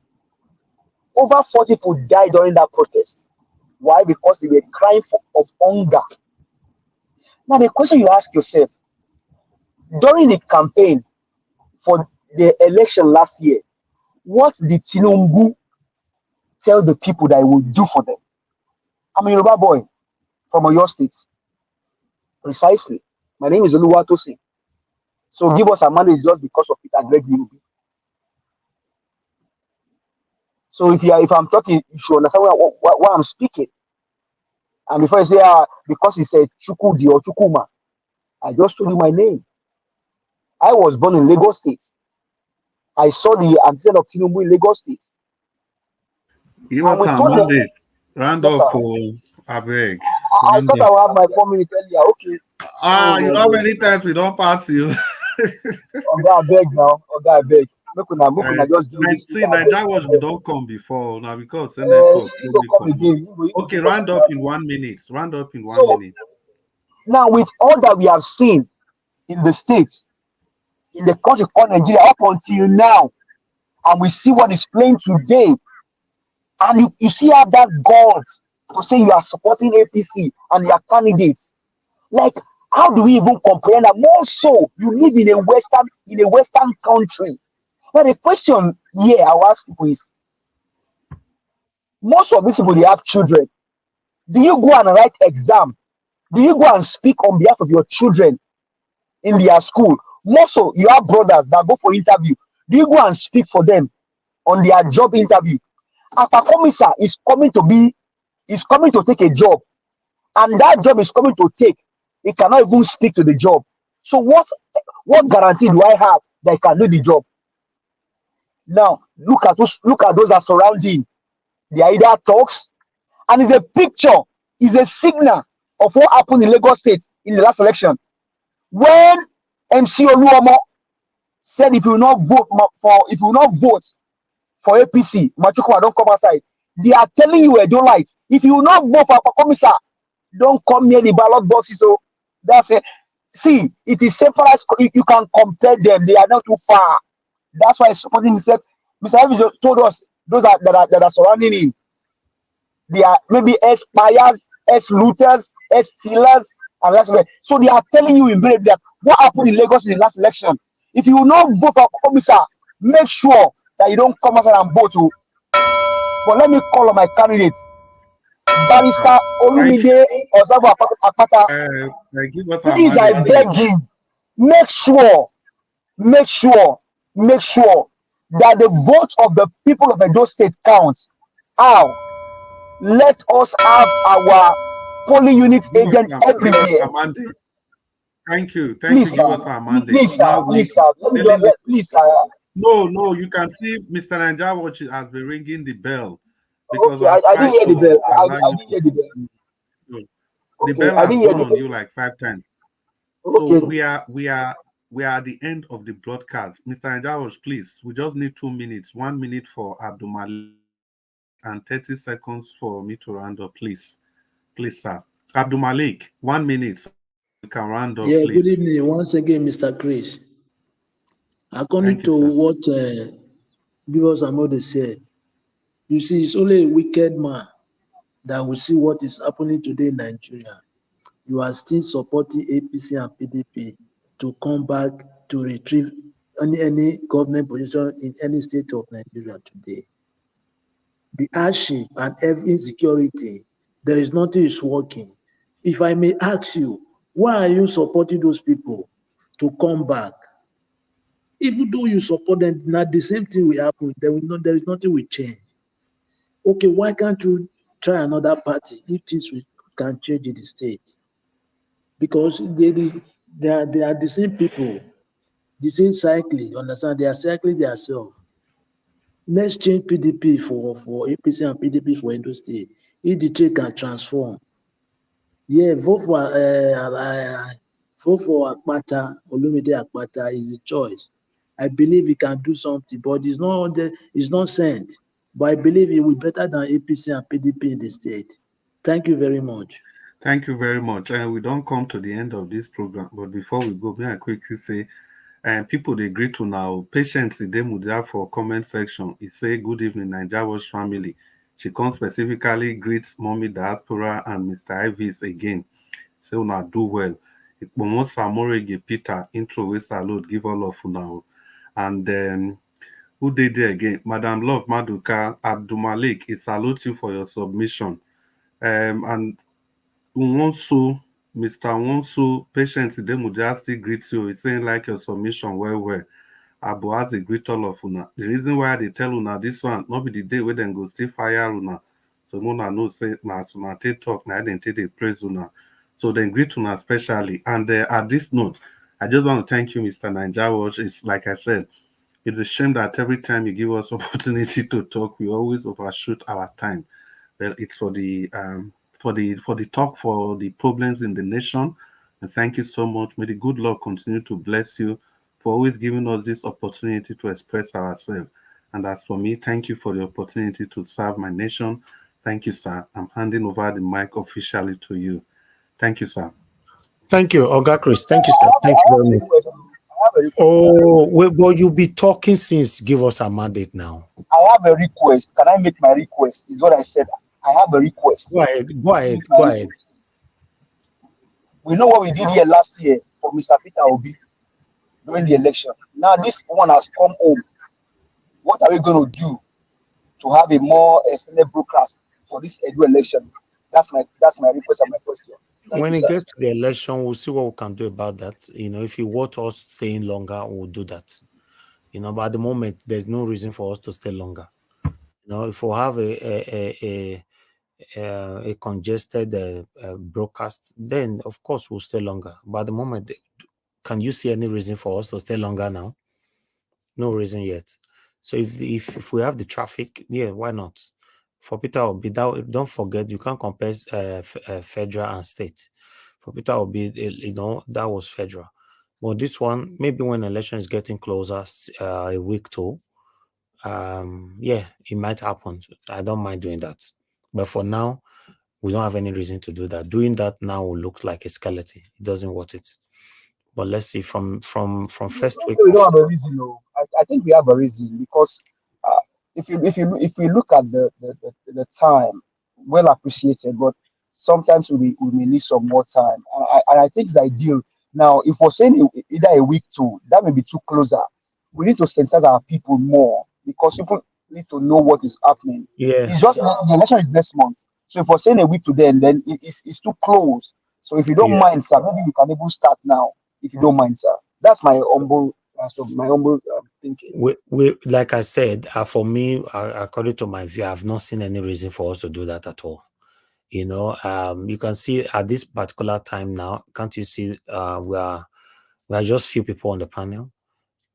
over 40 people died during that protest. Why? Because they were crying of hunger. Now the question you ask yourself, during the campaign for the election last year, what did Tinubu tell the people that he would do for them? I'm a Yoruba boy from Oyo State. Precisely. My name is Oluwatosin. So give us a mandate just because of it and Greg Linubi. So if I'm talking, you should understand what I'm speaking. And before I say because he said Chukudi or Chukuma, I just told you my name. I was born in Lagos State. I saw the anthem of Tinubu in Lagos State. Give And us we our told them, mandate. Round yes, sir. up, Abeg. I Round thought up. I would have my 4 minutes earlier. Okay. You know how many times we don't pass you. Oga, I beg now. Oga, I beg. Make una just give this See, speaker. I beg. Naija was we don't come before now because the He network go probably come come. again. He go Okay, give us round up another in 1 minute. minute. Round up in 1 So minute. now with all that we have seen in the states, in the country called Nigeria up until now, and we see what is playing today, and you see how that God to say you are supporting APC and their candidates. Like, how do we even comprehend that? More so, you live in a Western country. Now the question here I will ask people is, most of these people they have children. Do you go and write exam? Do you go and speak on behalf of your children in their school? More so, you have brothers that go for interview. Do you go and speak for them on their job interview? A performer is coming to take a job, and that job is coming to take. He cannot even speak to the job. So what guarantee do I have that I can do the job? Now look at those that surround him. They are either talks, and it's a picture, it's a signal of what happened in Lagos State in the last election. When MC Oluomo said if you will not vote for APC, Machukwu don't come outside. They are telling you a don't like. If you will not vote for Commissioner, don't come near the ballot boxes. So that's it. See, it is simple as you can compare them. They are not too far. That's why somebody himself, Mr. Evans told us those that are surrounding him. They are maybe ex-buyers, ex-looters, ex-stealers, and that's what. So they are telling you in vain that what happened in Lagos in the last election. If you will not vote for Commissioner, make sure that you don't come out and vote. But let me call on my candidates. Barrister Olumide Osago Akpata. Give us Please, I beg you, make sure that the vote of the people of Edo State counts. How? Let us have our polling unit agent everywhere. Thank you. Please, Give us our mandate. please, sir. Please, sir. No, you can see Mr. Naija Watch has been ringing the bell. Because okay, I didn't hear the bell. I didn't hear the bell. The bell has gone on you like 5 times. Okay. So we are at the end of the broadcast. Mr. Naija Watch, please, we just need 2 minutes. 1 minute for Abdul Malik and 30 seconds for me to round up, please. Please, sir. Abdul Malik, 1 minute. We can round up, please. Good evening once again, Mr. Chris. According to what Givers Amode said, you see, it's only a wicked man that will see what is happening today in Nigeria. You are still supporting APC and PDP to come back to retrieve any government position in any state of Nigeria today. The hardship and every insecurity, there is nothing is working. If I may ask you, why are you supporting those people to come back? Even though you support them, not the same thing will happen. There is nothing will change. Okay, why can't you try another party if this can change in the state? Because they are the same people, the same cycle. You understand? They are cycling themselves. Let's change PDP for APC and PDP for Edo State. If the trade can transform, vote for Akpata, Olumide Akpata is a choice. I believe he can do something, but it's not sent. But I believe he will be better than APC and PDP in the state. Thank you very much. Thank you very much. And we don't come to the end of this program, but before we go, may I quickly say, people they agree to now. Patience Idam for comment section. He say, "Good evening, Naija Watch family." She comes specifically greets Mommy Diaspora and Mr. Ivis again. So now do well. Ikpomosa Morege Peter, intro we salute, give all of now. And who did there again? Madam Love Maduka Abdumalik, I salute you for your submission. And Wonsu, Mr. Wonsu, patient Demujasti greets you. He's saying like your submission well. Abuazi greet all of una. The reason why they tell una this one, not be the day where then go still fire una. So Mona know say na una take talk, na then take they praise una. So then greet una especially. And at this note, I just want to thank you, Mr. Naija Watch. It's like I said, it's a shame that every time you give us opportunity to talk, we always overshoot our time. Well, it's for the talk for the problems in the nation. And thank you so much. May the good Lord continue to bless you for always giving us this opportunity to express ourselves. And as for me, thank you for the opportunity to serve my nation. Thank you, sir. I'm handing over the mic officially to you. Thank you, sir. Thank you, Oga Chris. Thank you, sir. Thank you very much. Oh, well, you'll be talking since give us a mandate now. I have a request. Can I make my request? Is what I said. I have a request. Go ahead. We know what we did here last year for Mr. Peter Obi during the election. Now this one has come home. What are we going to do to have a more extended broadcast for this Edo election? That's my request and my question. When it gets to the election, we'll see what we can do about that. If you want us staying longer, we'll do that. But at the moment, there's no reason for us to stay longer. If we have a congested broadcast, then of course we'll stay longer. But at the moment, can you see any reason for us to stay longer now? No reason yet. So if we have the traffic, yeah, why not? For Peter Obi, don't forget, you can't compare federal and state. For Peter Obi, that was federal. But this one, maybe when election is getting closer, a week to, yeah, it might happen. I don't mind doing that. But for now, we don't have any reason to do that. Doing that now will look like a skeleton. It doesn't worth it. But let's see, from first week. We don't have a reason, no. I think we have a reason because if you look at the time, well appreciated, but sometimes we may need some more time. And I think it's ideal. Now, if we're saying either a week to, that may be too closer. We need to sensitize our people more because people need to know what is happening. Yeah. It's just the election is next month. So if we're saying a week to then it's too close. So if you don't mind, sir, maybe we can even start now. If you don't mind, sir. That's my humble thinking. We like I said, for me, according to my view, I've not seen any reason for us to do that at all. You can see at this particular time now, can't you see we are just few people on the panel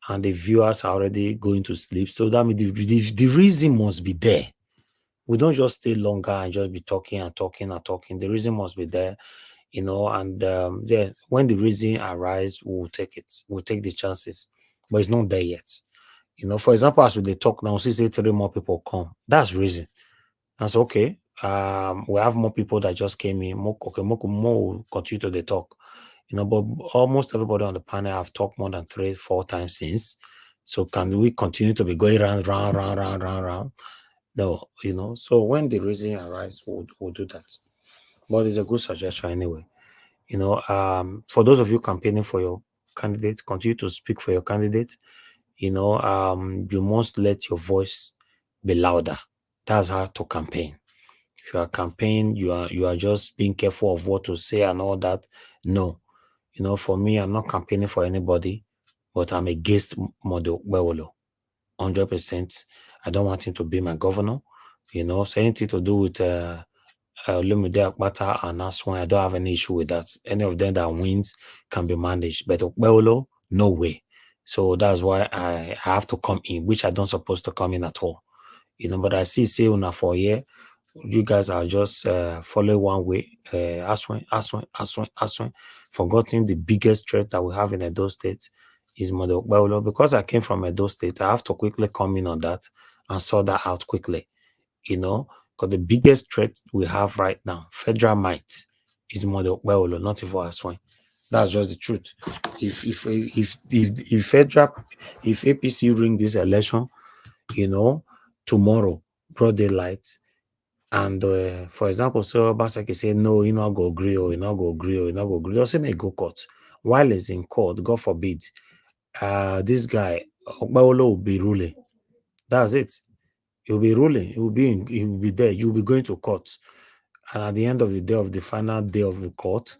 and the viewers are already going to sleep. So that means the reason must be there. We don't just stay longer and just be talking and talking and talking. The reason must be there. And when the reason arises, we'll take it. We'll take the chances, but it's not there yet. For example, as we talk now, say 3 more people come. That's reason. That's okay. We have more people that just came in. More will continue to the talk. But almost everybody on the panel have talked more than 3-4 times since. So can we continue to be going round? No, So when the reason arises, we'll do that. But it's a good suggestion anyway. For those of you campaigning for your candidate, continue to speak for your candidate. You must let your voice be louder. That's how to campaign. If you are campaigning, you are just being careful of what to say and all that. No. For me, I'm not campaigning for anybody, but I'm against Model Bewolo. 100%. I don't want him to be my governor. So anything to do with Lumide Akpata and NASS, I don't have any issue with that. Any of them that wins can be managed. But Okpebholo, no way. So that's why I have to come in, which I don't supposed to come in at all. But I say una for a year, you guys are just following one way. Aswen. Forgetting the biggest threat that we have in Edo State is Model Okpebholo. Because I came from Edo State, I have to quickly come in on that and sort that out quickly. Because the biggest threat we have right now, federal might, is Model Okpebholo, not even Aswen. That's just the truth. If APC ring this election, tomorrow, broad daylight, And for example, so Obaseki say no, you not go agree, or you not go agree, or you not go agree. Doesn't make go court. While he's in court, God forbid, this guy Okpaolo will be ruling. That's it. He'll be ruling. He will be there. You'll be going to court, and at the end of the day, of the final day of the court,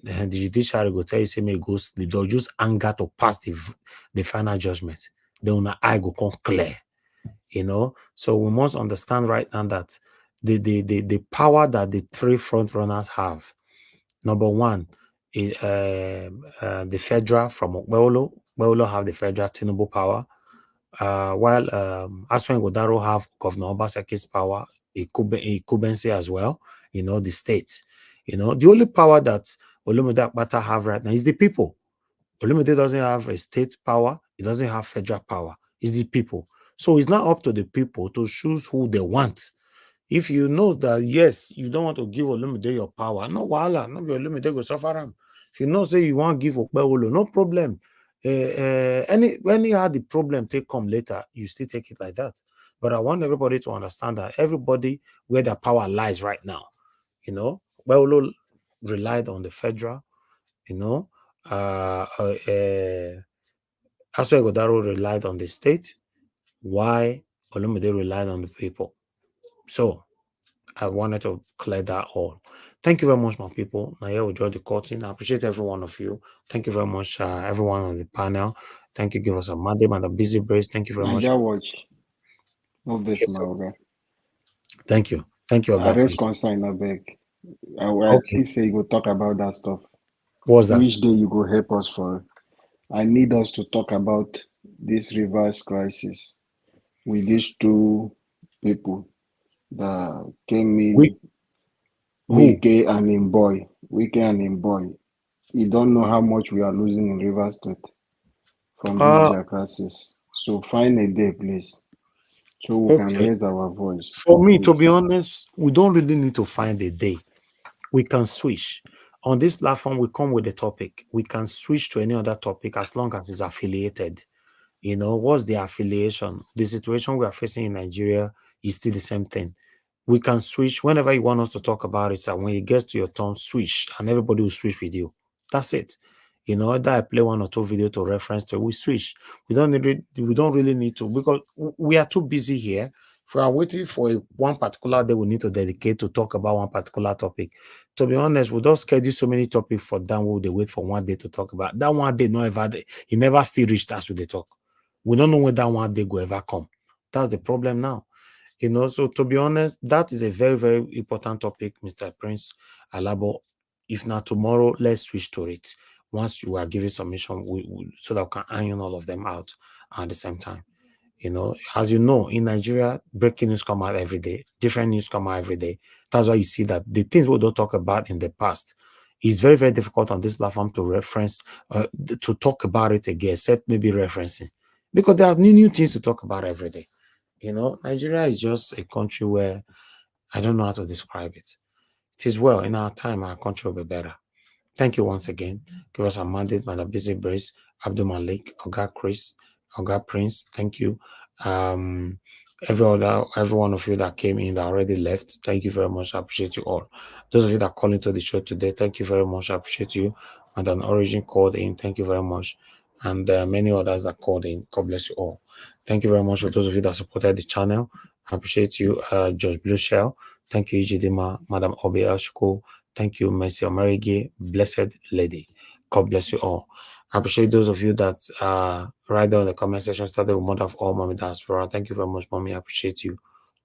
the judiciary will tell you, say, may go sleep. They'll use anger to pass the final judgment. Then when eye go come clear, you know. So we must understand right now that the power that the three front runners have. Number one, is, the federal from Okpaolo. Okpaolo have the federal Tinubu power. While Aswan Godaro have Governor Obaseki's power, Ikubensi as well, you know, the states. You know, the only power that Olumide Akpata have right now is the people. Olumide doesn't have a state power, it doesn't have federal power, it's the people. So it's not up to the people to choose who they want. If you know that, yes, you don't want to give Olumide your power, no wahala, no be Olumide go suffer am. If you know, say you want to give Okpebholo, no problem. Anyhow the problem take come later, you still take it like that. But I want everybody to understand that everybody where their power lies right now, you know, Okpebholo relied on the federal, you know, Aswa Godaro relied on the state, why Olumide relied on the people. So I wanted to clear that all. Thank you very much, my people. Now, here we draw the curtain. I appreciate every one of you. Thank you very much, everyone on the panel. Thank you. Give us a Monday and a busy brace. Thank you very much. Naija watch. No best, my Oga. Thank you. Thank you, Oga. I raise concern, I beg. I think say you go talk about that stuff. What's that? Which day you go help us for? I need us to talk about this reverse crisis with these two people that came in. Wike and him boy. Wike and him boy. You don't know how much we are losing in Rivers State from this crisis. So find a day, please, so we can raise our voice. For me, to be honest, we don't really need to find a day. We can switch. On this platform, we come with a topic. We can switch to any other topic as long as it's affiliated. You know, what's the affiliation? The situation we are facing in Nigeria is still the same thing. We can switch whenever you want us to talk about it. So when it gets to your turn, switch, and everybody will switch with you. That's it. You know, either I play one or two videos to reference to, we switch. We don't really need to, because we are too busy here. If we are waiting for one particular day, we need to dedicate to talk about one particular topic. To be honest, we don't schedule so many topics for that. We'll wait for one day to talk about that. One day, he never still reached us with the talk. We don't know when that one day will ever come. That's the problem now. You know, so to be honest, that is a very, very important topic, Mr. Prince Alabo. If not tomorrow, let's switch to it. Once you are giving submission, so that we can iron all of them out at the same time. You know, as you know, in Nigeria, breaking news come out every day, different news come out every day. That's why you see that the things we don't talk about in the past is very, very difficult on this platform to reference, to talk about it again, except maybe referencing, because there are new things to talk about every day. You know, Nigeria is just a country where I don't know how to describe it. It is well, in our time, our country will be better. Thank you once again. Give us a mandate, Madam Busy Brace, Abdul Malik, Oga Chris, Oga Prince. Thank you. Every one of you that came in that already left, thank you very much. I appreciate you all. Those of you that called into the show today, thank you very much. I appreciate you. Madam Origin called in, thank you very much. And many others that called in. God bless you all. Thank you very much for those of you that supported the channel. I appreciate you, George Blue Shell. Thank you, Ijidima, Madam Obi Ashko. Thank you, Mercy Omarigi, Blessed Lady. God bless you all. I appreciate those of you that right there in the comment section started with Mother of All, Mommy Diaspora. Thank you very much, Mommy. I appreciate you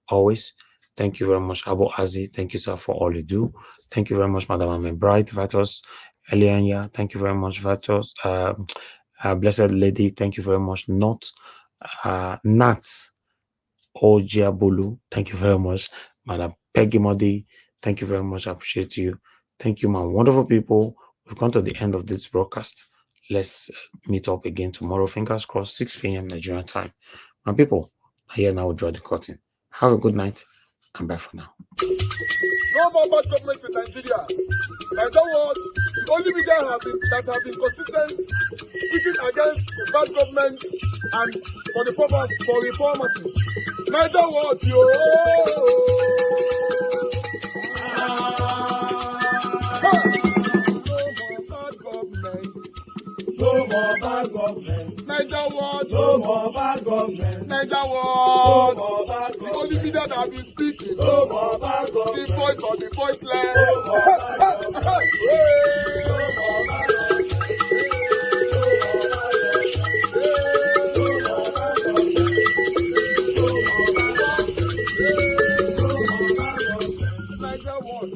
always. Thank you very much, Abu Azi. Thank you, sir, for all you do. Thank you very much, Madam Amen Bright, Vatos, Elianya. Thank you very much, Vatos. Blessed Lady. Thank you very much, Nats Ojiabulu. Thank you very much, Madam Peggy Modi. Thank you very much. I appreciate you. Thank you, my wonderful people. We've come to the end of this broadcast. Let's meet up again tomorrow. Fingers crossed, 6 p.m. Nigerian time. My people, here now we'll draw the curtain. Have a good night and bye for now. No more bad government in Nigeria. Nigeria Watch, the only media that have been consistent speaking against the bad government and for the purpose for reformers. Nigeria Watch, yo. No more bad government. Niger what? No more bad government. Niger what? No more bad government. The only media that have been speaking. No more bad government. The voice of the voiceless. No more bad government. No more bad government.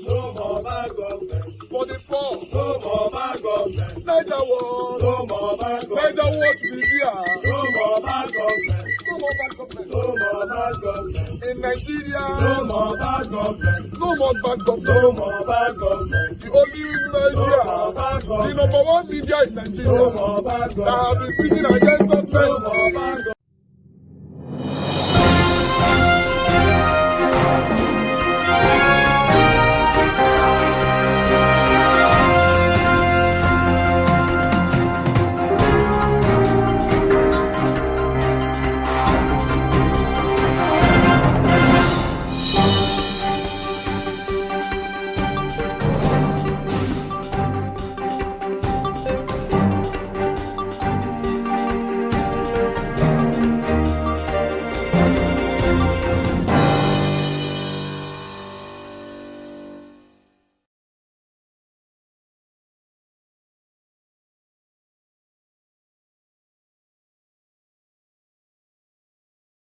No more bad government. For the poor. No more bad government. Niger what? No more bad government. Niger what be here? No more bad government. No more bad government. No more bad government. In Nigeria. No more bad government. No more bad government. No more bad government. The only media. No more bad government. The number one media in Nigeria. No more bad government. That have been speaking against government. No more bad government.